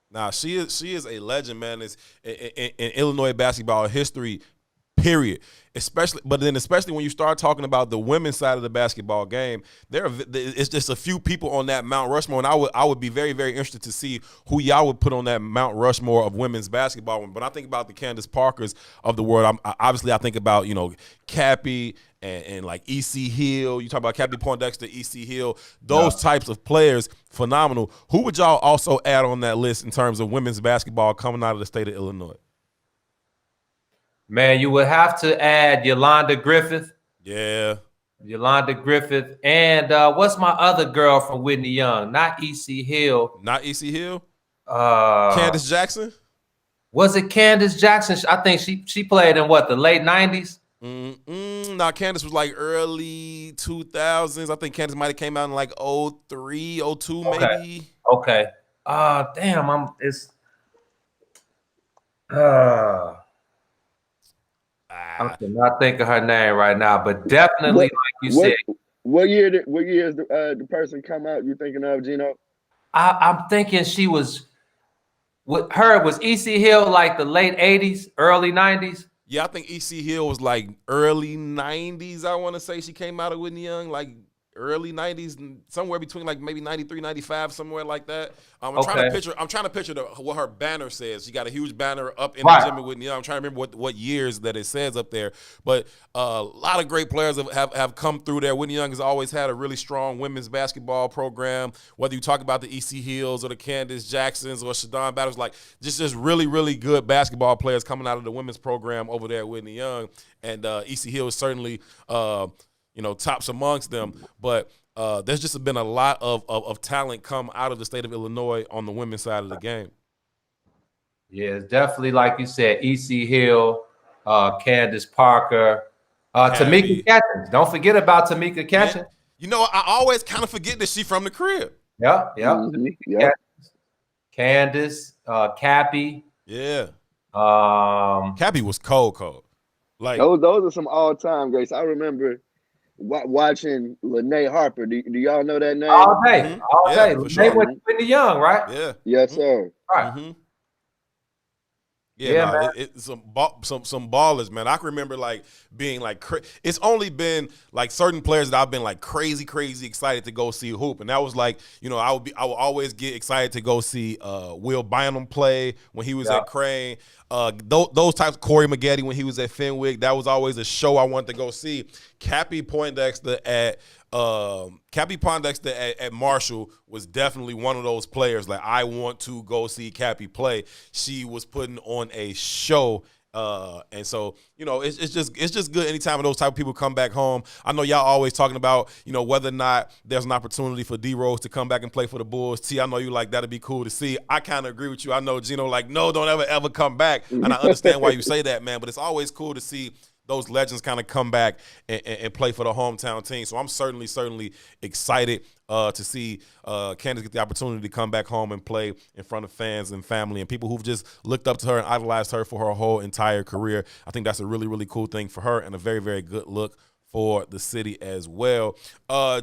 Nah, she is a legend, man. It's in Illinois basketball history, period. Especially when you start talking about the women's side of the basketball game, it's just a few people on that Mount Rushmore, and I would be very, very interested to see who y'all would put on that Mount Rushmore of women's basketball. But I think about the Candace Parkers of the world. I think about Cappy and like E.C. Hill. You talk about Cappy Poindexter, E.C. Hill. Those types of players, phenomenal. Who would y'all also add on that list in terms of women's basketball coming out of the state of Illinois? Man, you would have to add Yolanda Griffith. Yeah. Yolanda Griffith. And what's my other girl from Whitney Young? Not E.C. Hill. Not E.C. Hill? Candace Jackson? Was it Candace Jackson? I think she played in what, the late 90s? No, Candace was like early 2000s. I think Candace might have came out in like 03, 02 maybe. Okay. Damn, I cannot think of her name right now, but definitely, like you said. What year is the person come out you thinking of, Gino? I'm thinking she was, with her, it was E.C. Hill, like the late 80s, early 90s. Yeah, I think E.C. Hill was like early 90s, I want to say. She came out of Whitney Young, like early 90s, somewhere between like maybe 93, 95, somewhere like that. I'm trying to picture what her banner says. She got a huge banner up in the gym at Whitney Young. I'm trying to remember what years that it says up there. But a lot of great players have come through there. Whitney Young has always had a really strong women's basketball program. Whether you talk about the E.C. Hills or the Candace Jacksons or Shadon Battles, like just really, really good basketball players coming out of the women's program over there at Whitney Young. And E.C. Hill is certainly tops amongst them. But there's just been a lot of talent come out of the state of Illinois on the women's side of the game. Yeah, it's definitely, like you said, E.C. Hill, Candace Parker, Tamika Catchings. Don't forget about Tamika Catchings. Yeah. I always kind of forget that she's from the crib. Yeah. Candace, Cappy. Yeah. Cappy was cold. Like those are some all-time greats. I remember watching Lene Harper. Do y'all know that name? All day. Lene sure. went to Whitney Young, right? Yeah. Yes, sir. Right. Mm-hmm. Yeah, man. It's some ballers, man. I can remember like being like, it's only been like certain players that I've been like crazy excited to go see hoop, and that was like, I would always get excited to go see Will Bynum play when he was at Crane. Those types, Corey Maggette when he was at Fenwick, that was always a show I wanted to go see. Cappy Poindexter at Marshall was definitely one of those players. Like, I want to go see Cappy play. She was putting on a show. And so, it's just good anytime those type of people come back home. I know y'all always talking about, whether or not there's an opportunity for D-Rose to come back and play for the Bulls. T, I know you like that'd be cool to see. I kind of agree with you. I know Gino like, no, don't ever come back. And I understand why you say that, man, but it's always cool to see those legends kind of come back and play for the hometown team. So I'm certainly excited to see Candace get the opportunity to come back home and play in front of fans and family and people who've just looked up to her and idolized her for her whole entire career. I think that's a really, really cool thing for her and a very, very good look for the city as well.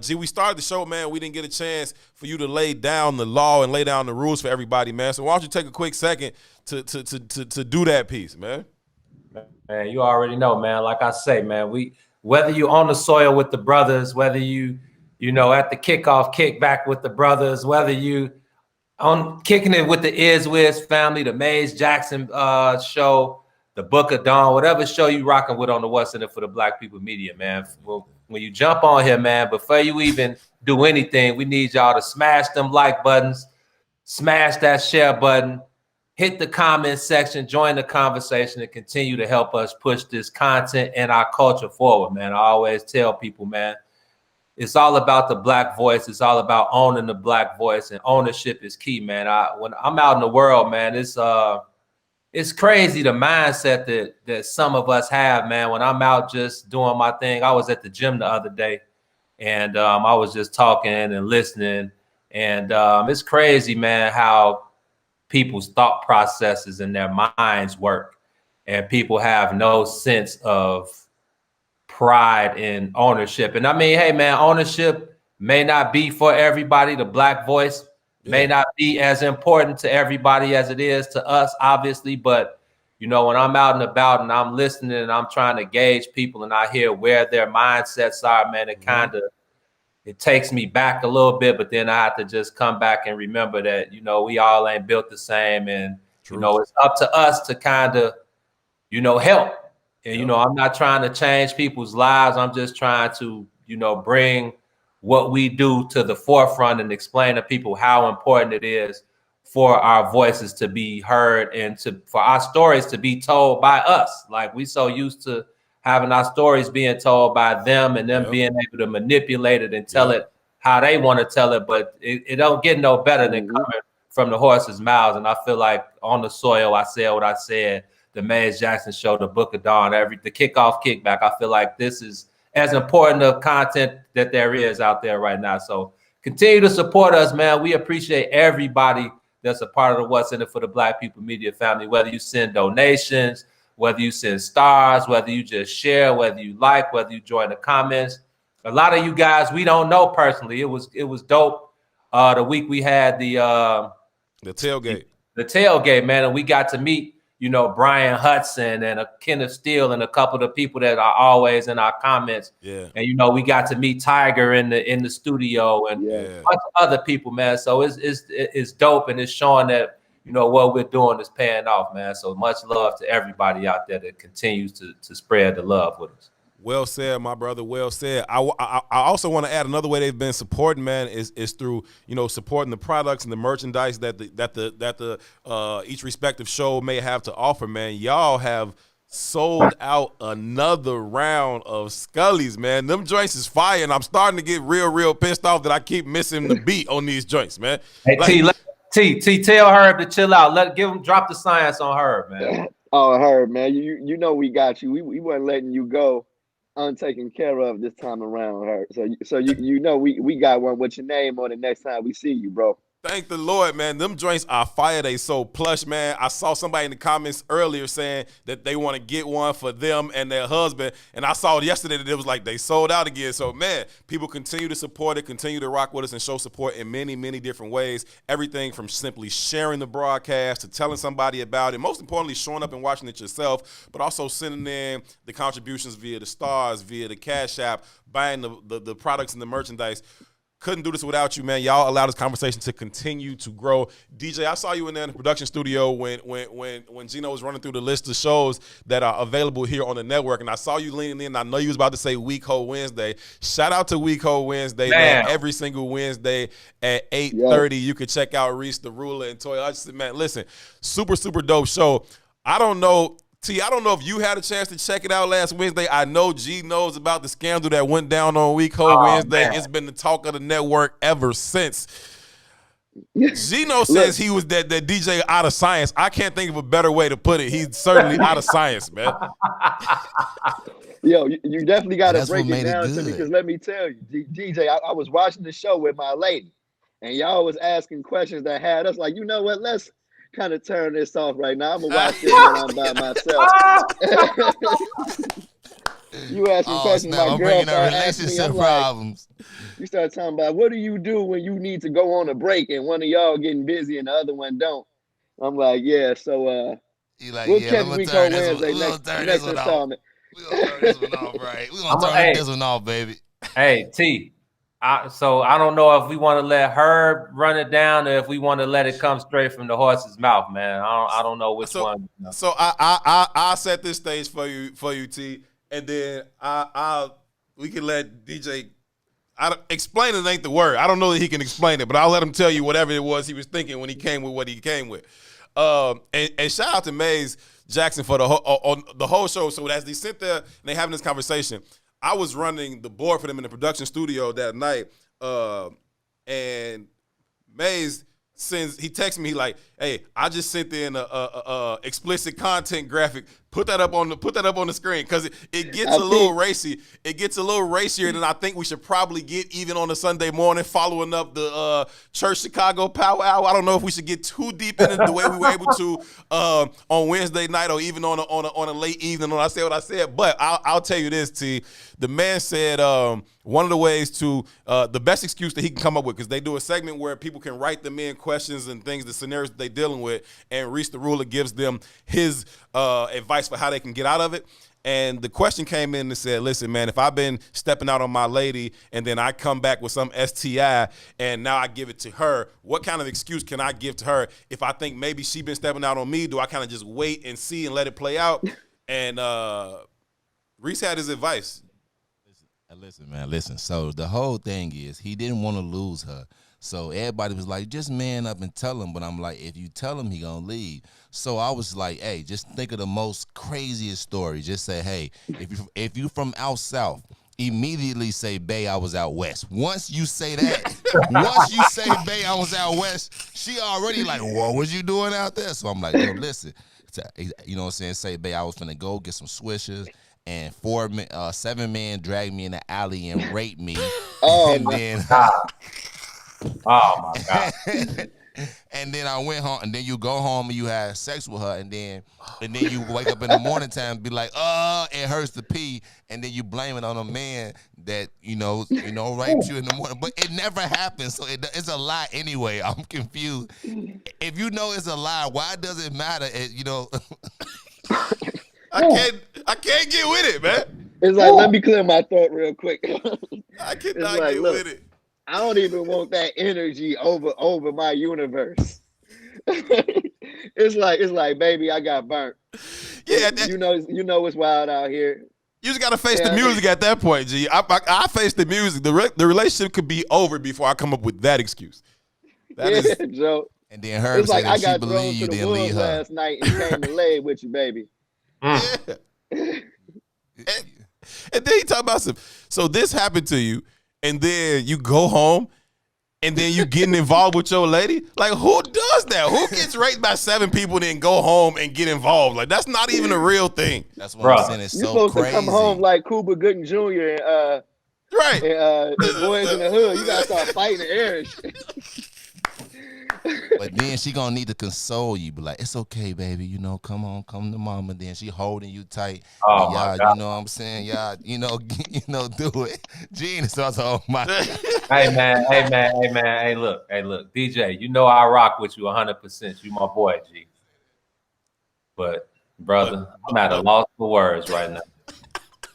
G, we started the show, man. We didn't get a chance for you to lay down the law and lay down the rules for everybody, man. So why don't you take a quick second to do that piece, man? Man, you already know, man. Like I say, man, whether you on the soil with the brothers, whether you at the kickoff, kickback with the brothers, whether you on kicking it with the Iz Wiz family, the Mays Jackson show, the Book of Dawn, whatever show you rocking with on the What's in It for the Black People Media, man. Well, when you jump on here, man, before you even do anything, we need y'all to smash them like buttons, smash that share button, hit the comment section, join the conversation, and continue to help us push this content and our culture forward, man. I always tell people, man, it's all about the Black voice. It's all about owning the Black voice, and ownership is key, man. When I'm out in the world, man, it's crazy the mindset that some of us have, man. When I'm out just doing my thing, I was at the gym the other day, and I was just talking and listening, and it's crazy, man, how people's thought processes and their minds work, and people have no sense of pride and ownership. And I mean, hey, man, ownership may not be for everybody. The Black voice may not be as important to everybody as it is to us, obviously, but you know, when I'm out and about and I'm listening and I'm trying to gauge people and I hear where their mindsets are, man, it takes me back a little bit, but then I have to just come back and remember that, you know, we all ain't built the same. And, you know, it's up to us to kind of, you know, help. And, you know, I'm not trying to change people's lives. I'm just trying to, you know, bring what we do to the forefront and explain to people how important it is for our voices to be heard and for our stories to be told by us. Like, we so used to having our stories being told by them and them being able to manipulate it and tell it how they want to tell it, but it don't get no better than coming from the horse's mouths. And I feel like on the soil, I said what I said. The Mays Jackson Show, the Book of Dawn, the Kickoff Kickback. I feel like this is as important of content that there is out there right now. So continue to support us, man. We appreciate everybody that's a part of the What's in It for the Black People Media family, whether you send donations, whether you send stars, whether you just share, whether you like, whether you join the comments. A lot of you guys we don't know personally. It was dope. The week we had the tailgate. The tailgate, man, and we got to meet, you know, Brian Hudson and Kenneth Steele and a couple of the people that are always in our comments. Yeah. And, you know, we got to meet Tiger in the studio and a bunch of other people, man. So it's dope, and it's showing that, you know, what we're doing is paying off, man. So much love to everybody out there that continues to spread the love with us. Well said, my brother. Well said. I also want to add another way they've been supporting, man, is through, you know, supporting the products and the merchandise that each respective show may have to offer, man. Y'all have sold out another round of Scully's, man. Them joints is fire, and I'm starting to get real pissed off that I keep missing the beat on these joints, man. Hey, T, tell Herb to chill out. Drop the science on Herb, man. Oh, Herb, man, you know we got you. We weren't letting you go untaken care of this time around, Herb. So you know we got one with your name on it next time we see you, bro. Thank the Lord, man. Them joints are fire. They so plush, man. I saw somebody in the comments earlier saying that they want to get one for them and their husband. And I saw yesterday that it was like they sold out again. So, man, people continue to support it, continue to rock with us and show support in many, many different ways. Everything from simply sharing the broadcast to telling somebody about it. Most importantly, showing up and watching it yourself, but also sending in the contributions via the stars, via the Cash App, buying the products and the merchandise. Couldn't do this without you, man. Y'all allowed this conversation to continue to grow. DJ, I saw you in there in the production studio when Gino was running through the list of shows that are available here on the network, and I saw you leaning in. I know you was about to say Week Ho Wednesday. Shout out to Week Ho Wednesday, man. Every single Wednesday at 8:30, you can check out Reese the Ruler and Toy Hutchinson, man. Listen, super dope show. I don't know if you had a chance to check it out last Wednesday. I know G knows about the scandal that went down on Week Ho Wednesday. Man. It's been the talk of the network ever since. Gino says he was that DJ out of science. I can't think of a better way to put it. He's certainly out of science, man. Yo, you definitely got to break it down to me, because let me tell you, DJ, I was watching the show with my lady, and y'all was asking questions that had us like, you know what, let's kind of turn this off right now. I'm gonna watch this when I'm by myself. You asking questions, my girl started relationship problems. You start talking about, what do you do when you need to go on a break and one of y'all getting busy and the other one don't? I'm like, yeah. So we'll catch Week Ho Wednesday next installment. We're gonna turn this one off, right? We're gonna turn this one off, baby. Hey, T. So I don't know if we want to let Herb run it down or if we want to let it come straight from the horse's mouth, man. I don't know which one. So I set this stage for you, T, and then we can let DJ. Explain it ain't the word. I don't know that he can explain it, but I'll let him tell you whatever it was he was thinking when he came with what he came with. And shout out to Mays Jackson for the whole show. So as they sit there and they having this conversation, I was running the board for them in the production studio that night, and Mays he texted me like, "Hey, I just sent in a explicit content graphic. Put that up on the screen because it gets a little racy. It gets a little racier than I think we should probably get even on a Sunday morning following up the Church Chicago Power Hour. I don't know if we should get too deep into the way we were able to on Wednesday night or even on a late evening when I said what I said. But I'll tell you this, T. The man said one of the ways to the best excuse that he can come up with, because they do a segment where people can write them in questions and things, the scenarios that they're dealing with, and Reese the Ruler gives them his advice for how they can get out of it. And the question came in and said, listen, man, if I've been stepping out on my lady and then I come back with some STI and now I give it to her, what kind of excuse can I give to her? If I think maybe she been stepping out on me, do I kind of just wait and see and let it play out? And Reese had his advice. Listen, man, listen. So the whole thing is he didn't want to lose her. So everybody was like, just man up and tell him. But I'm like, if you tell him, he going to leave. So I was like, hey, just think of the most craziest story. Just say, hey, if you from out south, immediately say, Bay, I was out west. Once you say that, once you say, Bay, I was out west, she already like, what was you doing out there? So I'm like, yo, listen. You know what I'm saying? Say, Bay, I was finna go get some swishers. And 7 men dragged me in the alley and raped me. Oh, and my then, God. Oh, my God. And then I went home, and then you go home and you have sex with her, and then you wake up in the morning time and be like, it hurts to pee, and then you blame it on a man that, you know, raped you in the morning. But it never happened, so it's a lie anyway. I'm confused. If you know it's a lie, why does it matter? I can't get with it, man. It's like, let me clear my throat real quick. I cannot get with it. I don't even want that energy over my universe. It's like, baby, I got burnt. Yeah, you know it's wild out here. You just gotta face the music at that point, G. I face the music. The relationship could be over before I come up with that excuse. Joe. And then Herb said that she believed you didn't leave her last night and came to lay with you, baby. Yeah. And then he talk about so this happened to you, and then you go home, and then you getting involved with your lady? Like, who does that? Who gets raped by 7 people and then go home and get involved? Like, that's not even a real thing. That's what I'm saying. It's You're so supposed crazy. to come home like Cuba Gooding Jr. and right. And the Boys in the Hood. You gotta start fighting the air and shit. But then she gonna need to console you, be like, it's okay, baby, you know, come to mama. Then she holding you tight. Oh, and my y'all, God. you know what I'm saying? Y'all, you know, do it. Gene is also, oh my God. Hey man, hey look, DJ, you know I rock with you 100%. You my boy, G. But brother, I'm at a loss for words right now.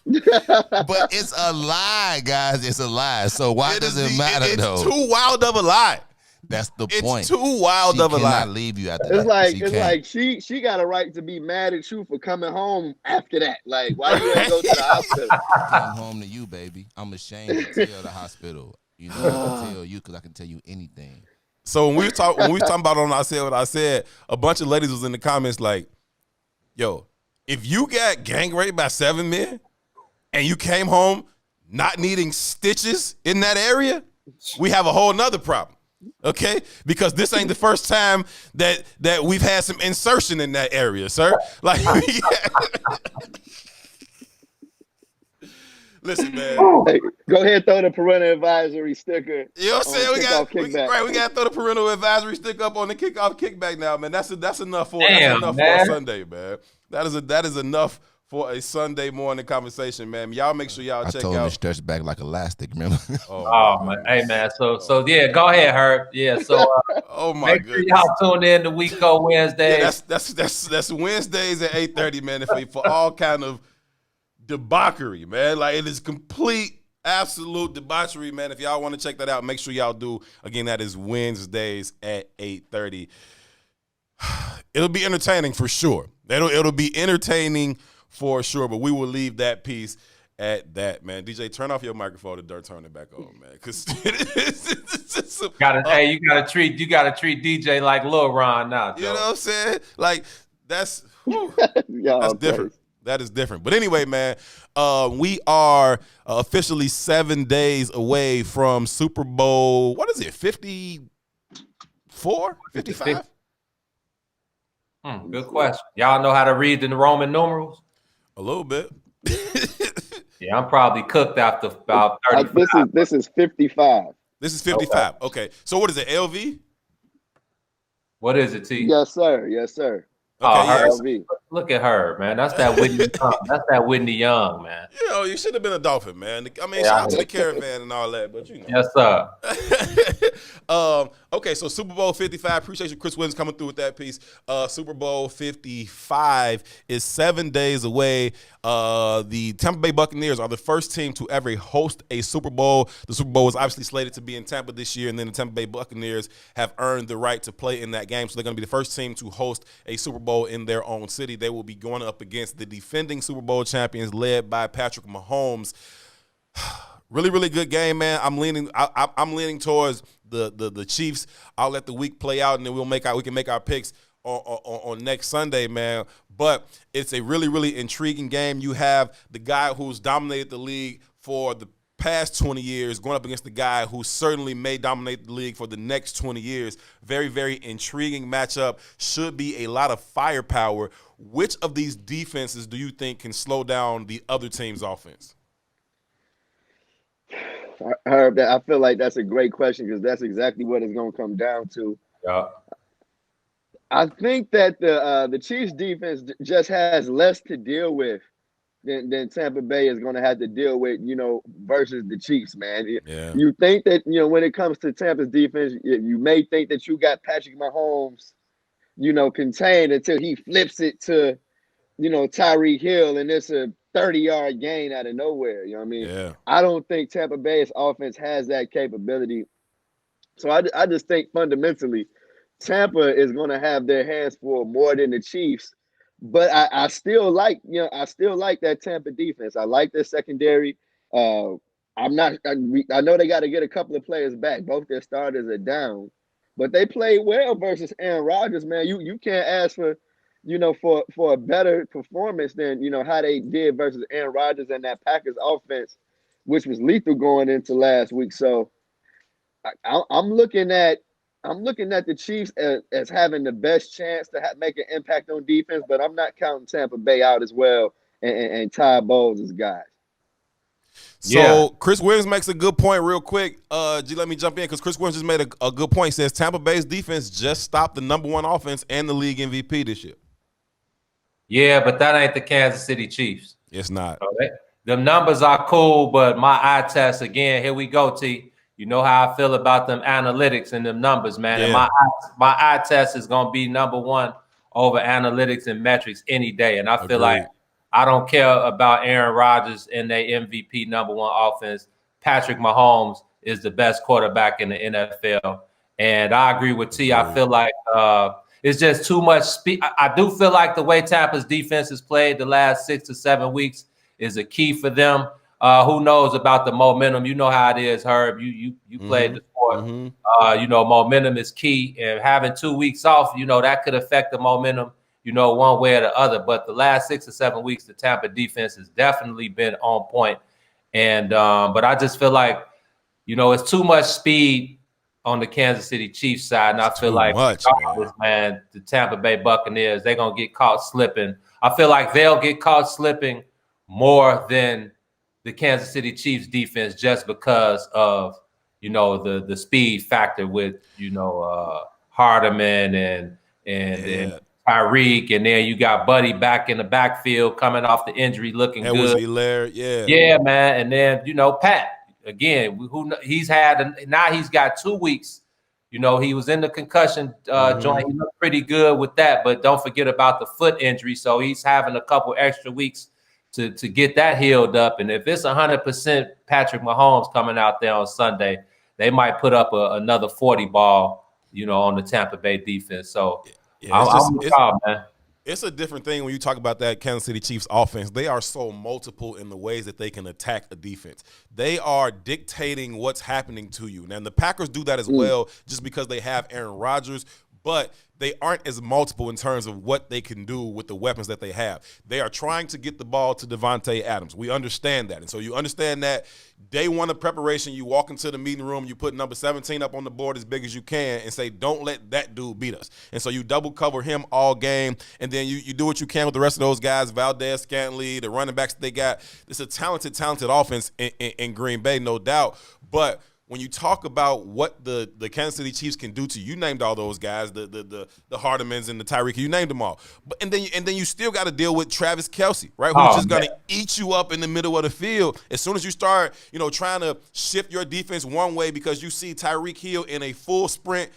But it's a lie, guys. It's a lie. So why does it matter though? It's too wild of a lie. That's the It's point. too wild of a lie. She cannot leave you after It's that. like she got a right to be mad at you for coming home after that. Like, why you ain't go to the hospital? I came home to you, baby. I'm ashamed to tell the hospital. You know, I can tell you because I can tell you anything. So when we was talking about on I Said What I Said, a bunch of ladies was in the comments like, yo, if you got gang raped by 7 men and you came home not needing stitches in that area, we have a whole nother problem. Okay, because this ain't the first time that we've had some insertion in that area, sir. Like, listen, man. Hey, go ahead, and throw the parental advisory sticker. You know what I'm saying? We got to throw the parental advisory sticker up on the kickoff kickback now, man. That's enough for a Sunday, man. That is enough for a Sunday morning conversation, man. Y'all make sure y'all check out. I told him to stretch back like elastic, remember? Oh man. Hey man, so yeah, go ahead, Herb. Yeah, so oh my make sure y'all tune in to Weeko Wednesday. Yeah, that's Wednesdays at 8:30, man. For all kind of debauchery, man. Like, it is complete, absolute debauchery, man. If y'all want to check that out, make sure y'all do. Again, that is Wednesdays at 8:30. It'll be entertaining for sure. It'll be entertaining for sure, but we will leave that piece at that, man. DJ, turn off your microphone and turn it back on, man. Because you gotta treat DJ like Lil Ron now, Joe. You know what I'm saying? Like, that's different. That is different. But anyway, man, we are officially 7 days away from Super Bowl. What is it? 54? 55? Good question. Y'all know how to read the Roman numerals? A little bit. Yeah, I'm probably cooked after about 35. This is 55. This is 55. Okay. So what is it, LV? What is it, T? Yes, sir. Yes, sir. Okay, her, LV. look at her, man. That's that Whitney Young. That's that Whitney Young, man. You know, you should have been a Dolphin, man. I mean, Yeah, shout out to the Caravan and all that, but you know. Yes, sir. Okay, so Super Bowl 55. Appreciate you, Chris Williams, coming through with that piece. Super Bowl 55 is 7 days away. The Tampa Bay Buccaneers are the first team to ever host a Super Bowl. The Super Bowl was obviously slated to be in Tampa this year, and then the Tampa Bay Buccaneers have earned the right to play in that game. So they're going to be the first team to host a Super Bowl in their own city. They will be going up against the defending Super Bowl champions led by Patrick Mahomes. Really, really good game, man. I'm leaning towards the Chiefs. I'll let the week play out, and then we can make our picks on next Sunday, man. But it's a really, really intriguing game. You have the guy who's dominated the league for the past 20 years going up against the guy who certainly may dominate the league for the next 20 years. Very, very intriguing matchup. Should be a lot of firepower. Which of these defenses do you think can slow down the other team's offense? Herb, I feel like that's a great question because that's exactly what it's going to come down to. Yeah. I think that the Chiefs defense just has less to deal with than Tampa Bay is going to have to deal with, versus the Chiefs, man. Yeah. You think that, when it comes to Tampa's defense, you may think that you got Patrick Mahomes, contained until he flips it to, Tyreek Hill, and it's a 30-yard gain out of nowhere. You know what I mean? Yeah. I don't think Tampa Bay's offense has that capability. So I just think fundamentally Tampa is going to have their hands full more than the Chiefs. But I still like that Tampa defense. I like their secondary. I know they got to get a couple of players back. Both their starters are down, but they played well versus Aaron Rodgers, man. You can't ask for, for a better performance than, how they did versus Aaron Rodgers and that Packers offense, which was lethal going into last week. So I'm looking at the Chiefs as having the best chance to make an impact on defense, but I'm not counting Tampa Bay out as well and Ty Bowles as guys. So Chris Williams makes a good point real quick. Let me jump in because Chris Williams just made a good point. He says Tampa Bay's defense just stopped the #1 offense and the league MVP this year. Yeah, but that ain't the Kansas City Chiefs. It's not. Okay. The numbers are cool, but my eye test, again, here we go, T. You know how I feel about them analytics and them numbers, man. Yeah. And my eye test is going to be #1 over analytics and metrics any day. And I feel like I don't care about Aaron Rodgers and their MVP #1 offense. Patrick Mahomes is the best quarterback in the NFL. And I agree with T. I feel like it's just too much speed. I do feel like the way Tampa's defense has played the last 6 to 7 weeks is a key for them. Who knows about the momentum? You know how it is, Herb. You played the sport. Momentum is key. And having 2 weeks off, that could affect the momentum, one way or the other. But the last 6 or 7 weeks, the Tampa defense has definitely been on point. And but I just feel like, it's too much speed on the Kansas City Chiefs side. And I feel like, man, the Tampa Bay Buccaneers, they're going to get caught slipping. I feel like they'll get caught slipping more than the Kansas City Chiefs defense just because of, the speed factor with, Hardeman and Tyreek. And then you got Buddy back in the backfield coming off the injury looking good. Yeah, man. And then, Pat. Again, he's got 2 weeks. He was in the concussion joint. He looked pretty good with that, but don't forget about the foot injury. So he's having a couple extra weeks to get that healed up. And if it's 100% Patrick Mahomes coming out there on Sunday, they might put up another 40 ball, on the Tampa Bay defense. So I'm proud, man. It's a different thing when you talk about that Kansas City Chiefs offense. They are so multiple in the ways that they can attack a defense. They are dictating what's happening to you. Now, the Packers do that as well just because they have Aaron Rodgers. but they aren't as multiple in terms of what they can do with the weapons that they have. They are trying to get the ball to Devontae Adams. We understand that. And so you understand that day one of preparation, you walk into the meeting room, you put number 17 up on the board as big as you can and say, don't let that dude beat us. And so you double cover him all game, and then you do what you can with the rest of those guys, Valdez, Scantley, the running backs that they got. It's a talented offense in Green Bay, no doubt. But when you talk about what the Kansas City Chiefs can do to you, named all those guys, the Hardemans and the Tyreek, you named them all. But and then you still got to deal with Travis Kelce, right? Who's just gonna eat you up in the middle of the field as soon as you start, trying to shift your defense one way because you see Tyreek Hill in a full sprint,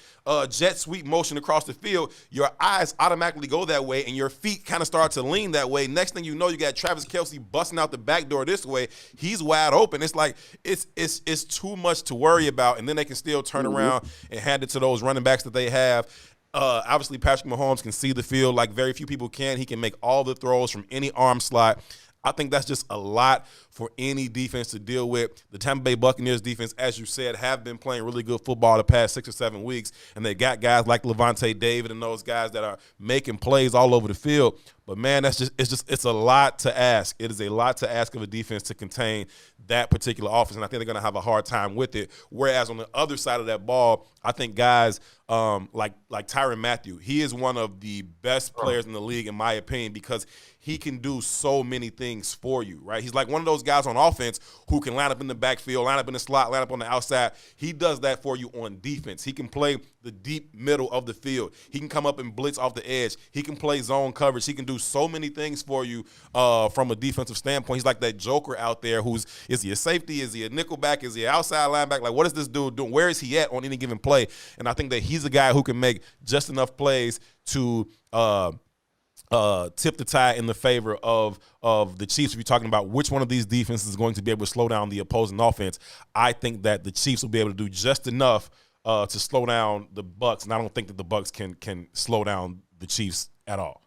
jet sweep motion across the field. Your eyes automatically go that way, and your feet kind of start to lean that way. Next thing you know, you got Travis Kelce busting out the back door this way. He's wide open. It's like it's too much to worry about, and then they can still turn around and hand it to those running backs that they have. Obviously, Patrick Mahomes can see the field like very few people can. He can make all the throws from any arm slot. I think that's just a lot for any defense to deal with. The Tampa Bay Buccaneers defense, as you said, have been playing really good football the past 6 or 7 weeks, and they got guys like Levante David and those guys that are making plays all over the field. But, man, it's a lot to ask. It is a lot to ask of a defense to contain that particular offense, and I think they're going to have a hard time with it. Whereas on the other side of that ball, I think guys like Tyrann Mathieu, he is one of the best players in the league, in my opinion, because he can do so many things for you, right? He's like one of those guys on offense who can line up in the backfield, line up in the slot, line up on the outside. He does that for you on defense. He can play the deep middle of the field. He can come up and blitz off the edge. He can play zone coverage. He can do so many things for you from a defensive standpoint. He's like that joker out there is he a safety? Is he a nickelback? Is he an outside linebacker? Like, what is this dude doing? Where is he at on any given play? And I think that he's a guy who can make just enough plays to tip the tide in the favor of the Chiefs. If you're talking about which one of these defenses is going to be able to slow down the opposing offense, I think that the Chiefs will be able to do just enough to slow down the Bucs, and I don't think that the Bucs can slow down the Chiefs at all.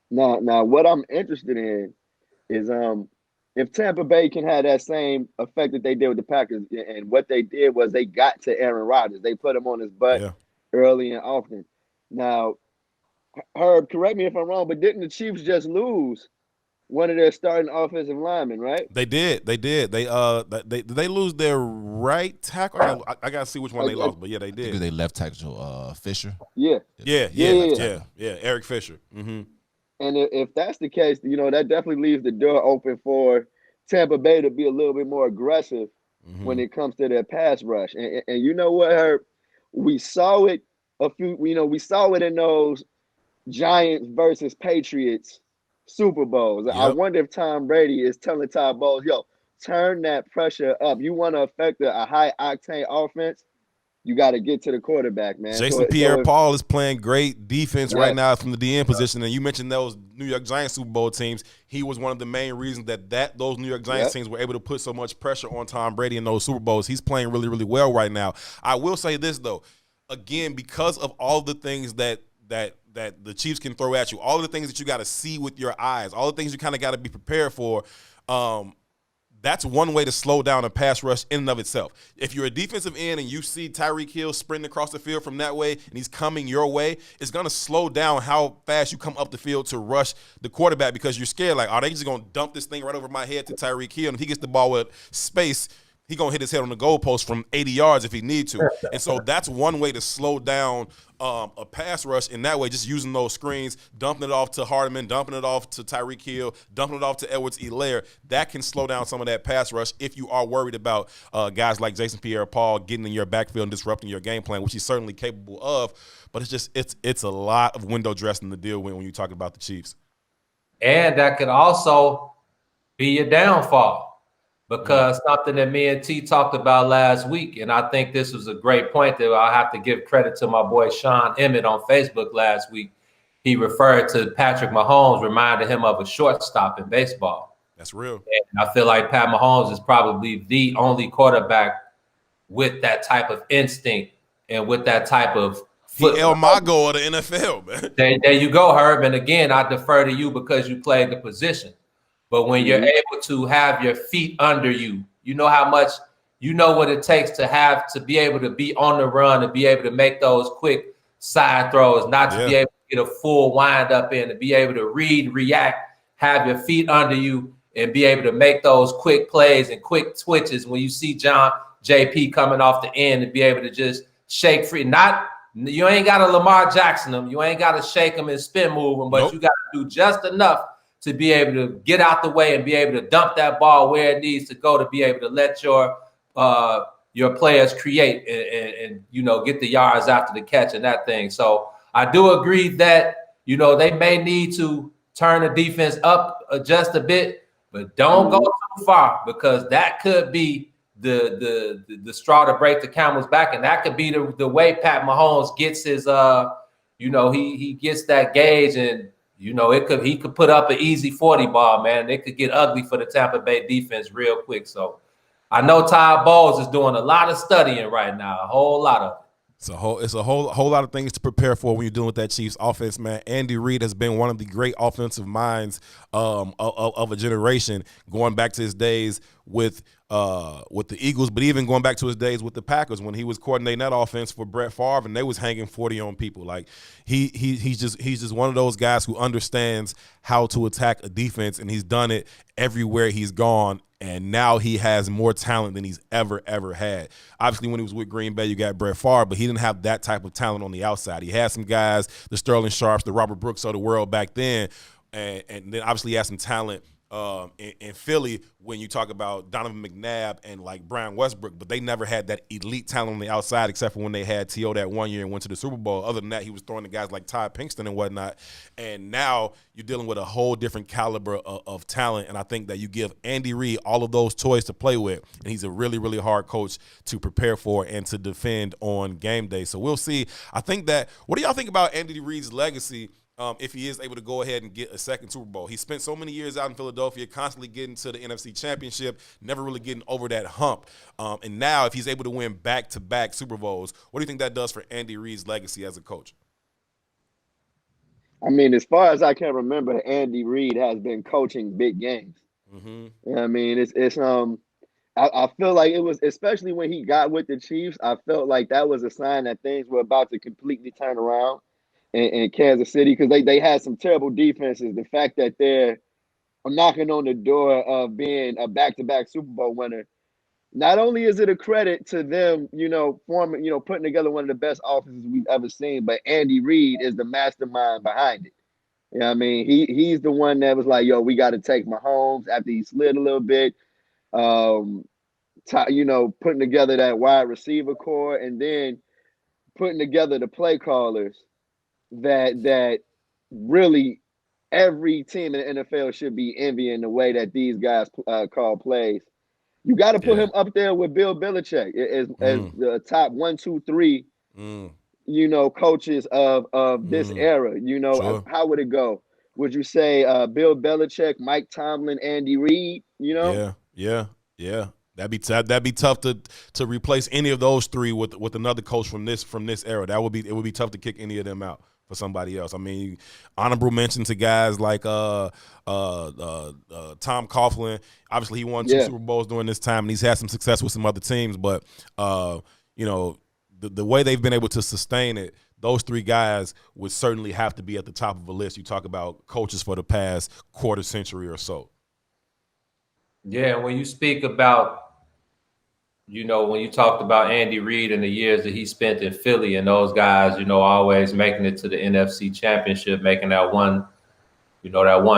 Now, what I'm interested in is if Tampa Bay can have that same effect that they did with the Packers, and what they did was they got to Aaron Rodgers. They put him on his butt early and often. Now, Herb, correct me if I'm wrong, but didn't the Chiefs just lose one of their starting offensive linemen, right? They did. They lose their right tackle. I gotta see which one they lost, but yeah, they did. They left tackle Fisher. Yeah. Eric Fisher. Mm-hmm. And if that's the case, that definitely leaves the door open for Tampa Bay to be a little bit more aggressive when it comes to their pass rush. And you know what, Herb? We saw it we saw it in those Giants versus Patriots Super Bowls. Yep. I wonder if Tom Brady is telling Todd Bowles, turn that pressure up. You want to affect a high-octane offense, you got to get to the quarterback, man. Jason Pierre-Paul is playing great defense right now from the DN position. And you mentioned those New York Giants Super Bowl teams. He was one of the main reasons that those New York Giants teams were able to put so much pressure on Tom Brady in those Super Bowls. He's playing really, really well right now. I will say this, though. Again, because of all the things that the Chiefs can throw at you, all the things that you got to see with your eyes, all the things you kind of got to be prepared for, that's one way to slow down a pass rush in and of itself. If you're a defensive end and you see Tyreek Hill sprinting across the field from that way and he's coming your way, it's going to slow down how fast you come up the field to rush the quarterback because you're scared. Like, are they just going to dump this thing right over my head to Tyreek Hill? And if he gets the ball with space, he's going to hit his head on the goalpost from 80 yards if he needs to. And so that's one way to slow down a pass rush in that way, just using those screens, dumping it off to Hardeman, dumping it off to Tyreek Hill, dumping it off to Edwards-Helaire. That can slow down some of that pass rush if you are worried about guys like Jason Pierre-Paul getting in your backfield and disrupting your game plan, which he's certainly capable of. But it's a lot of window dressing to deal with when you talk about the Chiefs. And that could also be your downfall. Because something that me and T talked about last week, and I think this was a great point that I have to give credit to my boy Sean Emmett on Facebook last week. He referred to Patrick Mahomes, reminded him of a shortstop in baseball. That's real. And I feel like Pat Mahomes is probably the only quarterback with that type of instinct and with that type of foot. El Mago of the NFL, man. There you go, Herb. And again, I defer to you because you played the position. But when you're able to have your feet under you, you know how much, you know what it takes to be able to be on the run and be able to make those quick side throws, not to be able to get a full wind up in, to be able to read, react, have your feet under you, and be able to make those quick plays and quick twitches when you see JP coming off the end, and be able to just shake free. You ain't got to Lamar Jackson them. You ain't got to shake them and spin move them, but you got to do just enough to be able to get out the way and be able to dump that ball where it needs to go, to be able to let your players create and get the yards after the catch and that thing. So I do agree that, they may need to turn the defense up just a bit, but don't go too far, because that could be the straw to break the camel's back, and that could be the way Pat Mahomes gets his he gets that gauge, and he could put up an easy 40 ball, man. It could get ugly for the Tampa Bay defense real quick. So I know Todd Bowles is doing a lot of studying right now, a whole lot of it. It's a whole lot of things to prepare for when you're dealing with that Chiefs offense, man. Andy Reid has been one of the great offensive minds of a generation, going back to his days with the Eagles, but even going back to his days with the Packers when he was coordinating that offense for Brett Favre, and they was hanging 40 on people. Like he's just one of those guys who understands how to attack a defense, and he's done it everywhere he's gone. And now he has more talent than he's ever had. Obviously, when he was with Green Bay, you got Brett Favre, but he didn't have that type of talent on the outside. He had some guys, the Sterling Sharps, the Robert Brooks of the world back then, and then obviously he had some talent in Philly when you talk about Donovan McNabb and like Brian Westbrook, but they never had that elite talent on the outside except for when they had T.O. that one year and went to the Super Bowl. Other than that, he was throwing to guys like Todd Pinkston and whatnot. And now you're dealing with a whole different caliber of talent, and I think that you give Andy Reid all of those toys to play with, and he's a really, really hard coach to prepare for and to defend on game day. So we'll see. I think that – what do y'all think about Andy Reid's legacy if he is able to go ahead and get a second Super Bowl? He spent so many years out in Philadelphia, constantly getting to the NFC Championship, never really getting over that hump. And now if he's able to win back-to-back Super Bowls, what do you think that does for Andy Reid's legacy as a coach? I mean, as far as I can remember, Andy Reid has been coaching big games. Mm-hmm. You know what I mean? I feel like it was, especially when he got with the Chiefs, I felt like that was a sign that things were about to completely turn around in Kansas City, because they had some terrible defenses. The fact that they're knocking on the door of being a back-to-back Super Bowl winner, not only is it a credit to them, putting together one of the best offenses we've ever seen, but Andy Reid is the mastermind behind it. You know what I mean? He's the one that was like, yo, we got to take Mahomes after he slid a little bit, putting together that wide receiver core, and then putting together the play callers that really every team in the NFL should be envying the way that these guys call plays. You got to put him up there with Bill Belichick as the top 1, 2, 3, coaches of this era. Sure. How would it go? Would you say Bill Belichick, Mike Tomlin, Andy Reid? Yeah. That'd be tough to replace any of those three with another coach from this era. It would be tough to kick any of them out for somebody else. I mean, honorable mention to guys like Tom Coughlin. Obviously, he won 2 Super Bowls during this time, and he's had some success with some other teams. But the way they've been able to sustain it, those 3 guys would certainly have to be at the top of a list. You talk about coaches for the past quarter century or so. Yeah, when you speak about, when you talked about Andy Reid and the years that he spent in Philly, and those guys, always making it to the NFC Championship, making that one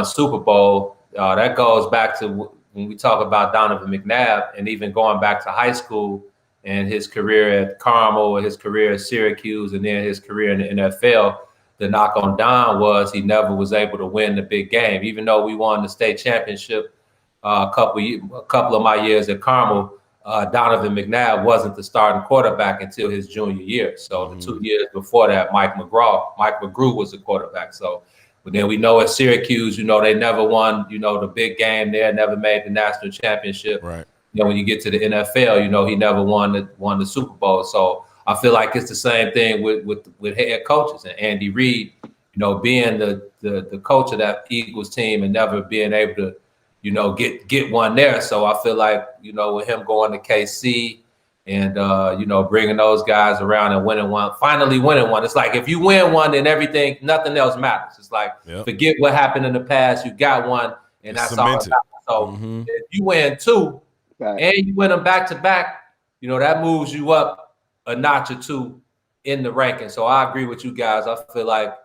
Super Bowl, that goes back to when we talk about Donovan McNabb, and even going back to high school and his career at Carmel, his career at Syracuse, and then his career in the NFL. The knock on Don was he never was able to win the big game, even though we won the state championship a couple of my years at Carmel. Donovan McNabb wasn't the starting quarterback until his junior year. So the 2 years before that, Mike McGrew was the quarterback. So, but then we know at Syracuse, they never won, the big game there, never made the national championship. Right. When you get to the NFL, he never won the Super Bowl. So I feel like it's the same thing with head coaches, and Andy Reid, being the coach of that Eagles team and never being able to, get one there. So I feel like, with him going to KC and bringing those guys around and finally winning one. It's like if you win one, then nothing else matters. It's like forget what happened in the past. You got one, and that's cemented. All that matters. So if you win two and you win them back to back, that moves you up a notch or two in the ranking. So I agree with you guys. I feel like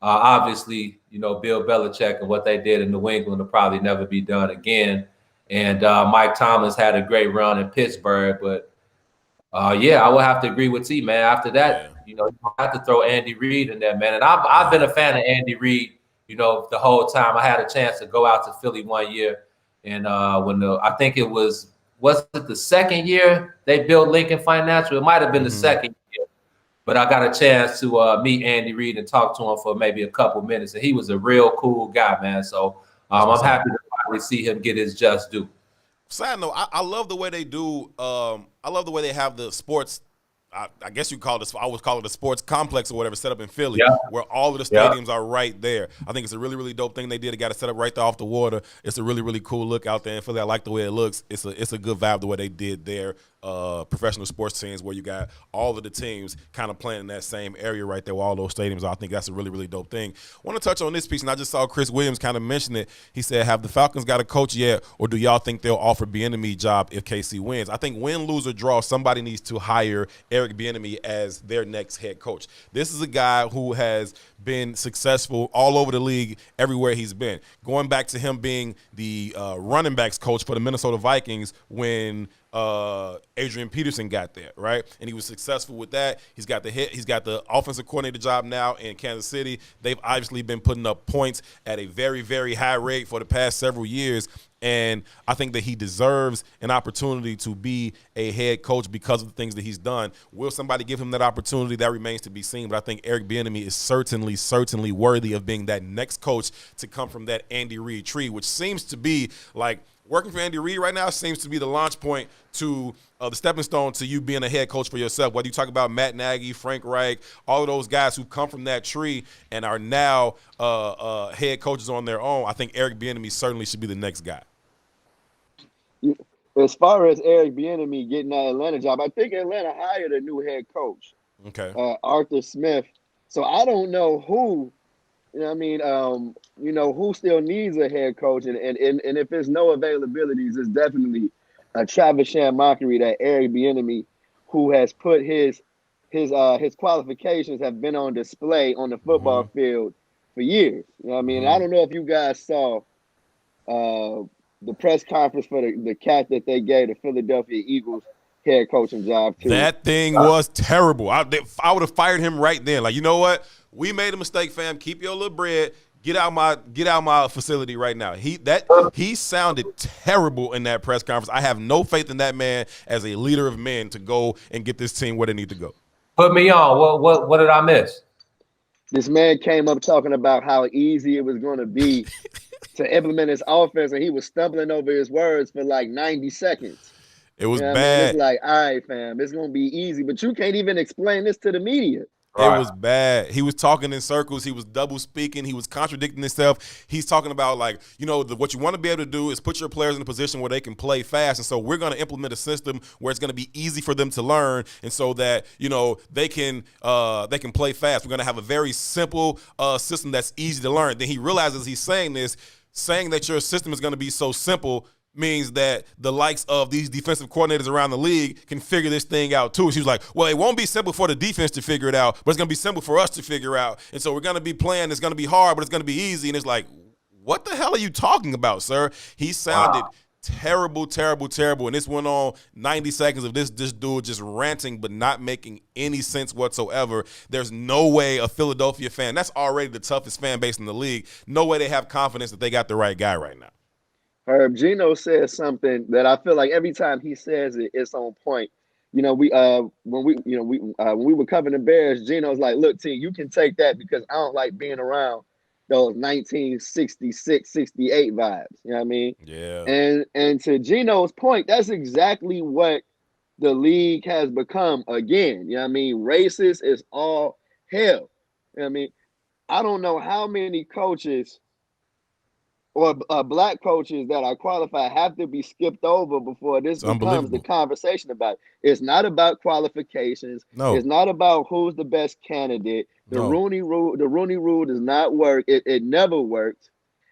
obviously, Bill Belichick and what they did in New England will probably never be done again. And Mike Tomlin's had a great run in Pittsburgh, but I will have to agree with T, man. After that, you have to throw Andy Reid in there, man. And I've been a fan of Andy Reid, the whole time. I had a chance to go out to Philly one year, and I think it was it the second year they built Lincoln Financial? It might have been the second year, but I got a chance to meet Andy Reid and talk to him for maybe a couple minutes, and he was a real cool guy, man. So I'm happy to finally see him get his just due. Side note, I love the way they do. I love the way they have the sports. I guess you call it. I would call it a sports complex or whatever, set up in Philly, where all of the stadiums are right there. I think it's a really, really dope thing they did. They got it set up right there off the water. It's a really, really cool look out there in Philly. I like the way it looks. It's a good vibe the way they did their professional sports teams, where you got all of the teams kind of playing in that same area right there where all those stadiums are. I think that's a really, really dope thing. I want to touch on this piece, and I just saw Chris Williams kind of mention it. He said, have the Falcons got a coach yet, or do y'all think they'll offer Bieniemy job if KC wins? I think win, lose, or draw, somebody needs to hire Eric Bieniemy as their next head coach. This is a guy who has been successful all over the league everywhere he's been. Going back to him being the running backs coach for the Minnesota Vikings when Adrian Peterson got there, right? And he was successful with that. He's got the offensive coordinator job now in Kansas City. They've obviously been putting up points at a very, very high rate for the past several years. And I think that he deserves an opportunity to be a head coach because of the things that he's done. Will somebody give him that opportunity? That remains to be seen. But I think Eric Bieniemy is certainly worthy of being that next coach to come from that Andy Reid tree, which seems to be like working for Andy Reid right now seems to be the launch point to the stepping stone to you being a head coach for yourself. Whether you talk about Matt Nagy, Frank Reich, all of those guys who come from that tree and are now head coaches on their own, I think Eric Bieniemy certainly should be the next guy. As far as Eric Bieniemy getting that Atlanta job, I think Atlanta hired a new head coach. Okay. Arthur Smith. So I don't know who, who still needs a head coach. And if there's no availabilities, it's definitely a Travis mockery that Eric Bieniemy, who has put his qualifications have been on display on the football field for years. I don't know if you guys saw the press conference for the cat that they gave the Philadelphia Eagles head coaching job to. That thing was terrible. I would have fired him right then. Like, you know what? We made a mistake, fam. Keep your little bread. Get out my facility right now. He sounded terrible in that press conference. I have no faith in that man as a leader of men to go and get this team where they need to go. Put me on. What did I miss? This man came up talking about how easy it was going to be to implement his offense, and he was stumbling over his words for like 90 seconds. It was bad. It's like, all right, fam, it's going to be easy, but you can't even explain this to the media. It was bad. He was talking in circles. He was double speaking. He was contradicting himself. He's talking about what you want to be able to do is put your players in a position where they can play fast. And so we're going to implement a system where it's going to be easy for them to learn, and so that they can play fast. We're going to have a very simple system that's easy to learn. Then he realizes he's saying that your system is going to be so simple means that the likes of these defensive coordinators around the league can figure this thing out too. She was like, well, it won't be simple for the defense to figure it out, but it's going to be simple for us to figure out. And so we're going to be playing. It's going to be hard, but it's going to be easy. And it's like, what the hell are you talking about, sir? He sounded terrible. And this went on 90 seconds of this dude just ranting but not making any sense whatsoever. There's no way a Philadelphia fan, that's already the toughest fan base in the league, no way they have confidence that they got the right guy right now. Herb, Gino says something that I feel like every time he says it, it's on point. When we were covering the Bears, Gino's like, look, T, you can take that because I don't like being around those 1966, 68 vibes. You know what I mean? Yeah. And to Gino's point, that's exactly what the league has become again. You know what I mean? Racist is all hell. You know what I mean? I don't know how many coaches or black coaches that are qualified have to be skipped over before this It's becomes the unbelievable. conversation about it. It's not about qualifications. No. It's not about who's the best candidate. The No. Rooney Rule does not work. It never worked.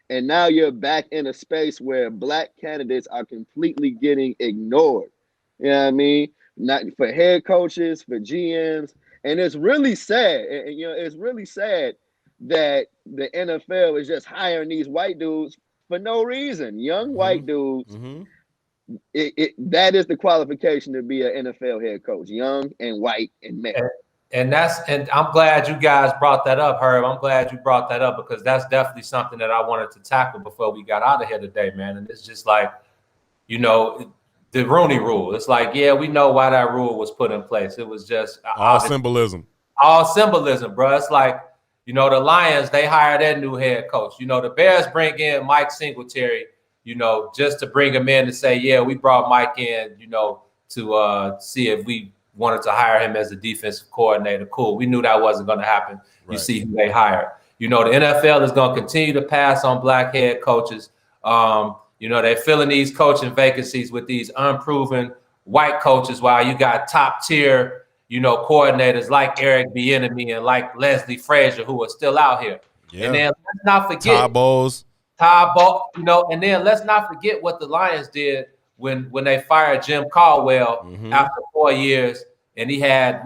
And now you're back in a space where black candidates are completely getting ignored. You know what I mean? Not for head coaches, for GMs. And it's really sad. And you know, it's really sad that the NFL is just hiring these white dudes for no reason. Young white dudes. That is the qualification to be an NFL head coach. Young and white and male. And I'm glad you guys brought that up, Herb. I'm glad you brought that up because that's definitely something that I wanted to tackle before we got out of here today, man. And it's just like, you know, the Rooney Rule. It's like, yeah, we know why that rule was put in place. It was just All symbolism. All symbolism, bro. It's like, you know, the Lions, they hire their new head coach. You know, the Bears bring in Mike Singletary, you know, just to bring him in to say, yeah, we brought Mike in, you know, to see if we wanted to hire him as a defensive coordinator. Cool. We knew that wasn't going to happen. You see who they hired. You know, the NFL is going to continue to pass on black head coaches. You know, they're filling these coaching vacancies with these unproven white coaches while you got top tier, you know, coordinators like Eric Bieniemy and like Leslie Frazier who are still out here. Yeah. And then let's not forget Todd Bowles, you know, and then let's not forget what the Lions did when they fired Jim Caldwell after 4 years, and he had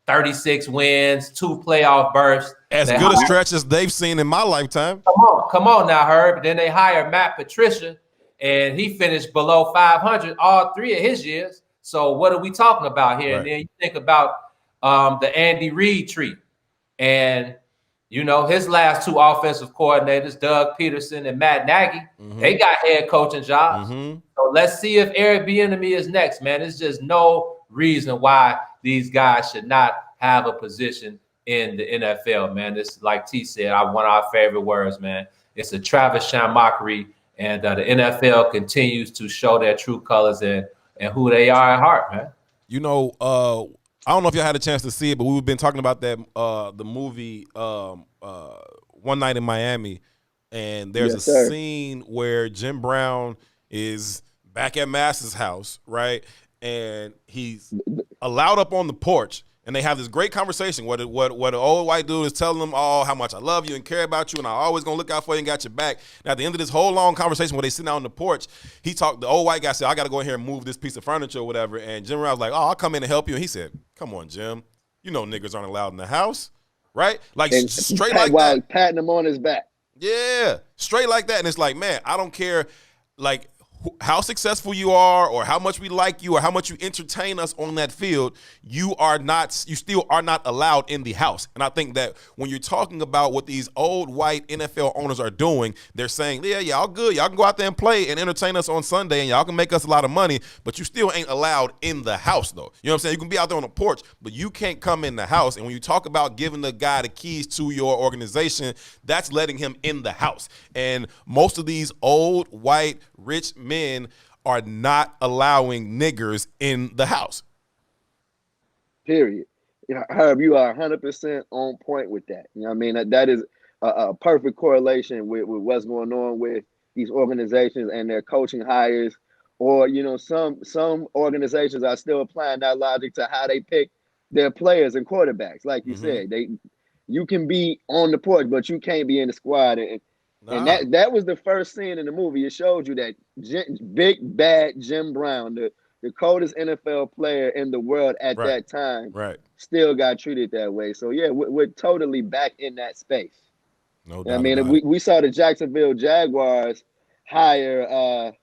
36 wins, 2 playoff berths. As good a stretch as they've seen in my lifetime. Come on now, Herb. Then they hired Matt Patricia, and he finished below 500 all 3 of his years. So what are we talking about here? And then you think about the Andy Reid tree, and you know his last 2 offensive coordinators, Doug Peterson and Matt Nagy, they got head coaching jobs. So let's see if Eric Bieniemy is next, man. There's just no reason why these guys should not have a position in the NFL, man. This, like T said, one of our favorite words, man. It's a Travis mockery, and the NFL continues to show their true colors and who they are at heart, man. You know, I don't know if y'all had a chance to see it, but we've been talking about that the movie One Night in Miami, and there's a scene where Jim Brown is back at Mass's house, right? And he's allowed up on the porch, and they have this great conversation where the old white dude is telling them all how much I love you and care about you, and I'm always gonna look out for you and got your back. Now at the end of this whole long conversation where they sitting out on the porch, the old white guy said, I gotta go in here and move this piece of furniture or whatever. And Jim Brown's like, oh, I'll come in and help you. And he said, come on, Jim. You know niggas aren't allowed in the house, right? Like and straight like while that. Patting him on his back. Yeah, straight like that. And it's like, man, I don't care, like, how successful you are or how much we like you or how much you entertain us on that field, you still are not allowed in the house. And I think that when you're talking about what these old white NFL owners are doing, they're saying, yeah, y'all good. Y'all can go out there and play and entertain us on Sunday and y'all can make us a lot of money, but you still ain't allowed in the house though. You know what I'm saying? You can be out there on the porch, but you can't come in the house. And when you talk about giving the guy the keys to your organization, that's letting him in the house. And most of these old white rich men are not allowing niggers in the house. Period. You know, Herb, you are 100% on point with that. You know what I mean? That is a perfect correlation with what's going on with these organizations and their coaching hires. Or, you know, some organizations are still applying that logic to how they pick their players and quarterbacks. Like you said, you can be on the porch, but you can't be in the squad. And that was the first scene in the movie. It showed you that big bad Jim Brown, the coldest NFL player in the world at that time, still got treated that way. So yeah, we're totally back in that space. No doubt. I mean, we saw the Jacksonville Jaguars hire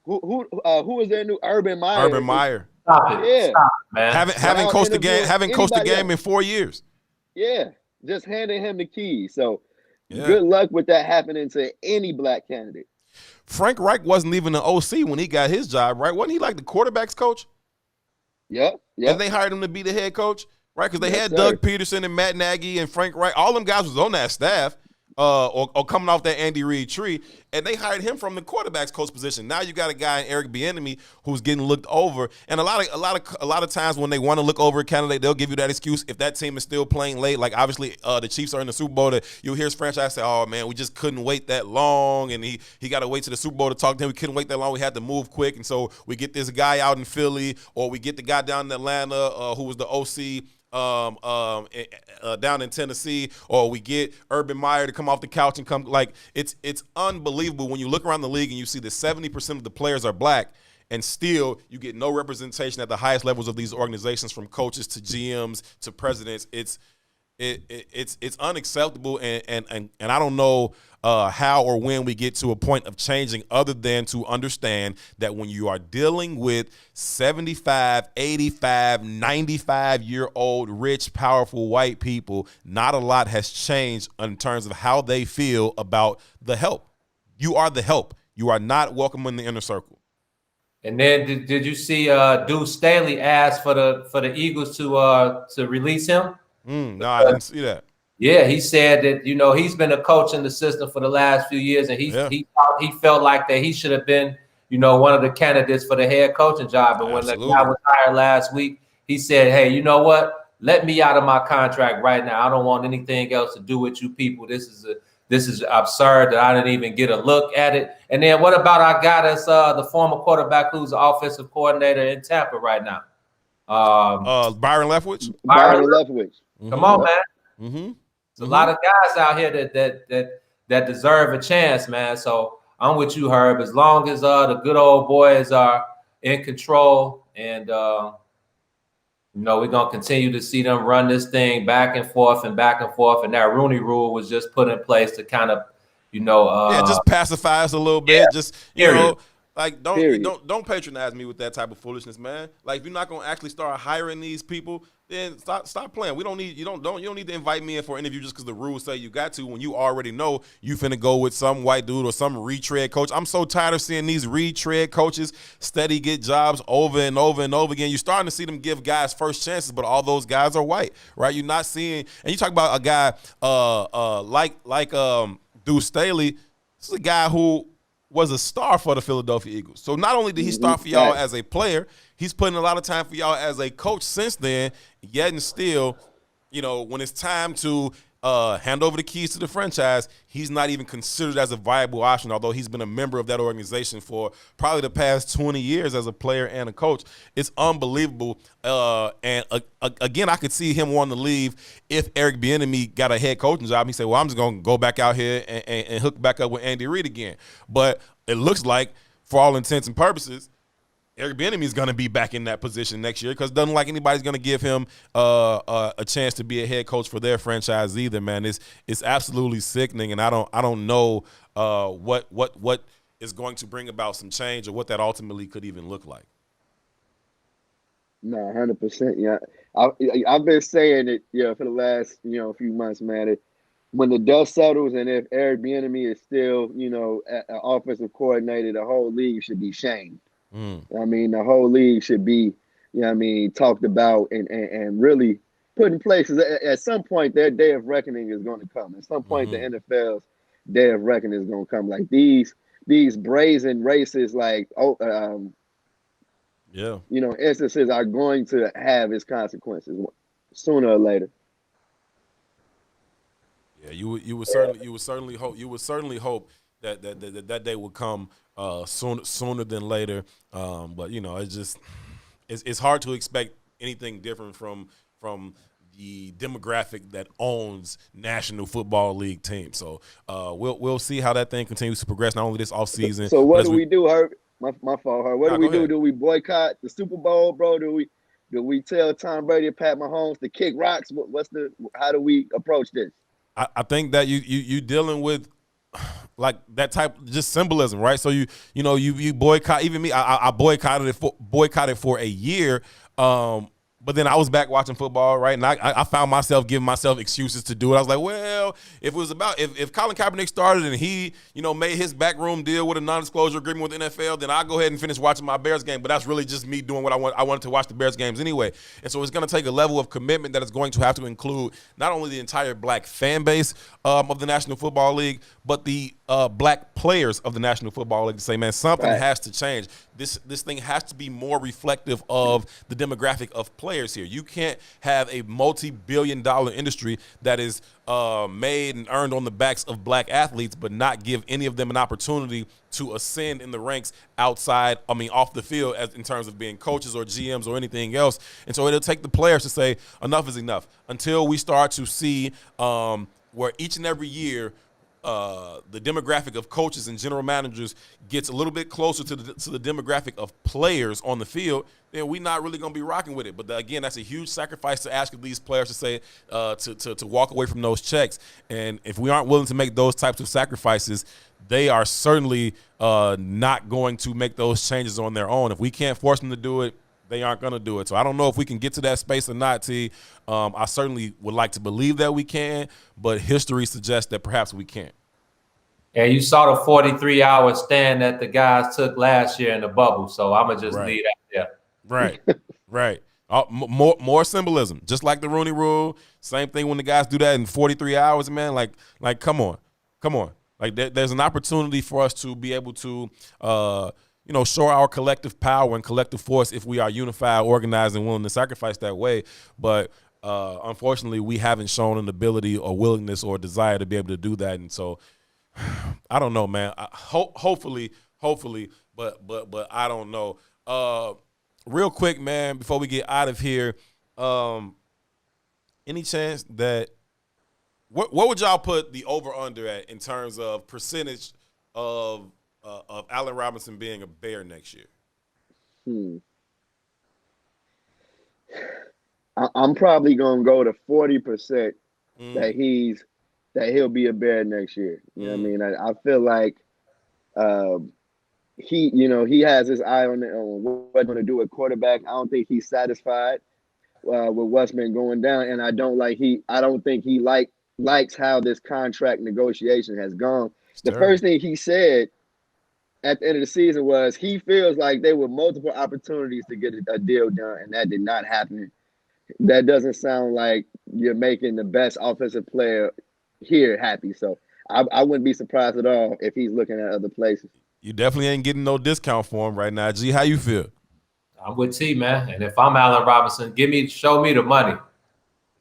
who was their new Urban Meyer? Urban Meyer. Stop it, man. Having coached the game in 4 years. Yeah, just handing him the keys. So. Yeah. Good luck with that happening to any black candidate. Frank Reich wasn't even the OC when he got his job, right? Wasn't he like the quarterback's coach? Yeah. And they hired him to be the head coach, right? Because they had Doug Peterson and Matt Nagy and Frank Reich. All them guys was on that staff. or coming off that Andy Reid tree, and they hired him from the quarterback's coach position. Now you got a guy in Eric Bieniemy who's getting looked over, and a lot of times when they want to look over a candidate, they'll give you that excuse if that team is still playing late. Like obviously, the Chiefs are in the Super Bowl. You'll hear his franchise say, "Oh man, we just couldn't wait that long," and he got to wait to the Super Bowl to talk to him. We couldn't wait that long. We had to move quick, and so we get this guy out in Philly, or we get the guy down in Atlanta who was the OC. Down in Tennessee, or we get Urban Meyer to come off the couch and come. Like it's unbelievable when you look around the league and you see that 70% of the players are black, and still you get no representation at the highest levels of these organizations, from coaches to GMs to presidents. It's unacceptable, and I don't know how or when we get to a point of changing, other than to understand that when you are dealing with 75, 85, 95-year-old rich, powerful white people, not a lot has changed in terms of how they feel about the help. You are the help. You are not welcome in the inner circle. And then did you see Deuce Staley ask for the Eagles to release him? No, I didn't see that. Yeah, he said that, he's been a coach in the system for the last few years, and he felt like that he should have been, one of the candidates for the head coaching job. But when the guy was hired last week, he said, "Hey, you know what? Let me out of my contract right now. I don't want anything else to do with you people. This is absurd that I didn't even get a look at it." And then what about our guy that's the former quarterback who's the offensive coordinator in Tampa right now? Byron Leftwich. Byron Leftwich. Come on, man. Mm-hmm. There's a lot of guys out here that deserve a chance, man. So I'm with you, Herb. As long as the good old boys are in control, and we're gonna continue to see them run this thing back and forth. And that Rooney Rule was just put in place to kind of, just pacify us a little bit. Yeah, just like don't patronize me with that type of foolishness, man. Like if you're not gonna actually start hiring these people, then stop playing. We don't need you don't need to invite me in for an interview just because the rules say you got to, when you already know you finna go with some white dude or some retread coach. I'm so tired of seeing these retread coaches steady get jobs over and over and over again. You're starting to see them give guys first chances, but all those guys are white, right? You're not seeing, and you talk about a guy like Deuce Staley. This is a guy who was a star for the Philadelphia Eagles. So not only did he start for y'all as a player, he's putting a lot of time for y'all as a coach since then, yet and still, when it's time to hand over the keys to the franchise, he's not even considered as a viable option, although he's been a member of that organization for probably the past 20 years as a player and a coach. It's unbelievable. Again, I could see him wanting to leave if Eric Bieniemy got a head coaching job. He said, well, I'm just going to go back out here and hook back up with Andy Reid again. But it looks like, for all intents and purposes, Eric Bieniemy is going to be back in that position next year, because it doesn't like anybody's going to give him a chance to be a head coach for their franchise either. Man, it's absolutely sickening, and I don't know what is going to bring about some change or what that ultimately could even look like. No, 100%. Yeah, I've been saying it, for the last few months, man. When the dust settles, and if Eric Bieniemy is still an offensive coordinator, the whole league should be shamed. I mean, the whole league should be, talked about and really put in place. At some point, their day of reckoning is going to come. At some point, the NFL's day of reckoning is going to come. Like these brazen races, instances are going to have its consequences sooner or later. Yeah, you would certainly hope that day would come sooner than later. But it's hard to expect anything different from the demographic that owns National Football League teams. So we'll see how that thing continues to progress, not only this offseason. So what do we do, Herb? My fault, Herb. What do we do? Do we boycott the Super Bowl, bro? Do we tell Tom Brady and Pat Mahomes to kick rocks? How do we approach this? I think that you dealing with like that type just symbolism, right? So you boycott. Even me, I boycotted for a year. But But then I was back watching football, right? And I found myself giving myself excuses to do it. I was like, well, if it was about if Colin Kaepernick started and he, made his backroom deal with a non-disclosure agreement with the NFL, then I'll go ahead and finish watching my Bears game. But that's really just me doing what I want. I wanted to watch the Bears games anyway. And so it's going to take a level of commitment that is going to have to include not only the entire black fan base of the National Football League, but the black players of the National Football League to say, man, something has to change. This thing has to be more reflective of the demographic of players here. You can't have a multi-billion-dollar industry that is made and earned on the backs of black athletes, but not give any of them an opportunity to ascend in the ranks off the field in terms of being coaches or GMs or anything else. And so it'll take the players to say enough is enough until we start to see where each and every year the demographic of coaches and general managers gets a little bit closer to the demographic of players on the field, then we're not really going to be rocking with it. But again, that's a huge sacrifice to ask of these players to say to walk away from those checks. And if we aren't willing to make those types of sacrifices, they are certainly not going to make those changes on their own. If we can't force them to do it, they aren't going to do it. So I don't know if we can get to that space or not, T. I certainly would like to believe that we can, but history suggests that perhaps we can't. And you saw the 43-hour stand that the guys took last year in the bubble, so I'm going to just leave that there. Right, right. More symbolism, just like the Rooney Rule. Same thing when the guys do that in 43 hours, man. Like, come on. Like, there's an opportunity for us to be able to show our collective power and collective force if we are unified, organized, and willing to sacrifice that way. But unfortunately, we haven't shown an ability or willingness or desire to be able to do that. And so I don't know, man. Hopefully, but I don't know. Real quick, man, before we get out of here, any chance that what would y'all put the over-under at in terms of percentage of Allen Robinson being a Bear next year? I'm probably gonna go to 40% that he'll be a Bear next year. You know what I mean? I feel like he has his eye on what going to do at quarterback. I don't think he's satisfied with what's been going down, and I don't think he likes how this contract negotiation has gone. The first thing he said at the end of the season was he feels like there were multiple opportunities to get a deal done, and that did not happen. That doesn't sound like you're making the best offensive player here happy. So I wouldn't be surprised at all if he's looking at other places. You definitely ain't getting no discount for him right now. G, how you feel? I'm with T, man. And if I'm Allen Robinson, show me the money.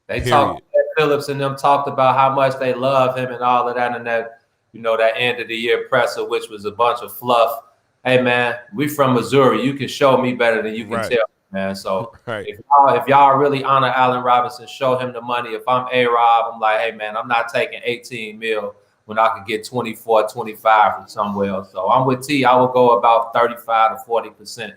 They talked, Phillips and them talked about how much they love him and all of that, and that, that end of the year presser, which was a bunch of fluff. Hey, man, we from Missouri. You can show me better than you can tell me, man. So if y'all really honor Allen Robinson, show him the money. If I'm A-Rob, I'm like, hey, man, I'm not taking 18 mil when I could get 24, 25 from somewhere else. So I'm with T. I will go about 35 to 40%.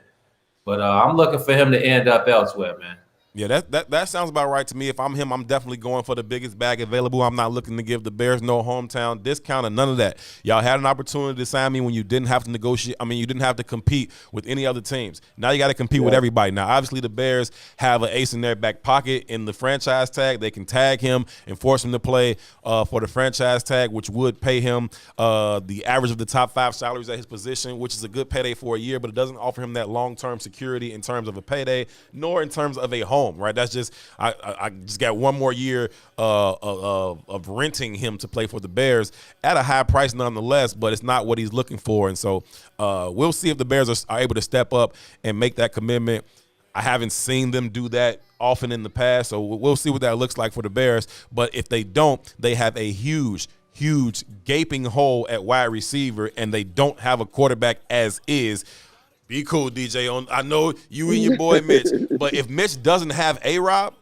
But I'm looking for him to end up elsewhere, man. Yeah, that sounds about right to me. If I'm him, I'm definitely going for the biggest bag available. I'm not looking to give the Bears no hometown discount or none of that. Y'all had an opportunity to sign me when you didn't have to negotiate. I mean, you didn't have to compete with any other teams. Now you got to compete with everybody. Now, obviously, the Bears have an ace in their back pocket in the franchise tag. They can tag him and force him to play for the franchise tag, which would pay him the average of the top 5 salaries at his position, which is a good payday for a year, but it doesn't offer him that long-term security in terms of a payday, nor in terms of a home. Right, that's just I just got one more year of renting him to play for the Bears at a high price, nonetheless. But it's not what he's looking for, and so we'll see if the Bears are able to step up and make that commitment. I haven't seen them do that often in the past, so we'll see what that looks like for the Bears. But if they don't, they have a huge gaping hole at wide receiver, and they don't have a quarterback as is. Be cool, DJ. I know you and your boy Mitch, but if Mitch doesn't have A-Rob,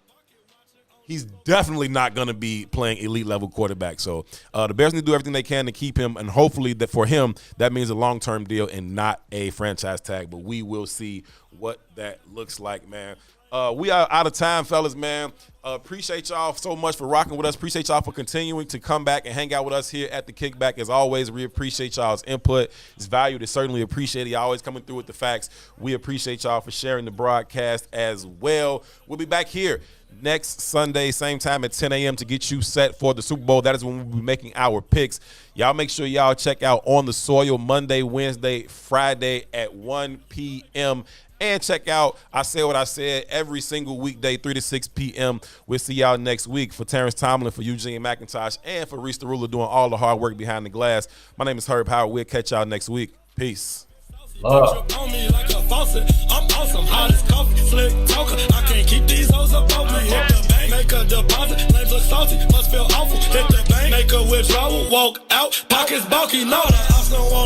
he's definitely not going to be playing elite level quarterback. So the Bears need to do everything they can to keep him, and hopefully that for him that means a long-term deal and not a franchise tag. But we will see what that looks like, man. We are out of time, fellas, man. Appreciate y'all so much for rocking with us. Appreciate y'all for continuing to come back and hang out with us here at the Kickback. As always, we appreciate y'all's input. It's valued. It's certainly appreciated. Y'all always coming through with the facts. We appreciate y'all for sharing the broadcast as well. We'll be back here next Sunday, same time at 10 a.m. to get you set for the Super Bowl. That is when we'll be making our picks. Y'all make sure y'all check out On the Soil Monday, Wednesday, Friday at 1 p.m. And check out I Said What I Said every single weekday, 3 to 6 p.m. We'll see y'all next week. For Terrance Tomlin, for Eugene McIntosh, and for Reese the Ruler doing all the hard work behind the glass. My name is Herb Howard. We'll catch y'all next week. Peace. Love. On me like a faucet. I'm awesome. Hot as coffee. Slick talker. I can't keep these hoes up on me. Hit the bank. Make a deposit. Names look salty. Must feel awful. Hit the bank. Make a withdrawal. Walk out. Pockets bulky. No, the ops don't want no